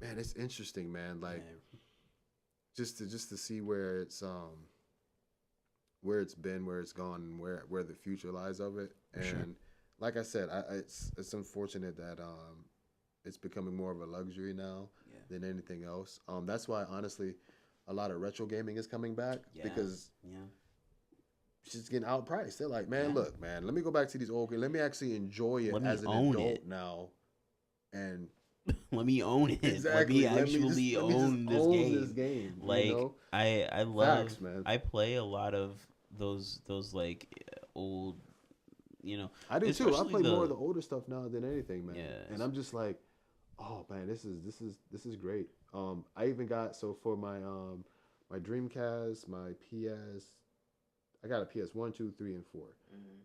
man, it's interesting, man. Like just to see where it's been, where it's gone, and where the future lies of it. And like I said, it's unfortunate that it's becoming more of a luxury now than anything else. That's why honestly, a lot of retro gaming is coming back because it's just getting outpriced. They're like, man, look, man, let me go back to these old games. Let me actually enjoy it as an adult now, and let me own it. exactly. Let me actually own this game. Like, you know? I love. Facts, man. I play a lot of those like old. You know, I do too. I especially play more of the older stuff now than anything, man. Yeah. And I'm just like, oh man, this is great. I even got for my my Dreamcast, my PS, I got a PS1, 2, 3, and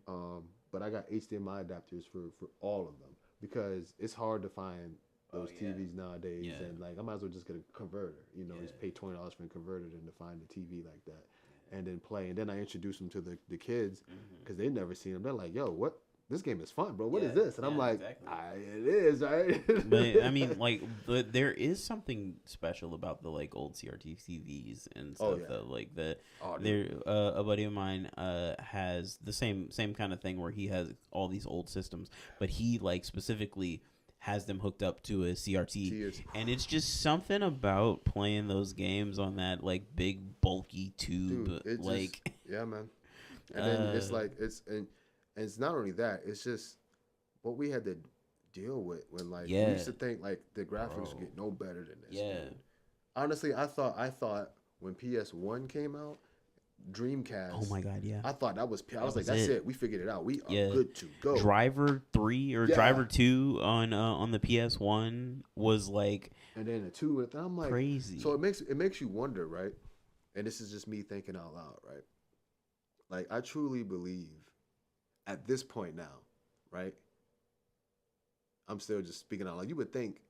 4. But I got HDMI adapters for all of them because it's hard to find those TVs nowadays. And like, I might as well just get a converter. You know, just pay $20 for a converter than to find a TV like that. And then play. And then I introduce them to the kids because they've never seen them. They're like, yo, what? This game is fun, bro. What is this? And I'm like, it is, right? But I mean, like, there is something special about the like old CRT TVs and stuff. Though. Like a buddy of mine has the same kind of thing where he has all these old systems, but he like specifically has them hooked up to a CRT, and it's just something about playing those games on that like big bulky tube. Dude, like, yeah, man. And then it's like and it's not only that, it's just what we had to deal with when like we used to think like the graphics would get no better than this. Yeah. Dude. Honestly, I thought when PS1 came out, Dreamcast. Oh my god, yeah. I thought I was like, that's it. We figured it out. We are good to go. Driver 3 or Driver 2 on the PS1 was like, and then the 2, and I'm like crazy. So it makes you wonder, right? And this is just me thinking out loud, right? Like, I truly believe at this point now, right? I'm still just speaking out loud. You would think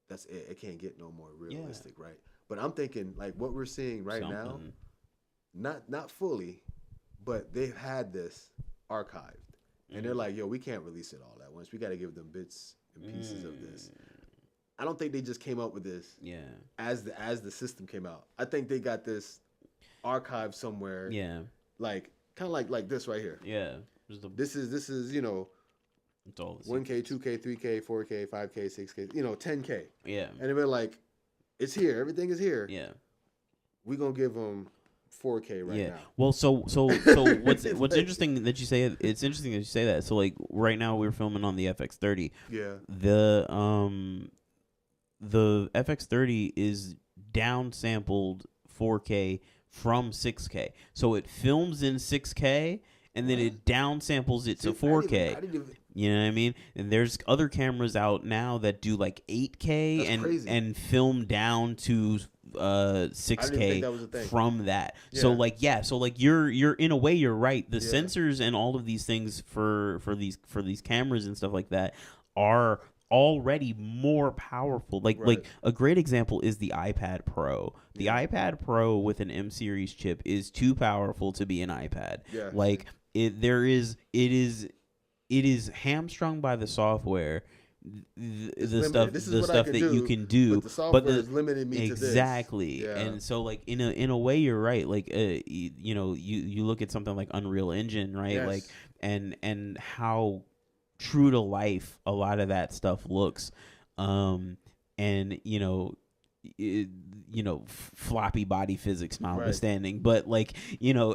that's it. It can't get no more realistic, right? But I'm thinking like what we're seeing right now. Not fully, but they've had this archived, and they're like, "Yo, we can't release it all at once. We got to give them bits and pieces of this." I don't think they just came up with this. As the system came out, I think they got this archived somewhere. Like kind of like this right here. This is 1K, 2K, 3K, 4K, 5K, 6K, 10K. And they're like, it's here. Everything is here. We're gonna give them 4K right now. Well, so what's interesting that you say it's interesting that you say that. So like right now we're filming on the FX30. The FX30 is downsampled 4K from 6K. So it films in 6K and then it downsamples it to 4K. You know what I mean? And there's other cameras out now that do like 8K and film down to 6K from that. So like you're in a way you're right. The sensors and all of these things for these cameras and stuff like that are already more powerful. Like a great example is the iPad Pro. The iPad Pro with an M series chip is too powerful to be an iPad. Like it is hamstrung by the software. The stuff that you can do, but the software is limiting me exactly. To this. And so like in a way you're right. Like you look at something like Unreal Engine, right? Like and how true to life a lot of that stuff looks. And floppy body physics Right. notwithstanding, but like,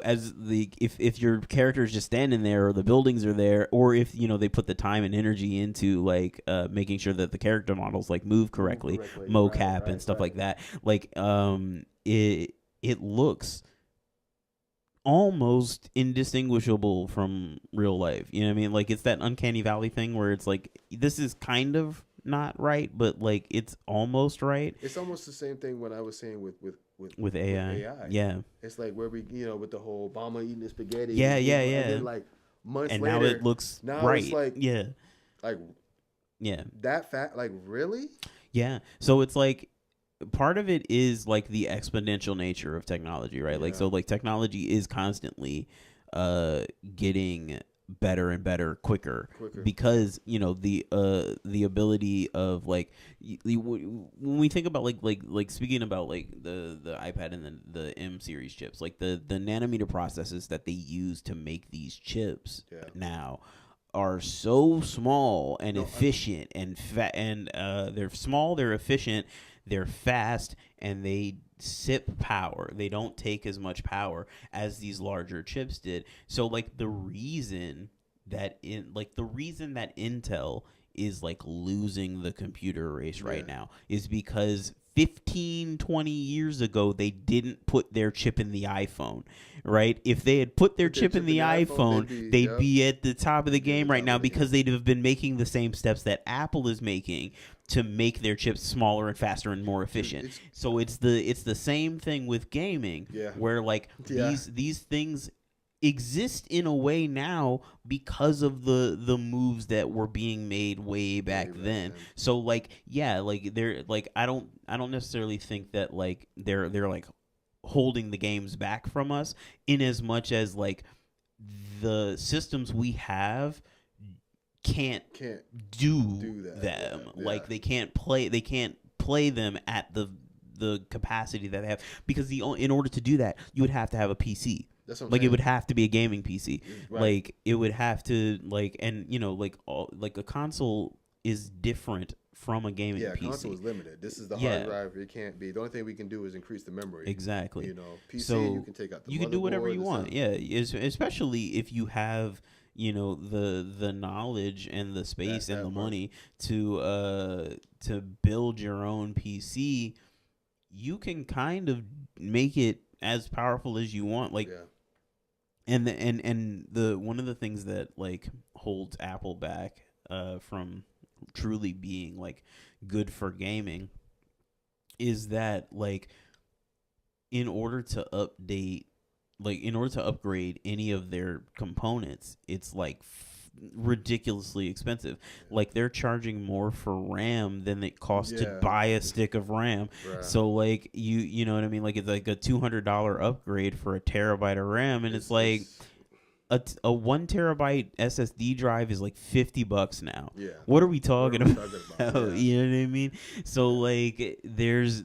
as the if your character is just standing there, or the buildings are there, or if they put the time and energy into like making sure that the character models like move correctly, mocap and stuff like that, like it looks almost indistinguishable from real life. You know what I mean? Like, it's that uncanny valley thing where it's like, this is kind of not right, but like it's almost right. It's almost the same thing what I was saying with AI. With AI. Yeah. It's like where we with the whole Obama eating the spaghetti. Yeah, and yeah, And then like months and later, now it looks right. It's like like yeah, that fat. Like really? Yeah. So it's like, part of it is like the exponential nature of technology, right? Like, so like technology is constantly getting better and better quicker. Because the ability of like when we think about like speaking about like the iPad and the M series chips, like the nanometer processes that they use to make these chips now are so small and efficient and fat, and they're small, they're efficient, they're fast, and they sip power. They don't take as much power as these larger chips did. So like the reason that Intel is like losing the computer race right now is because 15-20 years ago they didn't put their chip in the iPhone, right? If they had put their chip in the iPhone, they'd be at the top of the game right now, because they'd have been making the same steps that Apple is making to make their chips smaller and faster and more efficient. So it's the same thing with gaming, where like these things exist in a way now because of the moves that were being made way back then. So like like they're like, I don't necessarily think that like they're like holding the games back from us, in as much as like the systems we have can't do them. Like they can't play them at the capacity that they have, because in order to do that, you would have to have a PC. Like, it would have to be a gaming PC. Like, it would have to like, and like a console is different from a gaming PC. Console is limited. This is the hard drive. It can't be. The only thing we can do is increase the memory. Exactly. PC, so you can take out the you can do whatever you want. Yeah, especially if you have the knowledge and the space and the money to build your own PC. You can kind of make it as powerful as you want. Like, and the one of the things that like holds Apple back from truly being like good for gaming is that like in order to upgrade any of their components, it's like ridiculously expensive. Like, they're charging more for RAM than it costs to buy a stick of RAM. So like you know what I mean? Like, it's like a $200 upgrade for a terabyte of RAM, and it's like a 1 terabyte SSD drive is like $50 now. What are we talking about? You know what I mean? So like there is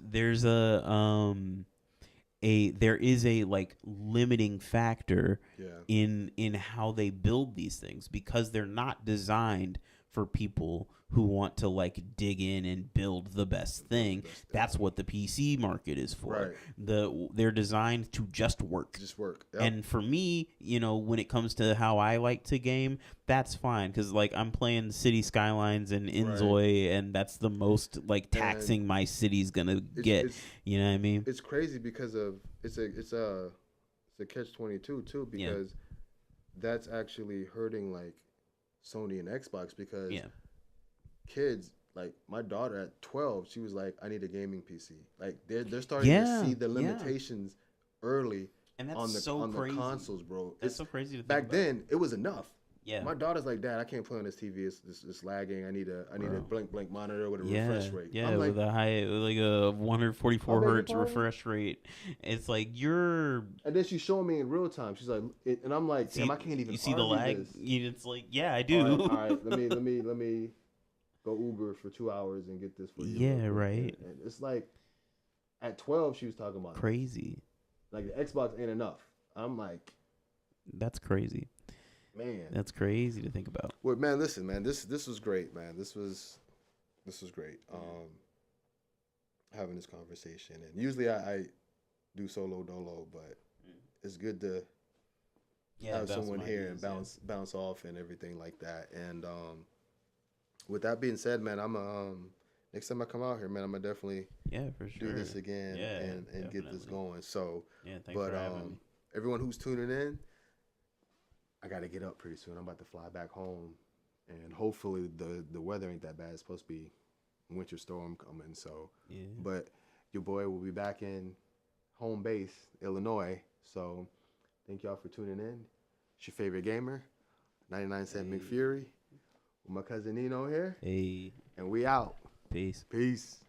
a like limiting factor in how they build these things, because they're not designed for people who want to like dig in and build the best thing. That's what the PC market is for. They're designed to just work. And for me, when it comes to how I like to game, that's fine, because like I'm playing City Skylines and Inzoi, and that's the most like taxing my city's gonna get. You know what I mean? It's crazy because of it's a catch-22 too, because that's actually hurting like Sony and Xbox, because kids, like my daughter at 12, she was like, I need a gaming PC. Like they're starting to see the limitations early, and that's on the consoles, bro. That's so crazy to think back about. then it was enough. My daughter's like, Dad, I can't play on this TV. It's lagging. I need a blank monitor with a refresh rate. I'm like, with a high, like a 144 hertz refresh rate. It's like and then she's showing me in real time. She's like, and I'm like, damn, I can't even. You see the lag? It's like, I do. All right. Let me go Uber for 2 hours and get this for you. Yeah, right. And it's like, at 12, she was talking about crazy. Like the Xbox ain't enough. I'm like, that's crazy. Man, that's crazy to think about. Well, man, listen, man, this was great, man. This was This was great. Having this conversation, and usually I do solo dolo, but it's good to have someone here and bounce off and everything like that. And with that being said, man, I'm next time I come out here, man, I'm gonna definitely for sure do this again and get this going. So, thanks for having me. Everyone who's tuning in, I gotta get up pretty soon. I'm about to fly back home, and hopefully the weather ain't that bad. It's supposed to be winter storm coming. So, but your boy will be back in home base, Illinois. So, thank y'all for tuning in. It's your favorite gamer, 99 Cent McFury, with my cousin Nino here. Hey, and we out. Peace. Peace.